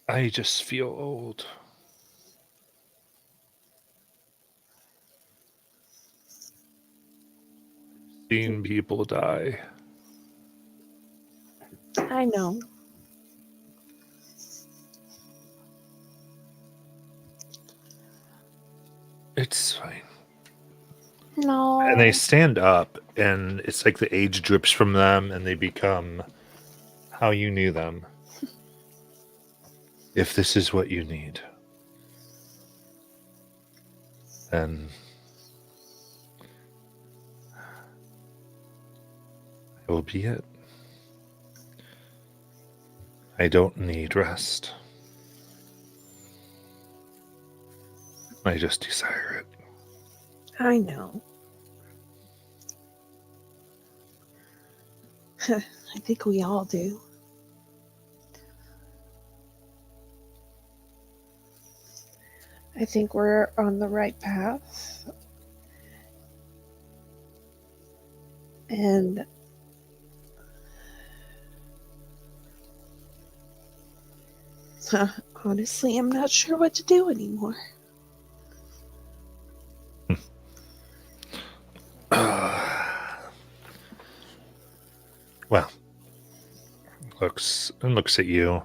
I just feel old. Seeing people die. I know. It's fine. No. And they stand up, and it's like the age drips from them, and they become how you knew them. If this is what you need, then it will be it. I don't need rest. I just desire it. I know. I think we all do. I think we're on the right path. And honestly, I'm not sure what to do anymore. Well, looks at you.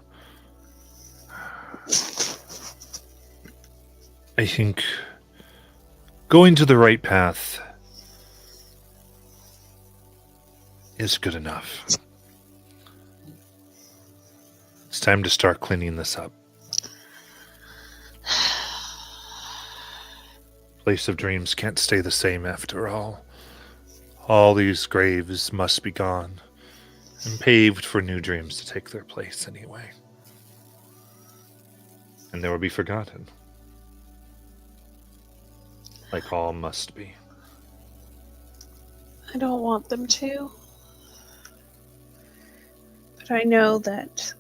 I think going to the right path is good enough. It's time to start cleaning this up. Place of Dreams can't stay the same after all. All these graves must be gone and paved for new dreams to take their place anyway. And they will be forgotten. Like all must be. I don't want them to. But I know that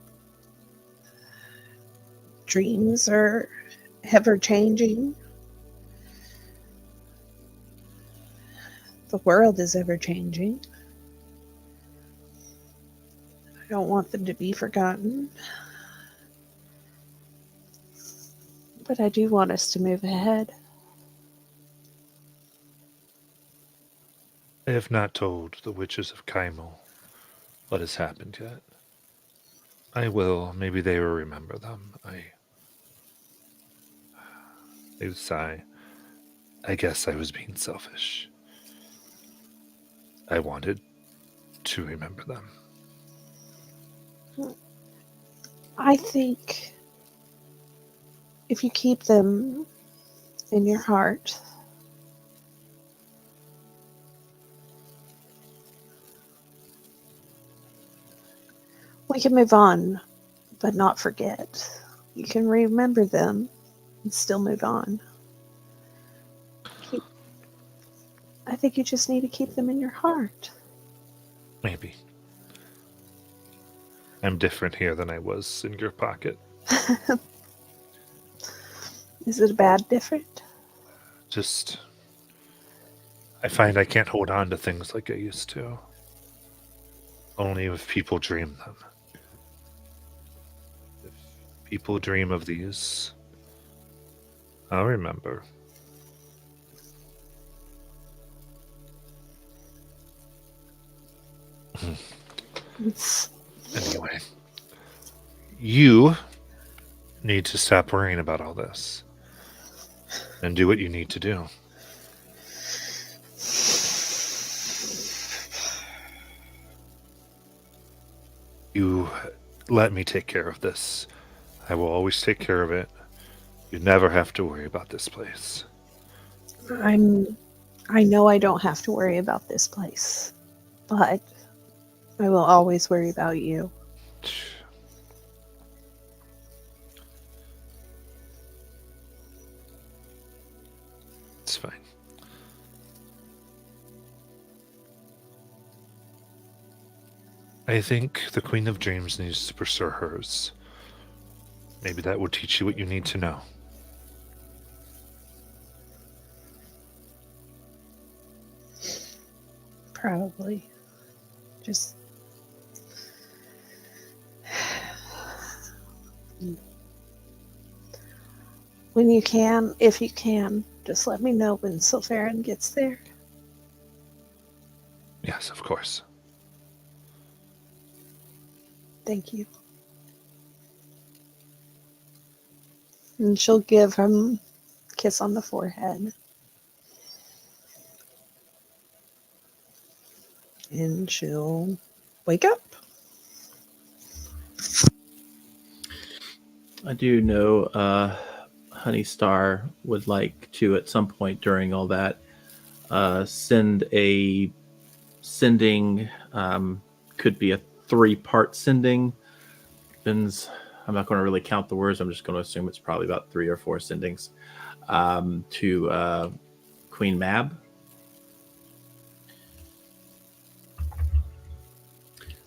dreams are ever changing. The world is ever changing. I don't want them to be forgotten. But I do want us to move ahead. I have not told the witches of Kaimel what has happened yet. I will. Maybe they will remember them. I sigh. I guess I was being selfish. I wanted to remember them. I think if you keep them in your heart, we can move on, but not forget. You can remember them and still move on. I think you just need to keep them in your heart. Maybe. I'm different here than I was in your pocket. Is it a bad different? Just, I find I can't hold on to things like I used to. Only if people dream them. If people dream of these, I'll remember. Anyway, you need to stop worrying about all this and do what you need to do. You let me take care of this. I will always take care of it. You never have to worry about this place. I know I don't have to worry about this place, but I will always worry about you. It's fine. I think the Queen of Dreams needs to pursue hers. Maybe that will teach you what you need to know. Probably. Just when you can, if you can, just let me know when Sylvain gets there. Yes, of course. Thank you. And she'll give him a kiss on the forehead. And she'll wake up. I do know Honey Star would like to, at some point during all that, send a sending, could be a 3-part sending. Depends. I'm not going to really count the words. I'm just going to assume it's probably about 3 or 4 sendings to Queen Mab.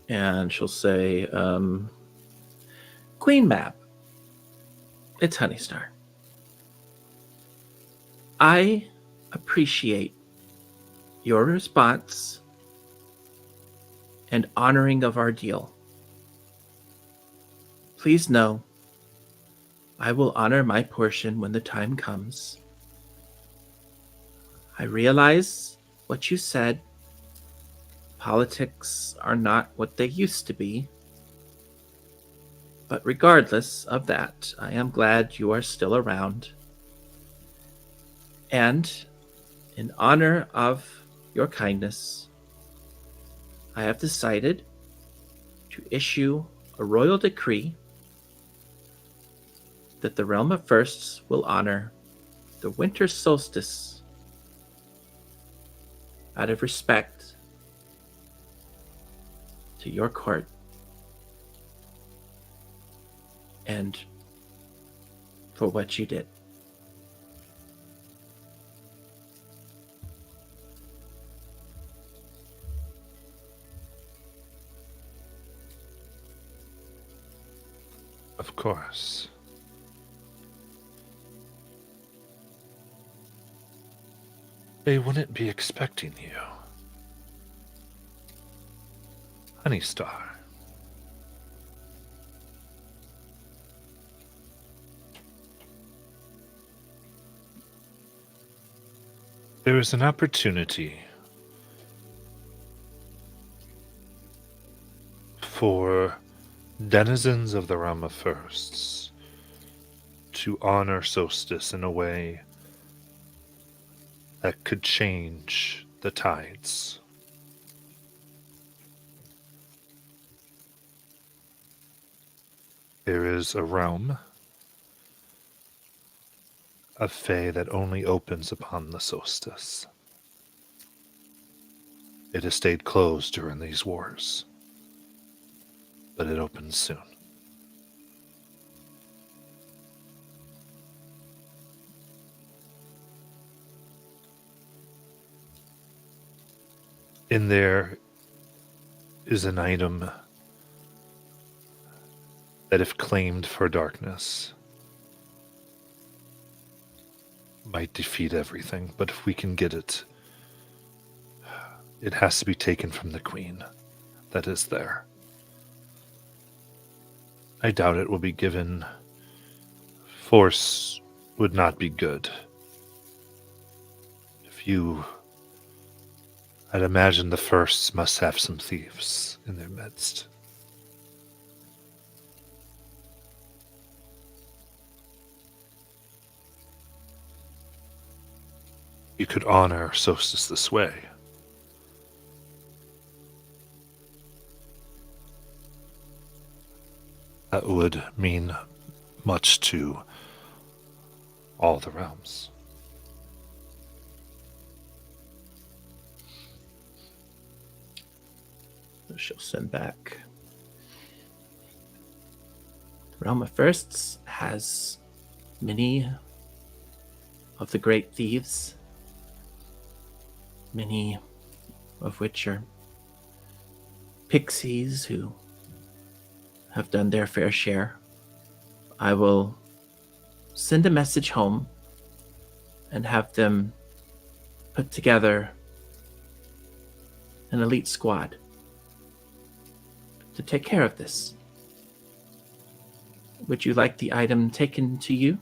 And she'll say, Queen Mab, it's Honey Star. I appreciate your response and honoring of our deal. Please know I will honor my portion when the time comes. I realize what you said. Politics are not what they used to be. But regardless of that, I am glad you are still around. And in honor of your kindness, I have decided to issue a royal decree that the Realm of Firsts will honor the winter solstice out of respect to your court and for what you did. Of course. They wouldn't be expecting you. Honey Star. There is an opportunity for denizens of the realm of firsts to honor Solstice in a way that could change the tides. There is a realm of Fae that only opens upon the solstice. It has stayed closed during these wars, but it opens soon. In there is an item that, if claimed for darkness, might defeat everything, but if we can get it, it has to be taken from the queen that is there. I doubt it will be given. Force would not be good. I'd imagine the firsts must have some thieves in their midst. You could honor Solstice this way. That would mean much to all the realms. She'll send back. The Realm of Firsts has many of the great thieves, many of which are pixies who have done their fair share. I will send a message home and have them put together an elite squad to take care of this. Would you like the item taken to you?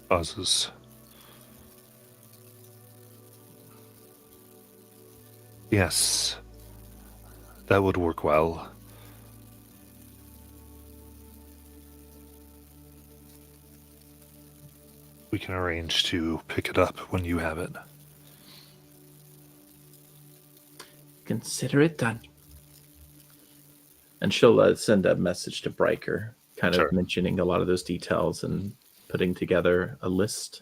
Pauses. Yes, that would work well. We can arrange to pick it up when you have it. Consider it done. And she'll send a message to Bryker, kind Sure. of mentioning a lot of those details and putting together a list,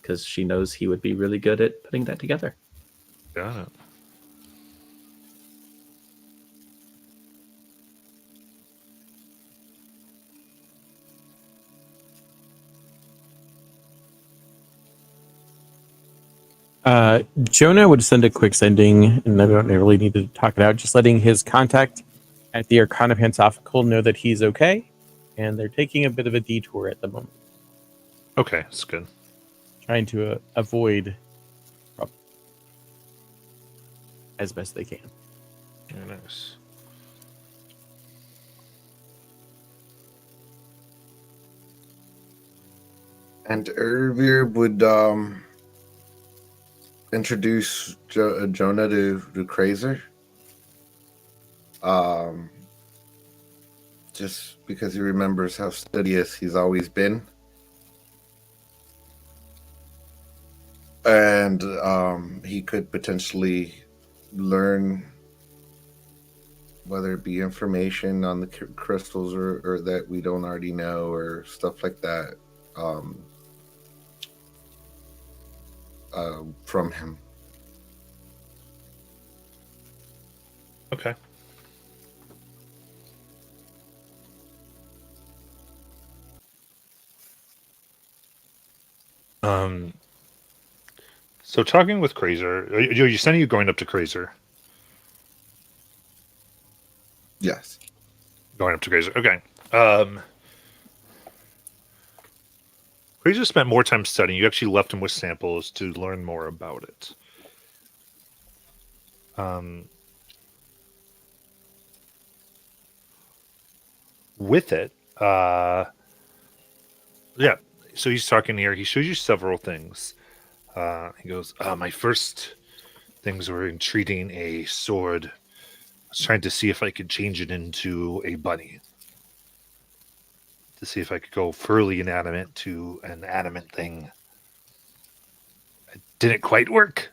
because she knows he would be really good at putting that together. Got it. Jonah would send a quick sending, and I don't really need to talk it out, just letting his contact at the Arcana Philosophical know that he's okay, and they're taking a bit of a detour at the moment, Okay, that's good. trying to avoid trouble as best they can. Very nice. And Ervir would introduce Jonah to Krazer. Just because he remembers how studious he's always been. And he could potentially learn, whether it be information on the crystals or that we don't already know or stuff like that, from him. Okay. So talking with Krazer, are you saying you're going up to Krazer? Yes. Going up to Krazer. Okay. Krazer spent more time studying. You actually left him with samples to learn more about it. with it, yeah. So he's talking here. He shows you several things. He goes, my first things were in treating a sword. I was trying to see if I could change it into a bunny. To see if I could go fully inanimate to an animate thing. It didn't quite work.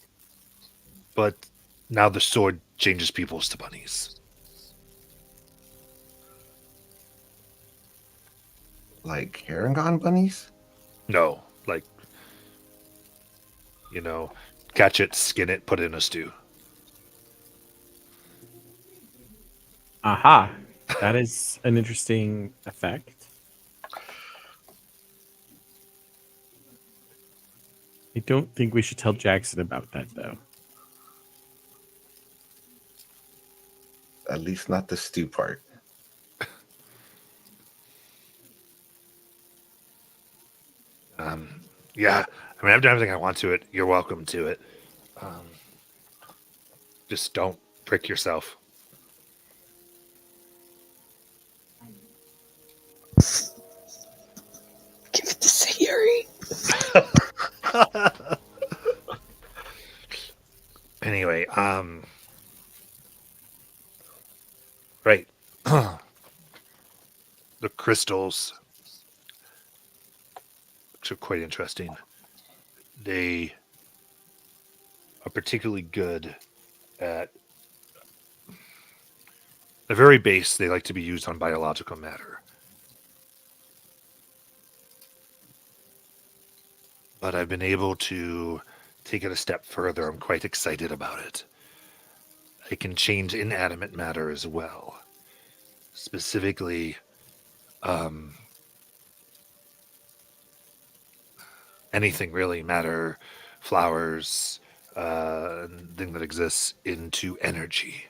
But now the sword changes people to bunnies. Like Aragon bunnies? No, like, catch it, skin it, put it in a stew. Aha. That is an interesting effect. I don't think we should tell Jackson about that, though. At least not the stew part. Yeah, I mean, I've done everything I want to it. You're welcome to it. Just don't prick yourself. Give it to Sayuri. Anyway, right. The crystals, which are quite interesting. They are particularly good at the very base. They like to be used on biological matter. But I've been able to take it a step further. I'm quite excited about it. I can change inanimate matter as well. Specifically, anything really, matter, flowers, anything that exists, into energy.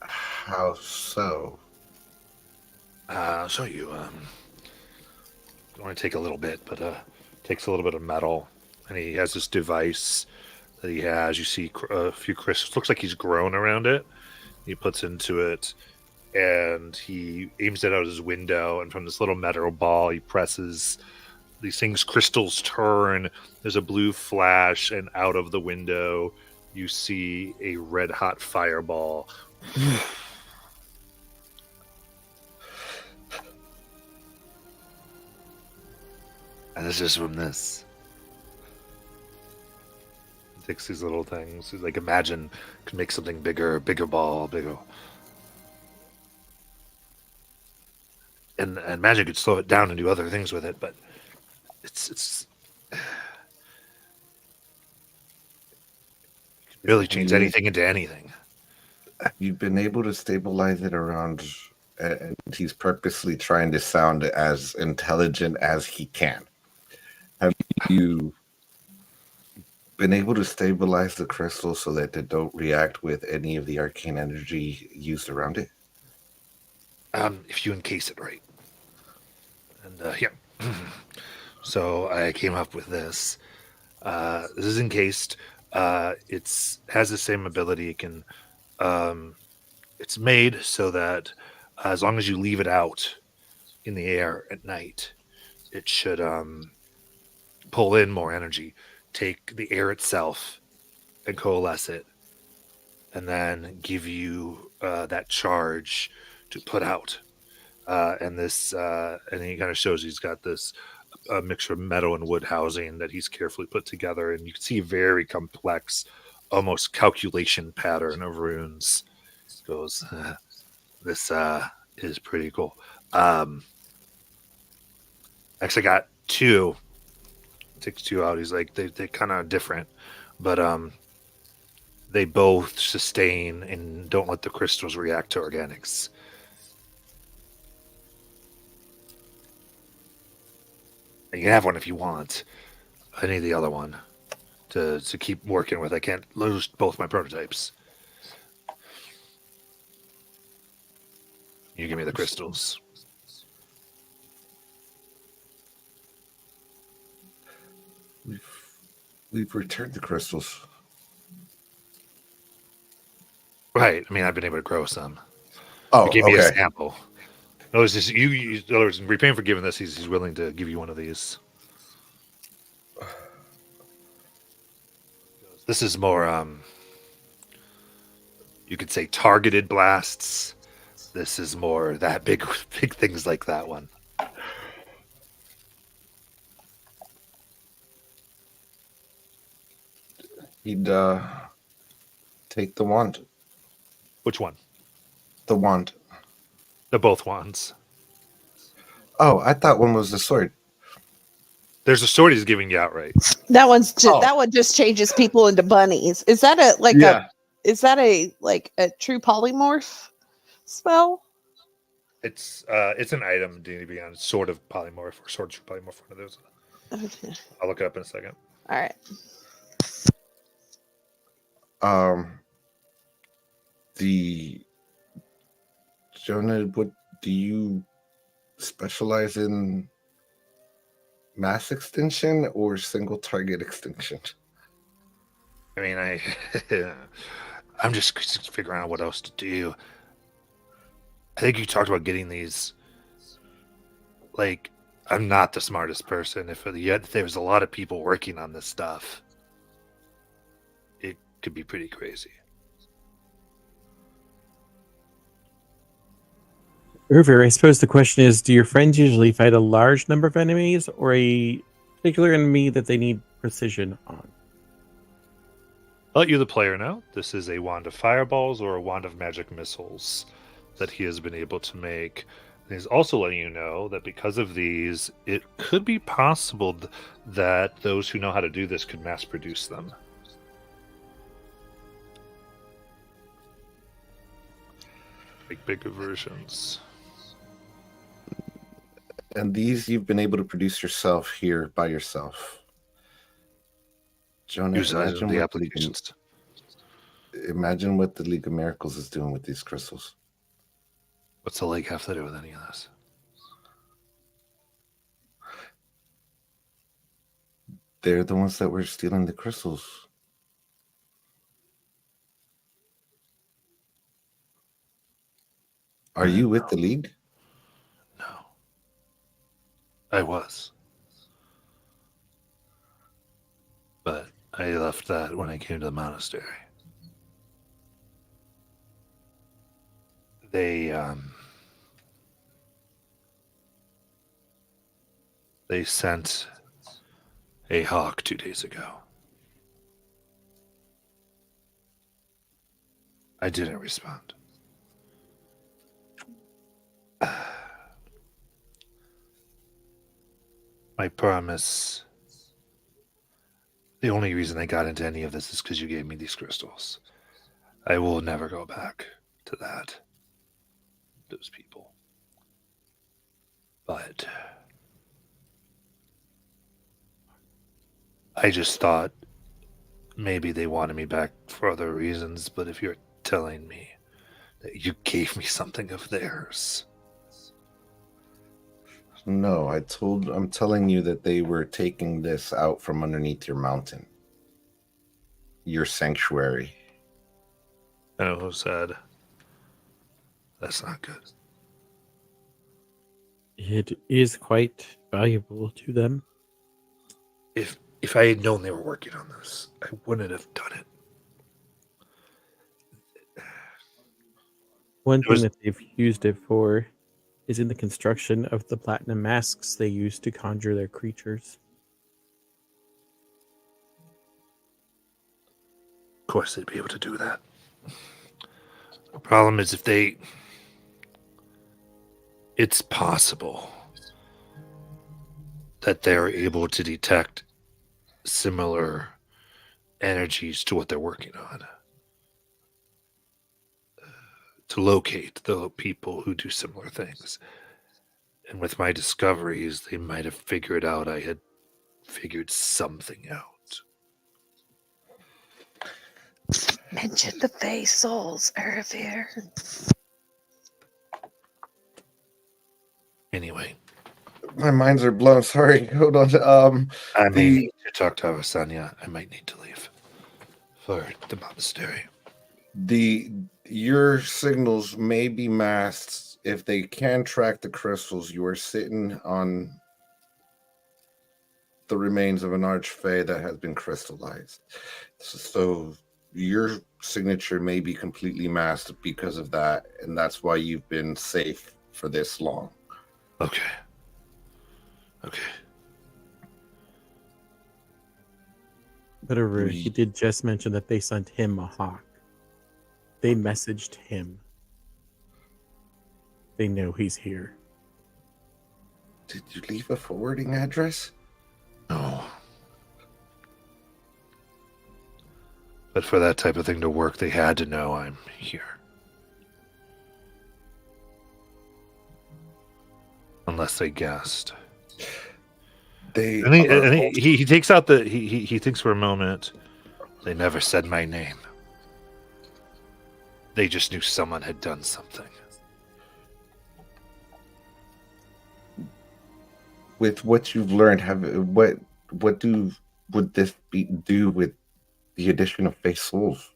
How so? I'll show you. Only take a little bit, but takes a little bit of metal, and he has this device that he has. You see a few crystals. Looks like he's grown around it. He puts into it, and he aims it out his window. And from this little metal ball, he presses. These things, crystals turn. There's a blue flash, and out of the window, you see a red hot fireball. And this is from this. He takes these little things. He's like, imagine, could make something bigger, bigger ball, bigger. And magic could slow it down and do other things with it, but it's really change anything into anything. Have you been able to stabilize it around? And he's purposely trying to sound as intelligent as he can. Have you been able to stabilize the crystal so that they don't react with any of the arcane energy used around it? If you encase it right. And yeah. So I came up with this. This is encased. It's has the same ability. It can. It's made so that as long as you leave it out in the air at night, it should pull in more energy. Take the air itself and coalesce it, and then give you that charge to put out. And this, and he kind of shows he's got this mixture of metal and wood housing that he's carefully put together, and you can see a very complex, almost calculation pattern of runes. Goes, this is pretty cool. Actually, got two. Takes two out. He's like, they're kind of different, but they both sustain and don't let the crystals react to organics. You can have one if you want. I need the other one to keep working with. I can't lose both my prototypes. You give me the crystals. We've returned the crystals. Right. I mean, I've been able to grow some. Oh, You gave me a okay. sample. In other words, in other words, in repaying for giving this, he's willing to give you one of these. This is more, you could say, targeted blasts. This is more that big things like that one. He'd take the wand. Which one? The wand. They're both wands. Oh, I thought one was the sword. There's a sword he's giving you outright. That one's just, Oh. that one just changes people into bunnies. Is that a true polymorph spell? It's an item, to be honest, sort of polymorph or sort of polymorph. One of those. Okay. I'll look it up in a second. All right. Jonah, what do you specialize in? Mass extinction or single target extinction? I mean, I'm just figuring out what else to do. I think you talked about getting these. Like, I'm not the smartest person. If yet there's a lot of people working on this stuff, it could be pretty crazy. Urvir, I suppose the question is, do your friends usually fight a large number of enemies or a particular enemy that they need precision on? I'll let you, the player, know. This is a wand of fireballs or a wand of magic missiles that he has been able to make. And he's also letting you know that because of these, it could be possible that those who know how to do this could mass produce them. Make bigger versions. And these you've been able to produce yourself here by yourself. Jonah, imagine the what applications. Imagine what the League of Miracles is doing with these crystals. What's the lake have to do with any of this? They're the ones that were stealing the crystals. Are you with the League? No. I was. But I left that when I came to the monastery. They sent a hawk 2 days ago. I didn't respond. My promise. The only reason I got into any of this is because you gave me these crystals. I will never go back to that. Those people. But I just thought maybe they wanted me back for other reasons, but if you're telling me that you gave me something of theirs. No, I'm telling you that they were taking this out from underneath your mountain. Your sanctuary. I know who said. That's not good. It is quite valuable to them. If I had known they were working on this, I wouldn't have done it. One thing that they've used it for is in the construction of the platinum masks they use to conjure their creatures. Of course they'd be able to do that. The problem is it's possible that they're able to detect similar energies to what they're working on. To locate the people who do similar things. And with my discoveries, they might have figured out I had figured something out. Mention the Fae Souls, Urvir. Anyway, My minds are blown. Sorry. Hold on. I may The need to talk to Avasanya. I might need to leave for the monastery. your signals may be masked. If they can track the crystals, you are sitting on the remains of an archfey that has been crystallized. So your signature may be completely masked because of that, and that's why you've been safe for this long. Okay. Okay. But Aru, he did just mention that they sent him a hawk. They messaged him. They know he's here. Did you leave a forwarding address? No. But for that type of thing to work, they had to know I'm here. Unless they guessed. He takes out he thinks for a moment. They never said my name. They just knew someone had done something. With what you've learned, would this do with the addition of face souls?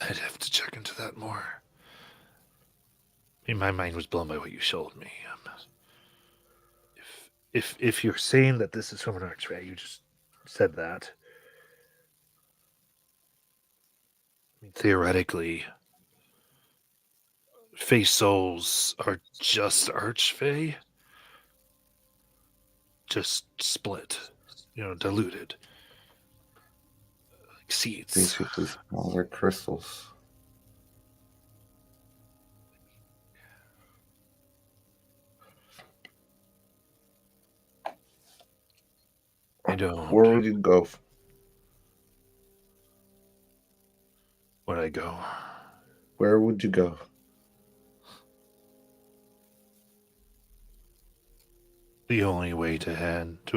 I'd have to check into that more. I mean, my mind was blown by what you showed me. If you're saying that this is from an archway, you just said that. I mean, theoretically, Fey souls are just archfey, just split, diluted, like seeds. Basically, smaller crystals. I don't. Where would you go? Where'd I go? Where would you go? The only way to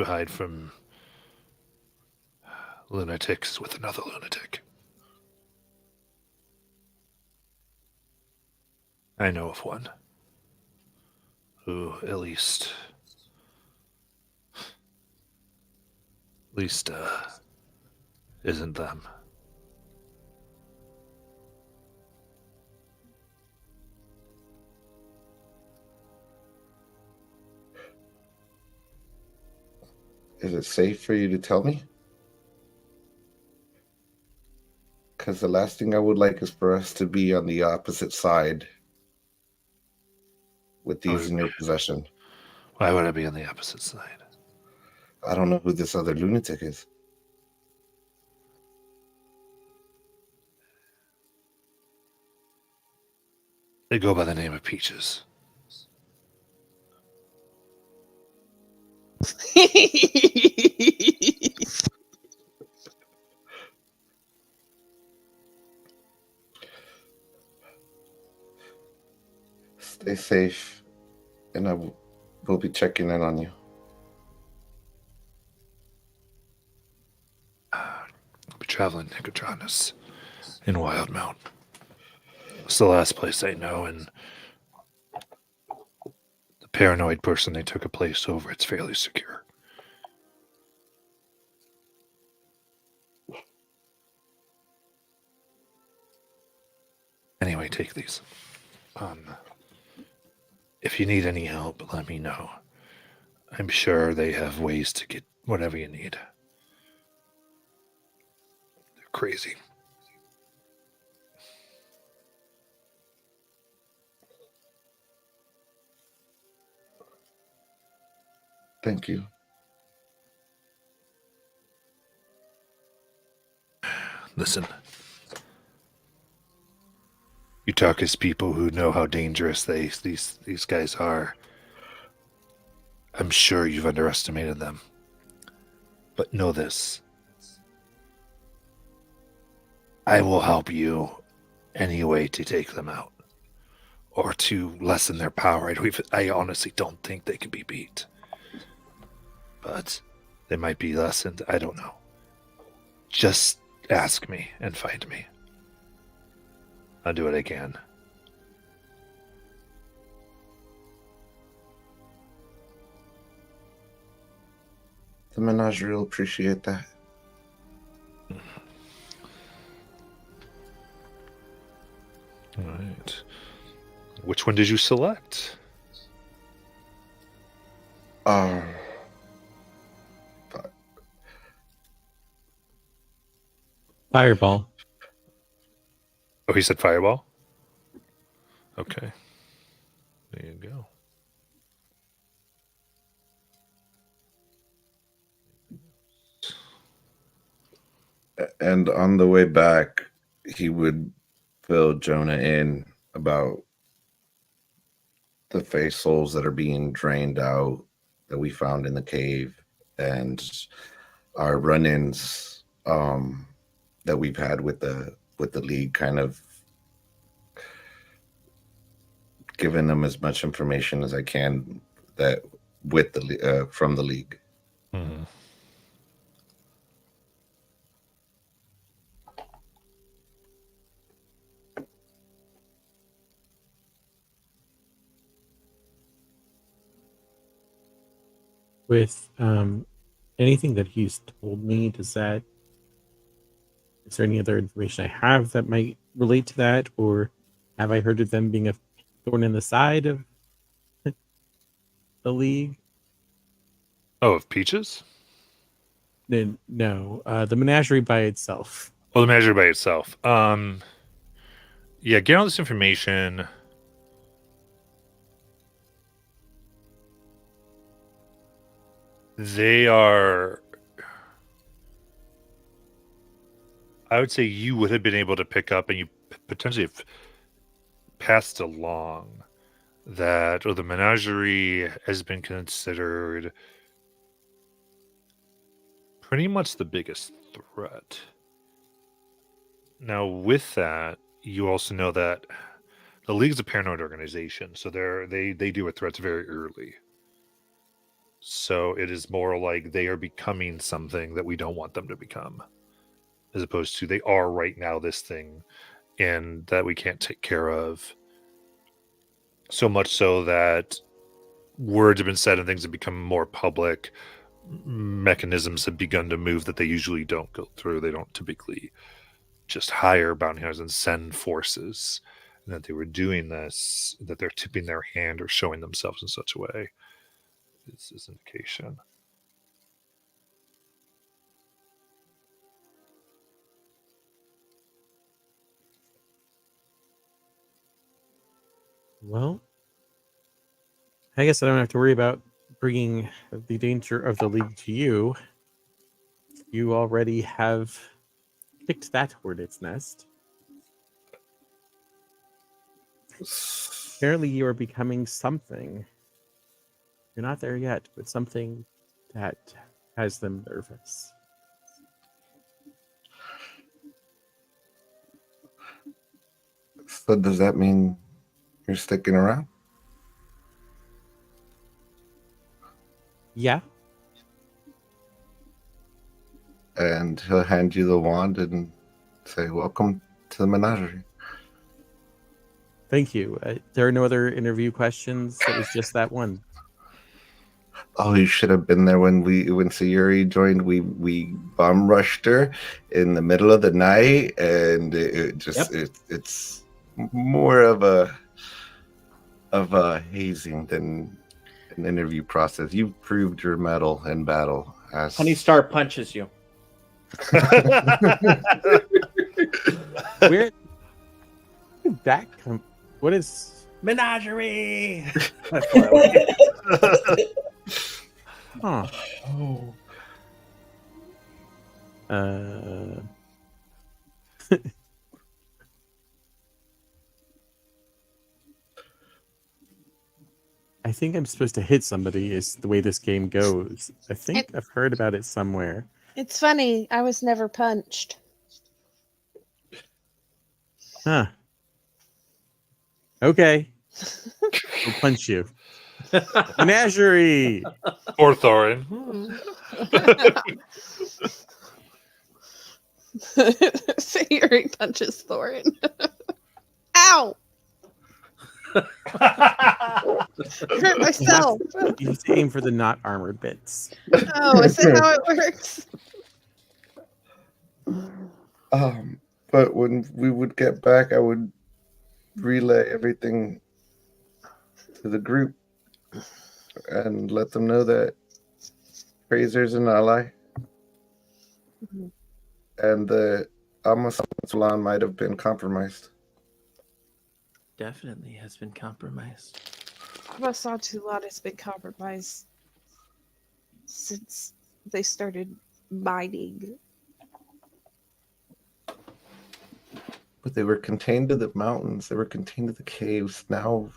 hide from lunatics is with another lunatic. I know of one who at least isn't them. Is it safe for you to tell me? Because the last thing I would like is for us to be on the opposite side with these in your possession. Why would I be on the opposite side? I don't know who this other lunatic is. They go by the name of Peaches. Stay safe, and I will be checking in on you. I'll be traveling to Nicodranas in Wildmount. It's the last place I know, and the paranoid person they took a place over, it's fairly secure. Anyway, take these. If you need any help, let me know. I'm sure they have ways to get whatever you need. They're crazy. Thank you. Listen. You talk as people who know how dangerous these guys are. I'm sure you've underestimated them. But know this. I will help you any way to take them out. Or to lessen their power. I honestly don't think they can be beat. But they might be lessened. I don't know. Just ask me and find me. I'll do what I can. The menagerie will appreciate that. All right. Which one did you select? Fireball. Oh, he said fireball? Okay. There you go. And on the way back, he would fill Jonah in about the face souls that are being drained out that we found in the cave, and our run-ins that we've had with the league, kind of giving them as much information as I can that with the from the league. Mm-hmm. With anything that he's told me, is there any other information I have that might relate to that, or have I heard of them being a thorn in the side of the league? Oh, of Peaches? No, the menagerie by itself. Oh, the menagerie by itself. Yeah, get all this information. They are, I would say you would have been able to pick up, and you potentially have passed along that, or the menagerie has been considered pretty much the biggest threat. Now, with that, you also know that the League's a paranoid organization, so they deal with threats very early. So it is more like they are becoming something that we don't want them to become, as opposed to they are right now this thing, and that we can't take care of. So much so that words have been said and things have become more public. Mechanisms have begun to move that they usually don't go through. They don't typically just hire bounty hunters and send forces. And that they were doing this, that they're tipping their hand or showing themselves in such a way is indication. Well, I guess I don't have to worry about bringing the danger of the league to you. You already have picked that hornet's nest. Apparently, you are becoming something. You're not there yet, but something that has them nervous. So does that mean you're sticking around? Yeah. And he'll hand you the wand and say, "Welcome to the menagerie." Thank you. There are no other interview questions. It was just that one. Oh, you should have been there when Sayuri joined. We bum rushed her in the middle of the night, and it just it's more of a hazing than an interview process. You proved your mettle in battle. Honey Star punches you. Where did that come? What is Menagerie? Huh. Oh. I think I'm supposed to hit somebody is the way this game goes. I think I've heard about it somewhere. It's funny. I was never punched. Huh. Okay. I'll punch you. Menagerie! Or Thorin. Sayuri punches Thorin. Ow! Hurt myself. You have to aim for the not armored bits. Oh, is that how it works? But when we would get back, I would relay everything to the group and let them know that Fraser's an ally and the Salon might have been compromised. Definitely has been compromised. Amasatulan has been compromised since they started mining. But they were contained to the mountains. They were contained to the caves. Now,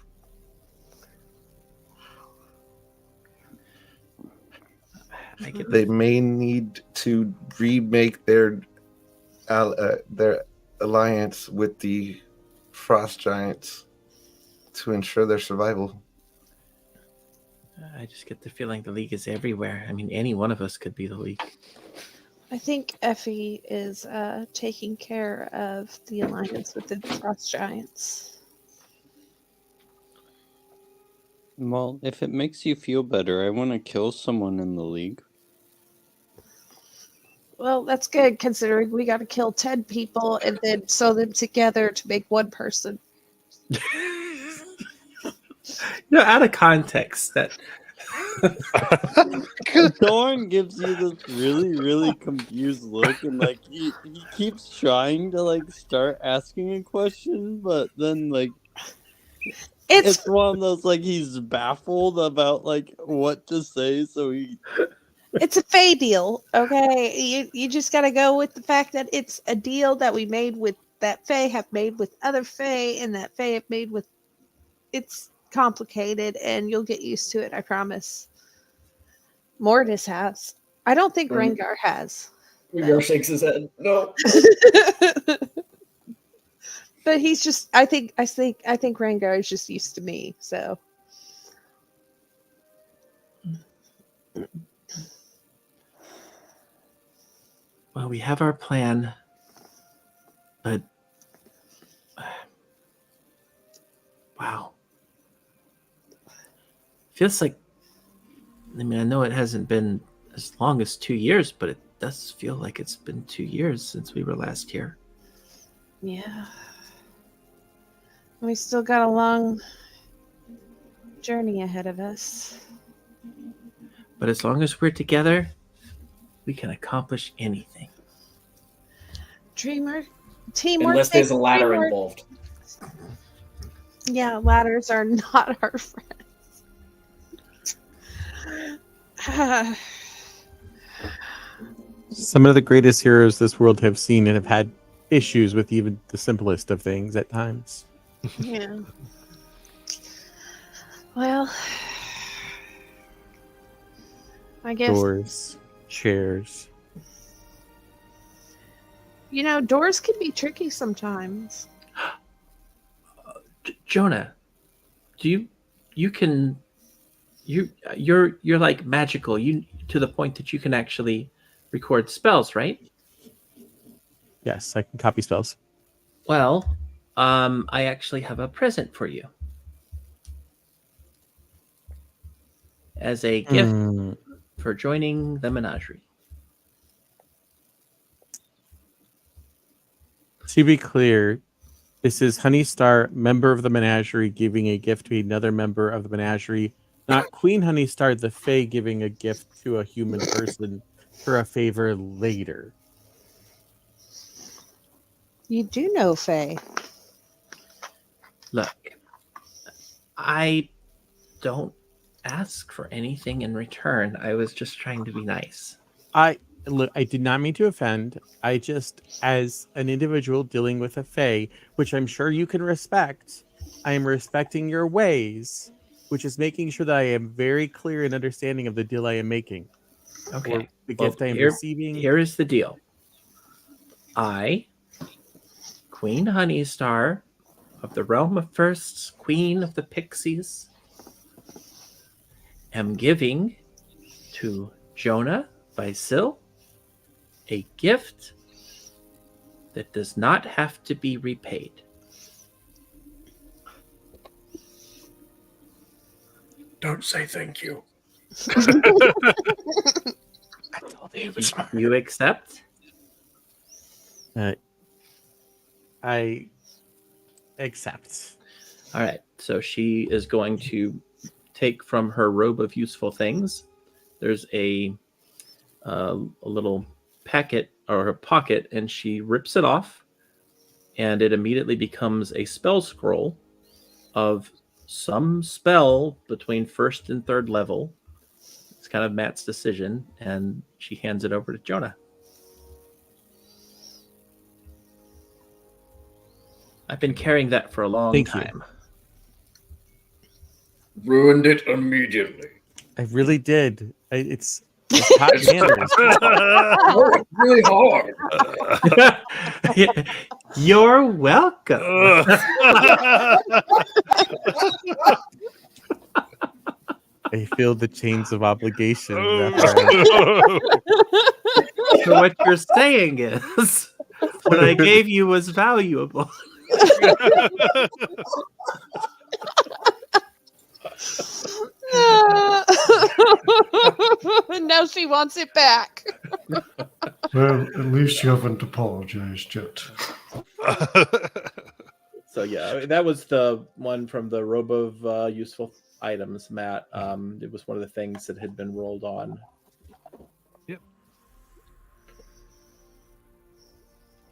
they may need to remake their alliance with the frost giants to ensure their survival. I just get the feeling the League is everywhere. I mean, any one of us could be the League. I think Effie is taking care of the alliance with the frost giants. Well, if it makes you feel better, I want to kill someone in the League. Well, that's good considering we got to kill 10 people and then sew them together to make one person. No, out of context, that Thorn gives you this really, really confused look, and like he keeps trying to like start asking a question, but then like it's one of those like he's baffled about like what to say, so he. It's a Fae deal, okay? You just got to go with the fact that it's a deal that we made with that Fae have made with other Fae, and that Fae have made with. It's complicated, and you'll get used to it. I promise. Mortis has. I don't think Rengar has. Rengar shakes his head. No. But he's just. I think Rengar is just used to me. So. well, we have our plan, but wow, feels like. I mean, I know it hasn't been as long as 2 years, but it does feel like it's been 2 years since we were last here. Yeah. We still got a long journey ahead of us. But as long as we're together, we can accomplish anything. Teamwork. Unless there's a ladder involved. Yeah, ladders are not our friends. Some of the greatest heroes this world have seen and have had issues with even the simplest of things at times. Yeah. Well, I guess Doors, chairs. you know doors can be tricky sometimes. Jonah, you're like magical. You to the point that you can actually record spells, right? Yes, I can copy spells. Well, I actually have a present for you as a gift for joining the Menagerie. To be clear, this is Honeystar, member of the Menagerie, giving a gift to another member of the Menagerie, not Queen Honeystar, the Fae, giving a gift to a human person for a favor later. You do know Faye. Look, I don't ask for anything in return. I was just trying to be nice. I did not mean to offend. I just, as an individual dealing with a Fae, which I'm sure you can respect, I am respecting your ways, which is making sure that I am very clear and understanding of the deal I am making. Okay. Or the gift I am here, receiving. Here is the deal. I, Queen Honeystar, of the realm of firsts, Queen of the Pixies, am giving to Jonah Visil a gift that does not have to be repaid. Don't say thank you. I told you it was smart. You accept? I accept. All right. So she is going to take from her robe of useful things. There's a little packet or a pocket, and she rips it off, and it immediately becomes a spell scroll of some spell between first and third level. It's kind of Matt's decision, and she hands it over to Jonah. I've been carrying that for a long Thank you. time. Ruined it immediately. I really did. It's hot manners. Worked really hard. You're welcome. I feel the chains of obligation. So what you're saying is what I gave you was valuable. Now she wants it back. Well, at least you haven't apologized yet. So yeah, that was the one from the robe of useful items, Matt. It was one of the things that had been rolled on.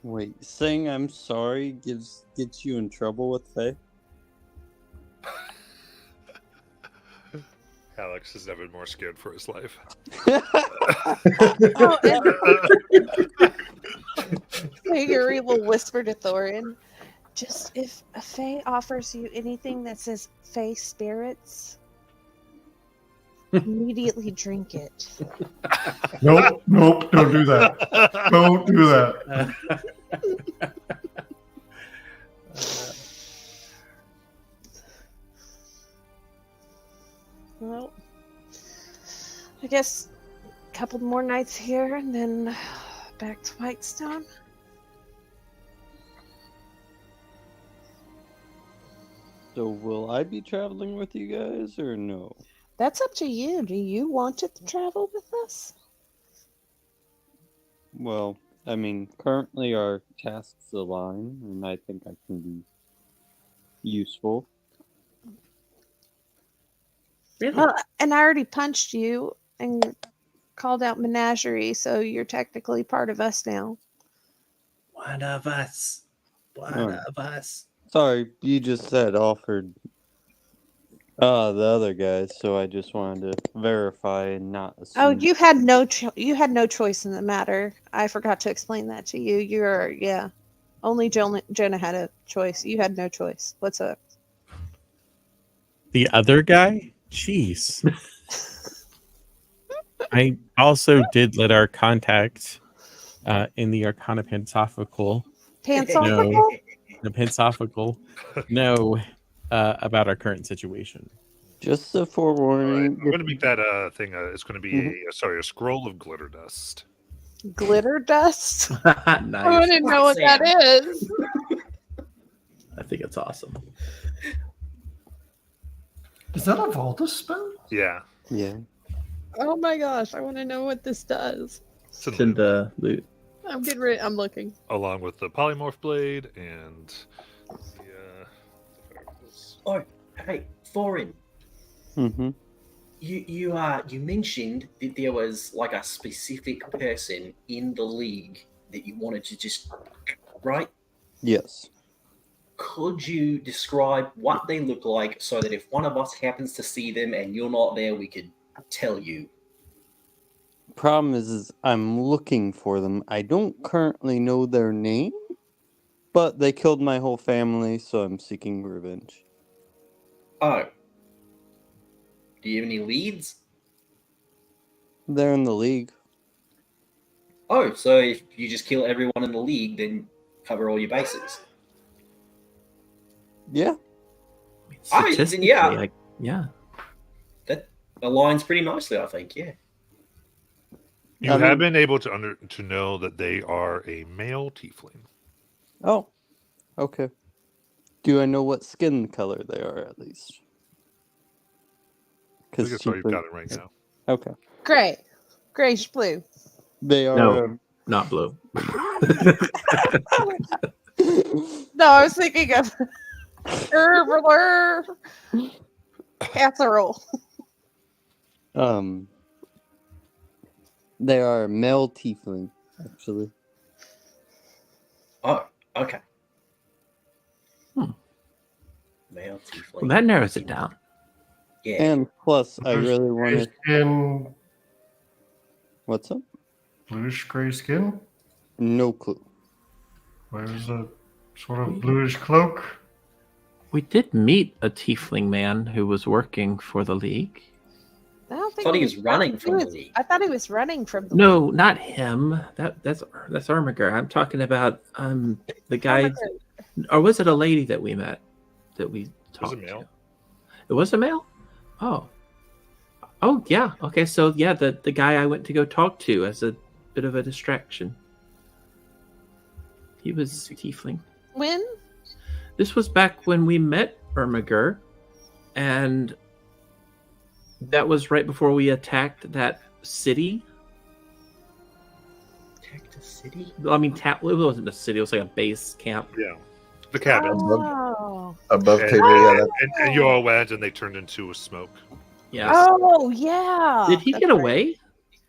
Wait, saying I'm sorry gets you in trouble with Faye? Alex has never been more scared for his life. Oh, and Yuri will whisper to Thorin, just if a Fae offers you anything that says Fae spirits, immediately drink it. Nope, don't do that. Don't do that. Well, I guess a couple more nights here and then back to Whitestone. So will I be traveling with you guys or no? That's up to you. Do you want to travel with us? Well, I mean, currently our tasks align, and I think I can be useful. Really? Well, and I already punched you and called out Menagerie, so you're technically part of us now. One of us. One Oh. of us. Sorry, you just said offered the other guys, so I just wanted to verify and not assume. Oh, you had no choice in the matter. I forgot to explain that to you. Only Jonah had a choice. You had no choice whatsoever. The other guy? Jeez. I also did let our contact in the Arcana Pensophical know about our current situation. Just a forewarning. I'm going to make that thing. It's going to be a scroll of glitter dust. Glitter dust? Nice. I want to know what that is. I think it's awesome. Is that a Valda spell? Yeah. Yeah. Oh my gosh, I want to know what this does. It's It's in the loot. I'm getting ready. I'm looking. Along with the polymorph blade and the Oh, hey, Thorin. Mm-hmm. You mentioned that there was like a specific person in the league that you wanted to just, right? Yes. Could you describe what they look like so that if one of us happens to see them and you're not there, we could tell you? Problem is I'm looking for them. I don't currently know their name, but they killed my whole family, so I'm seeking revenge. Oh. Do you have any leads? They're in the league. Oh, so if you just kill everyone in the league, then cover all your bases. Yeah. Statistically, yeah. Yeah. That aligns pretty nicely, I think, yeah. You have been able to know that they are a male tiefling. Oh. Okay. Do I know what skin color they are at least? think that's why you've got it right now. Okay. Gray. Grayish blue. They are. No. Not blue. No, I was thinking of casserole. They are male tiefling, actually. Oh, okay. Hmm. Male tiefling. Well, that narrows it down. Yeah. And plus, I Bluish really gray want to. skin, What's up? bluish gray skin. No clue. Wears a sort of bluish cloak. We did meet a tiefling man who was working for the League. I don't I think thought he was running from the league. I thought he was running from the No, not him. That's Armiger. I'm talking about the guy, or was it a lady that we met that we talked Was it male? to? It was a male. Oh yeah. Okay, so yeah, the guy I went to go talk to as a bit of a distraction. He was tiefling. When? This was back when we met Ermiger, and that was right before we attacked that city. Attacked a city? I mean, it wasn't a city; it was like a base camp. Yeah. The cabin. Oh. Above And, table, yeah. and you all went and they turned into a smoke. Yeah. Oh, yeah. Did he That's get right. away?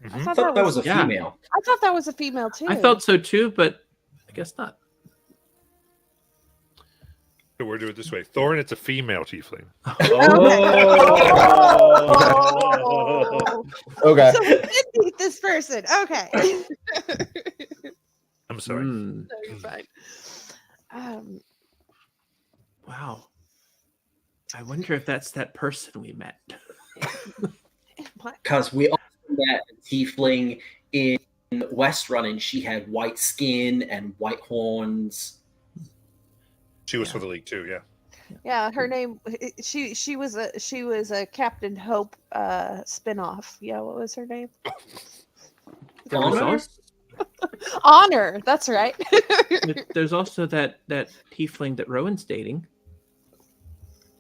I I thought thought that was a Yeah. female. I thought that was a female too. I thought so too, but I guess not. So we're doing it this way. Thorin, it's a female tiefling. Oh. Okay. So we did meet this person. Okay. I'm sorry. Mm, No, you're fine. wow. I wonder if that's that person we met. What? Because we also met a tiefling in Westrun, and she had white skin and white horns. She was for the League too, yeah. Yeah, her name. She was a Captain Hope spinoff. Yeah, what was her name? There was Honor? also, Honor. That's right. there's also that tiefling that Rowan's dating.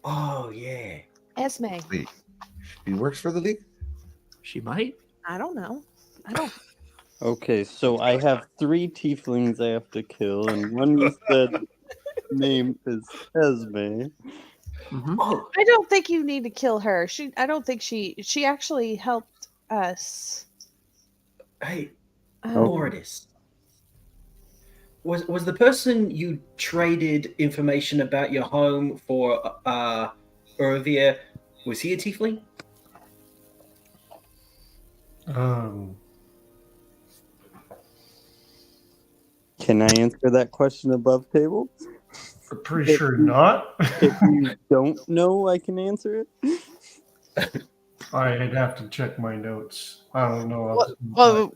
Oh, yeah. Esme. Wait, she works for the League? She might. I don't know. I don't. Okay, so I have 3 tieflings I have to kill, and one you said name is Esme. Mhm. Oh, I don't think you need to kill her. I don't think she actually helped us. hey, Um, Mortis. Was the person you traded information about your home for Urvia, was he a tiefling? Can I answer that question above table? I'm pretty sure not. If you don't know, I can answer it. I'd have to check my notes. I don't know. well,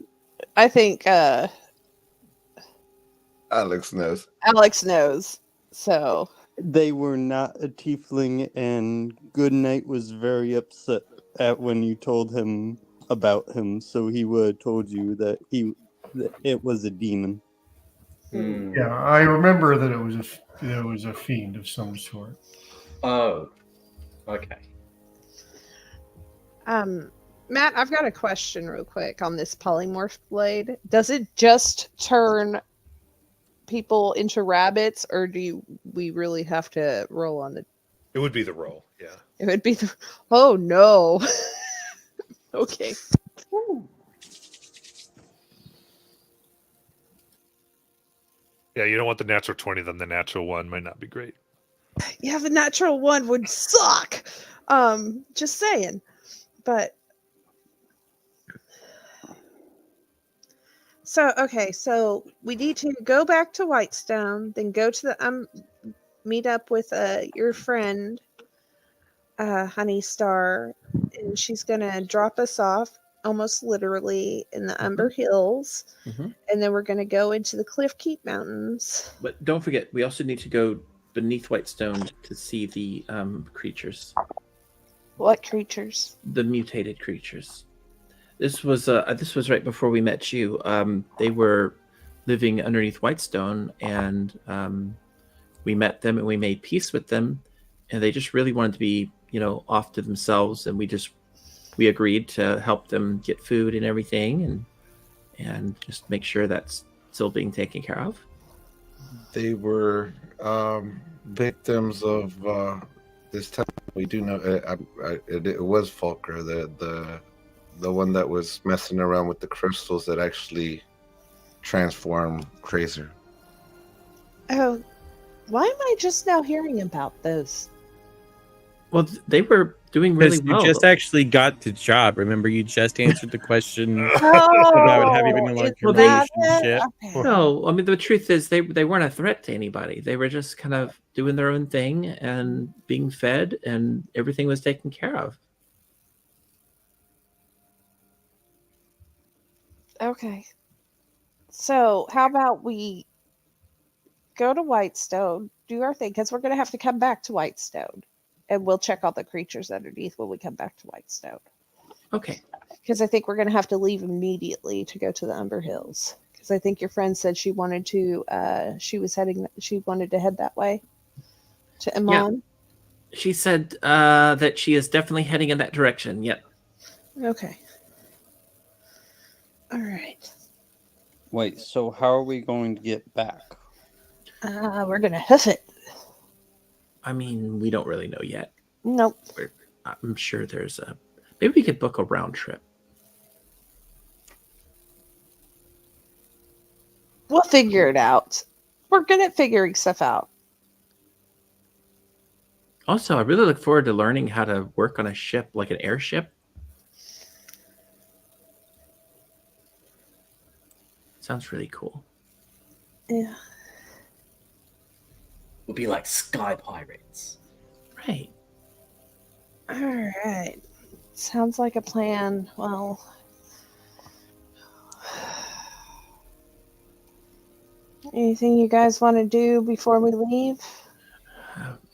I think Alex knows. Alex knows. So They were not a tiefling, and Goodnight was very upset at when you told him about him, so he would have told you that it was a demon. Hmm. Yeah, I remember that it was a fiend of some sort. Oh, okay. Matt, I've got a question real quick on this polymorph blade. Does it just turn people into rabbits, or do we really have to roll on the? It would be the roll, yeah. It would be the. Oh no. Okay. Yeah, you don't want the natural 20, then the natural 1 might not be great. Yeah, the natural 1 would suck. Just saying. But so we need to go back to Whitestone, then go to the meet up with your friend Honey Star, and she's gonna drop us off almost literally in the Umber Hills, Mhm. and then we're gonna go into the Cliff Keep Mountains. But don't forget, we also need to go beneath Whitestone to see the creatures, What creatures? the mutated creatures. This was right before we met you. They were living underneath Whitestone, and we met them and we made peace with them, and they just really wanted to be, off to themselves, and we just we agreed to help them get food and everything, and just make sure that's still being taken care of. They were victims of this time. We do know it was Fulker, the one that was messing around with the crystals that actually transform Crazer. Oh, why am I just now hearing about this? Well, they were doing really Because you well. just actually got the job. Remember, you just answered the question Oh, about having a larger is that relationship. it? Okay. No, I mean the truth is they weren't a threat to anybody. They were just kind of doing their own thing and being fed, and everything was taken care of. Okay. So, how about we go to Whitestone, do our thing, because we're going to have to come back to Whitestone, and we'll check all the creatures underneath when we come back to Whitestone. Okay. Because I think we're going to have to leave immediately to go to the Umber Hills. Because I think your friend said she wanted to, she wanted to head that way to Amon. She said that she is definitely heading in that direction. Yep. Okay. All right. Wait, so how are we going to get back? We're going to hoof it. I mean, we don't really know yet. Nope. I'm sure there's a... Maybe we could book a round trip. We'll figure it out. We're good at figuring stuff out. Also, I really look forward to learning how to work on a ship, like an airship. Sounds really cool. Yeah. We'll be like sky pirates. Right. All right. Sounds like a plan. Well, anything you guys want to do before we leave?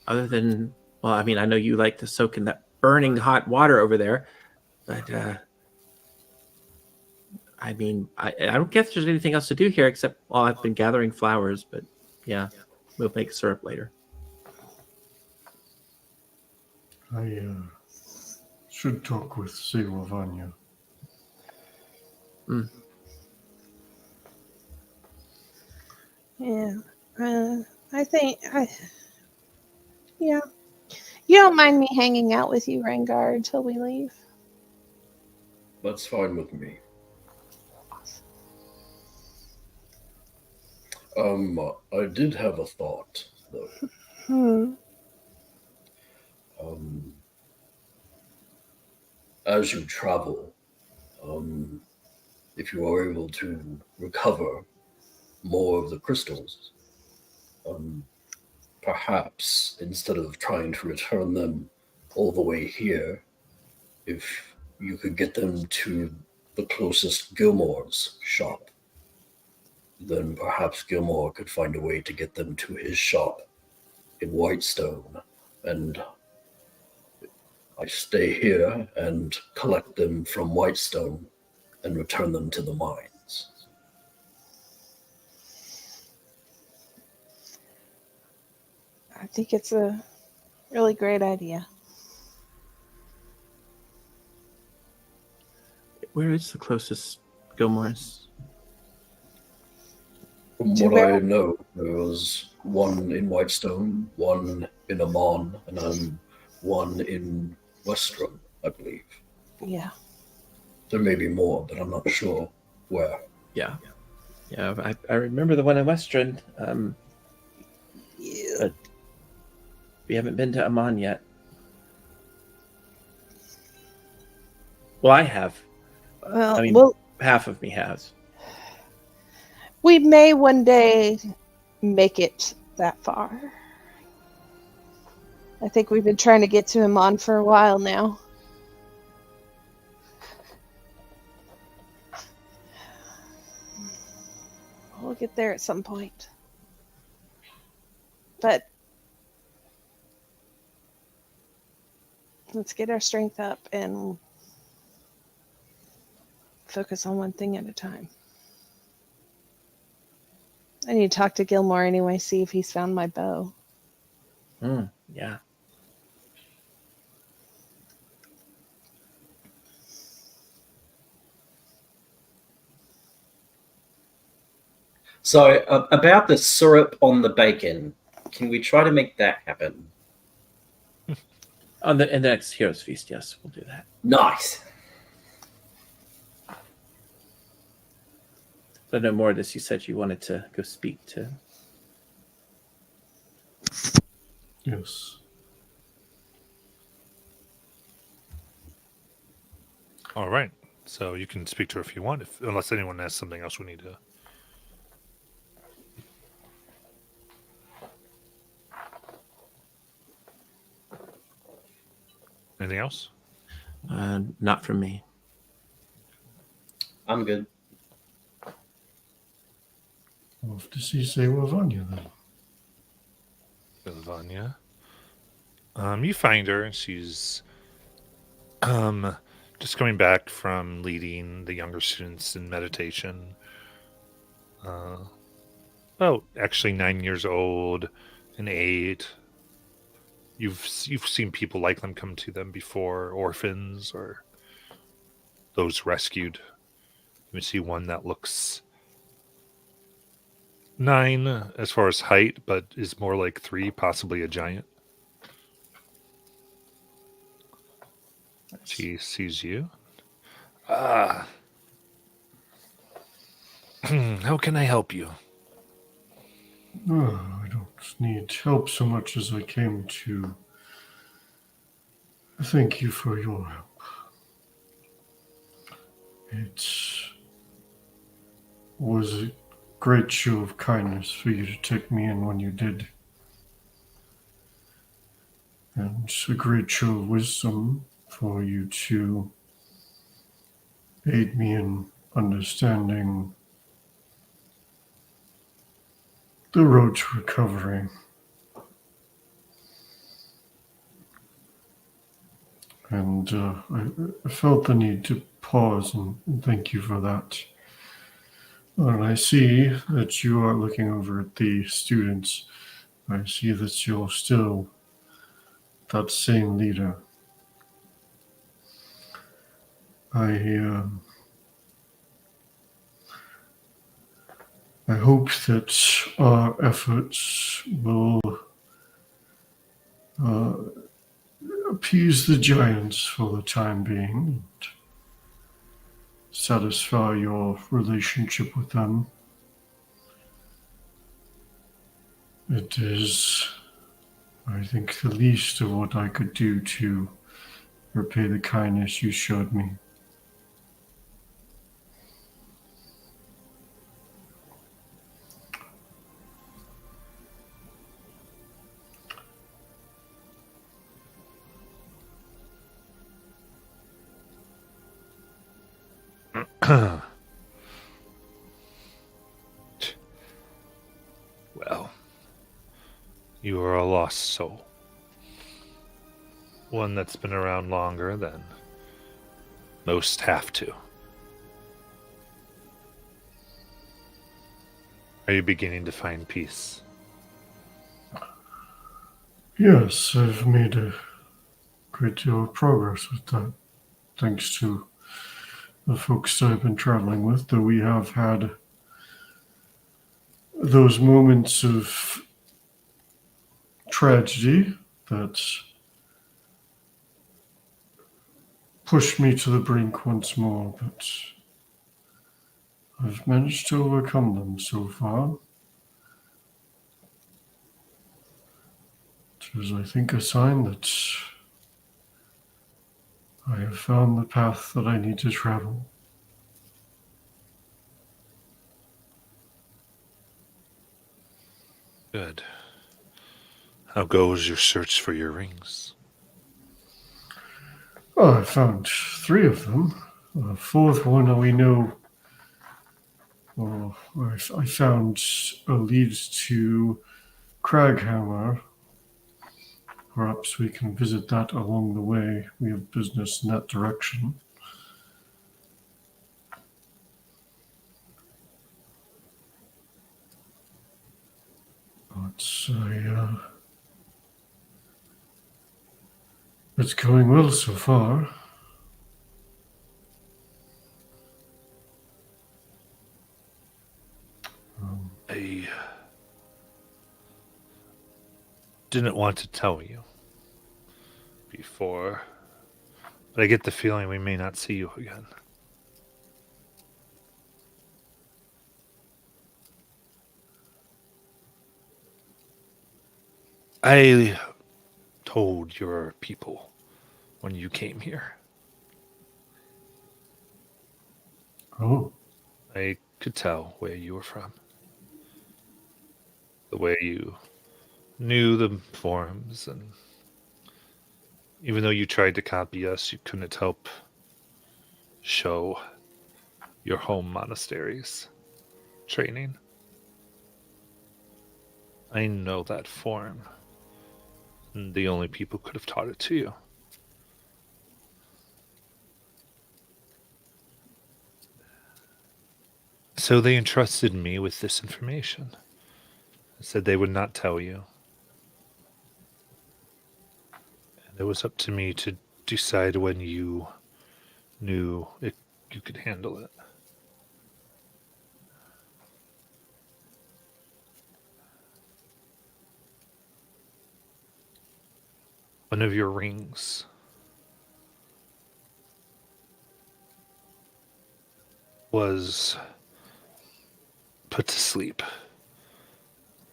Other than, well, I mean, I know you like to soak in that burning hot water over there, but I mean, I don't guess there's anything else to do here except, well, I've been gathering flowers, but yeah, we'll make syrup later. I should talk with Siwa Vanya. Yeah. Yeah. You don't mind me hanging out with you, Rengar, until we leave? That's fine with me. I did have a thought, though. As you travel, if you are able to recover more of the crystals, perhaps instead of trying to return them all the way here, if you could get them to the closest Gilmore's shop, then perhaps Gilmore could find a way to get them to his shop in Whitestone, and I stay here and collect them from Whitestone and return them to the mines. I think it's a really great idea. Where is the closest Gilmore's? From what I know, there was one in Whitestone, one in Amon, and one in Westrum, I believe. Yeah. There may be more, but I'm not sure where. Yeah, I remember the one in Western. But we haven't been to Amman yet. Well, I have. Well, I mean, half of me has. We may one day make it that far. I think we've been trying to get to Amon for a while now. We'll get there at some point. But let's get our strength up and focus on one thing at a time. I need to talk to Gilmore anyway, see if he's found my bow. Yeah. So, about the syrup on the bacon, can we try to make that happen? In the next Heroes Feast, yes, we'll do that. Nice. But no more of this. You said you wanted to go speak to. Yes. All right. So you can speak to her if you want, unless anyone has something else we need to. Anything else? Not from me. I'm good. Off to see Vanya then. Vanya. You find her, and she's just coming back from leading the younger students in meditation. Well, actually 9 years old and 8. You've seen people like them come to them before, orphans or those rescued. You see one that looks 9 as far as height, but is more like 3, possibly a giant. She sees you. How can I help you? Oh, I don't need help so much as I came to thank you for your help. It was a great show of kindness for you to take me in when you did. And it's a great show of wisdom for you to aid me in understanding the road to recovery. And I felt the need to pause and thank you for that. And I see that you are looking over at the students. I see that you're still that same leader. I hope that our efforts will appease the giants for the time being and satisfy your relationship with them. It is, I think, the least of what I could do to repay the kindness you showed me. Well, you are a lost soul. One that's been around longer than most have to. Are you beginning to find peace? Yes, I've made a great deal of progress with that, thanks to the folks I've been traveling with, though we have had those moments of tragedy that pushed me to the brink once more, but I've managed to overcome them so far. It is, I think, a sign that I have found the path that I need to travel. Good. How goes your search for your rings? Well, I found 3 of them. The 4th one we know. I found leads to Craghammer. Perhaps we can visit that along the way. We have business in that direction. It's going well so far. didn't want to tell you before, but I get the feeling we may not see you again. I told your people when you came here. Oh, I could tell where you were from. The way you knew the forms, and even though you tried to copy us, you couldn't help show your home monastery's training. I know that form, and the only people could have taught it to you. So they entrusted me with this information. Said they would not tell you. And it was up to me to decide when you knew if you could handle it. One of your rings was put to sleep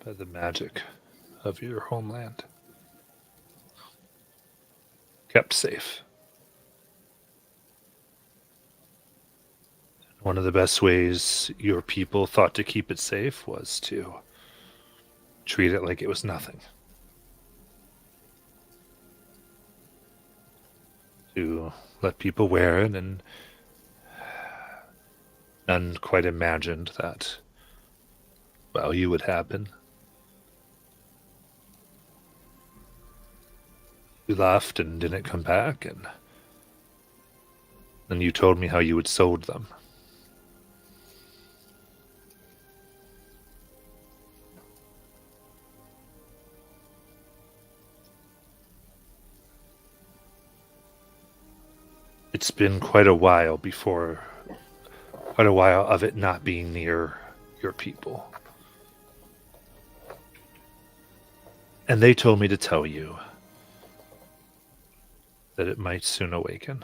by the magic of your homeland. Kept safe. One of the best ways your people thought to keep it safe was to treat it like it was nothing. To let people wear it, and none quite imagined that value would happen. You left and didn't come back, and then you told me how you had sold them. It's been quite a while of it not being near your people. And they told me to tell you that it might soon awaken.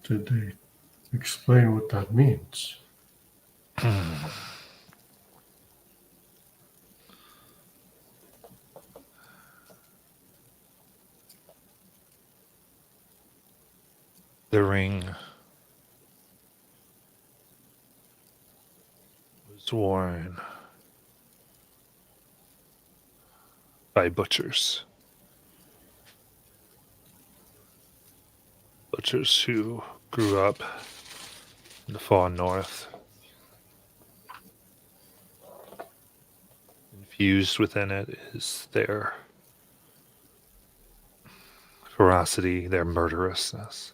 did they explain what that means? The ring was worn by butchers. Butchers who grew up in the far north. Infused within it is their ferocity, their murderousness.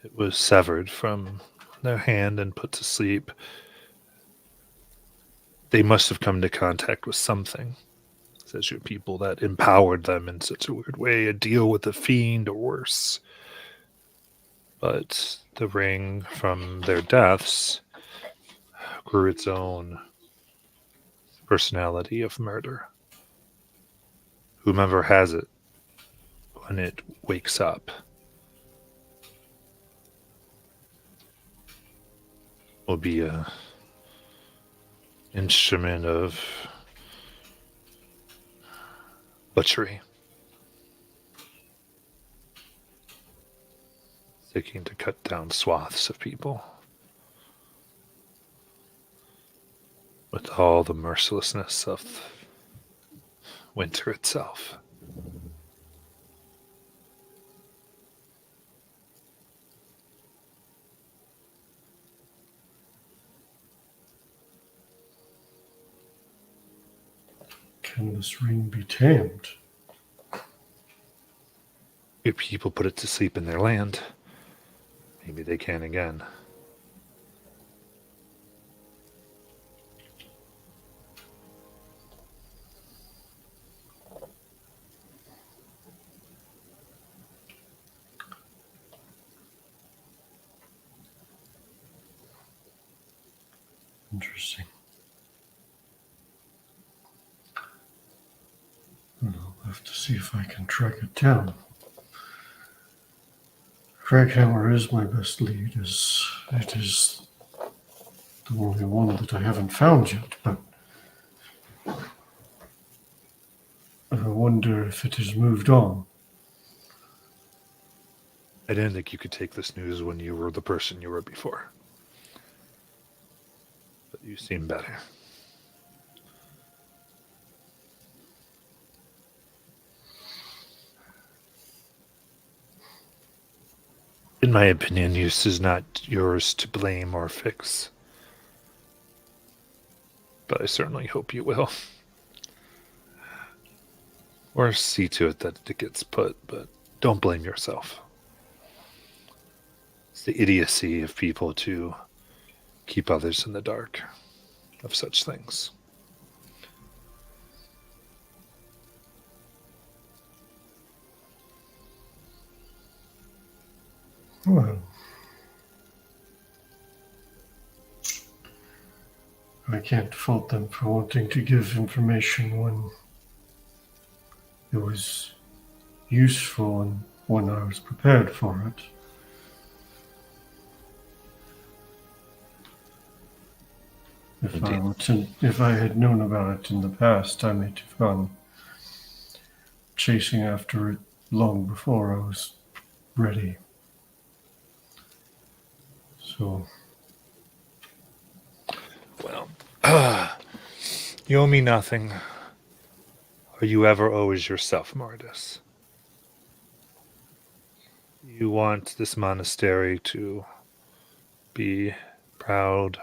It was severed from their hand and put to sleep. They must have come into contact with something, says your people, that empowered them in such a weird way to deal with a fiend or worse. But the ring from their deaths grew its own personality of murder. Whomever has it, when it wakes up, will be a instrument of butchery, seeking to cut down swaths of people with all the mercilessness of winter itself. Can this ring be tamed? Your people put it to sleep in their land. Maybe they can again. Interesting. I'll have to see if I can track it down. Crackhammer is my best lead, as it is the only one that I haven't found yet, but I wonder if it has moved on. I didn't think you could take this news when you were the person you were before. But you seem better. In my opinion, use is not yours to blame or fix. But I certainly hope you will. Or see to it that it gets put, but don't blame yourself. It's the idiocy of people to keep others in the dark of such things. Well, I can't fault them for wanting to give information when it was useful and when I was prepared for it. If I had known about it in the past, I might have gone chasing after it long before I was ready. So, Well, you owe me nothing, or you ever owes yourself, Mardis. You want this monastery to be proud,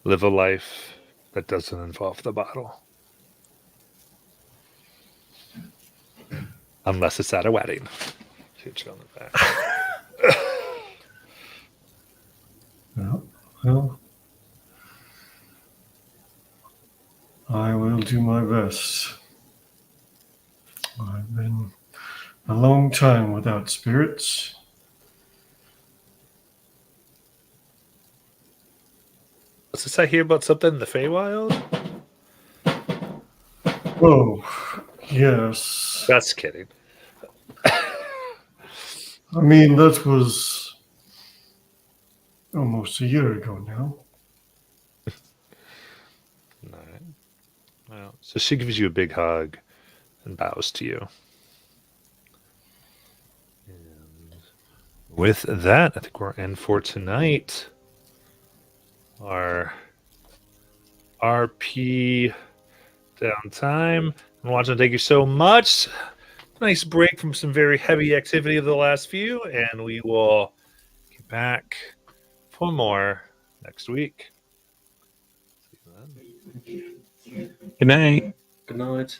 live a life that doesn't involve the bottle. Unless it's at a wedding. Shoot you on the back. well, I will do my best. I've been a long time without spirits. What's this I hear about something in the Feywild? Oh, yes. That's kidding. I mean, that was almost a year ago now. All right. Well, so she gives you a big hug and bows to you. And with that, I think we're in for tonight. Our RP downtime. I want to thank you so much. Nice break from some very heavy activity of the last few, and we will get back for more next week. See you then. Good night. Good night.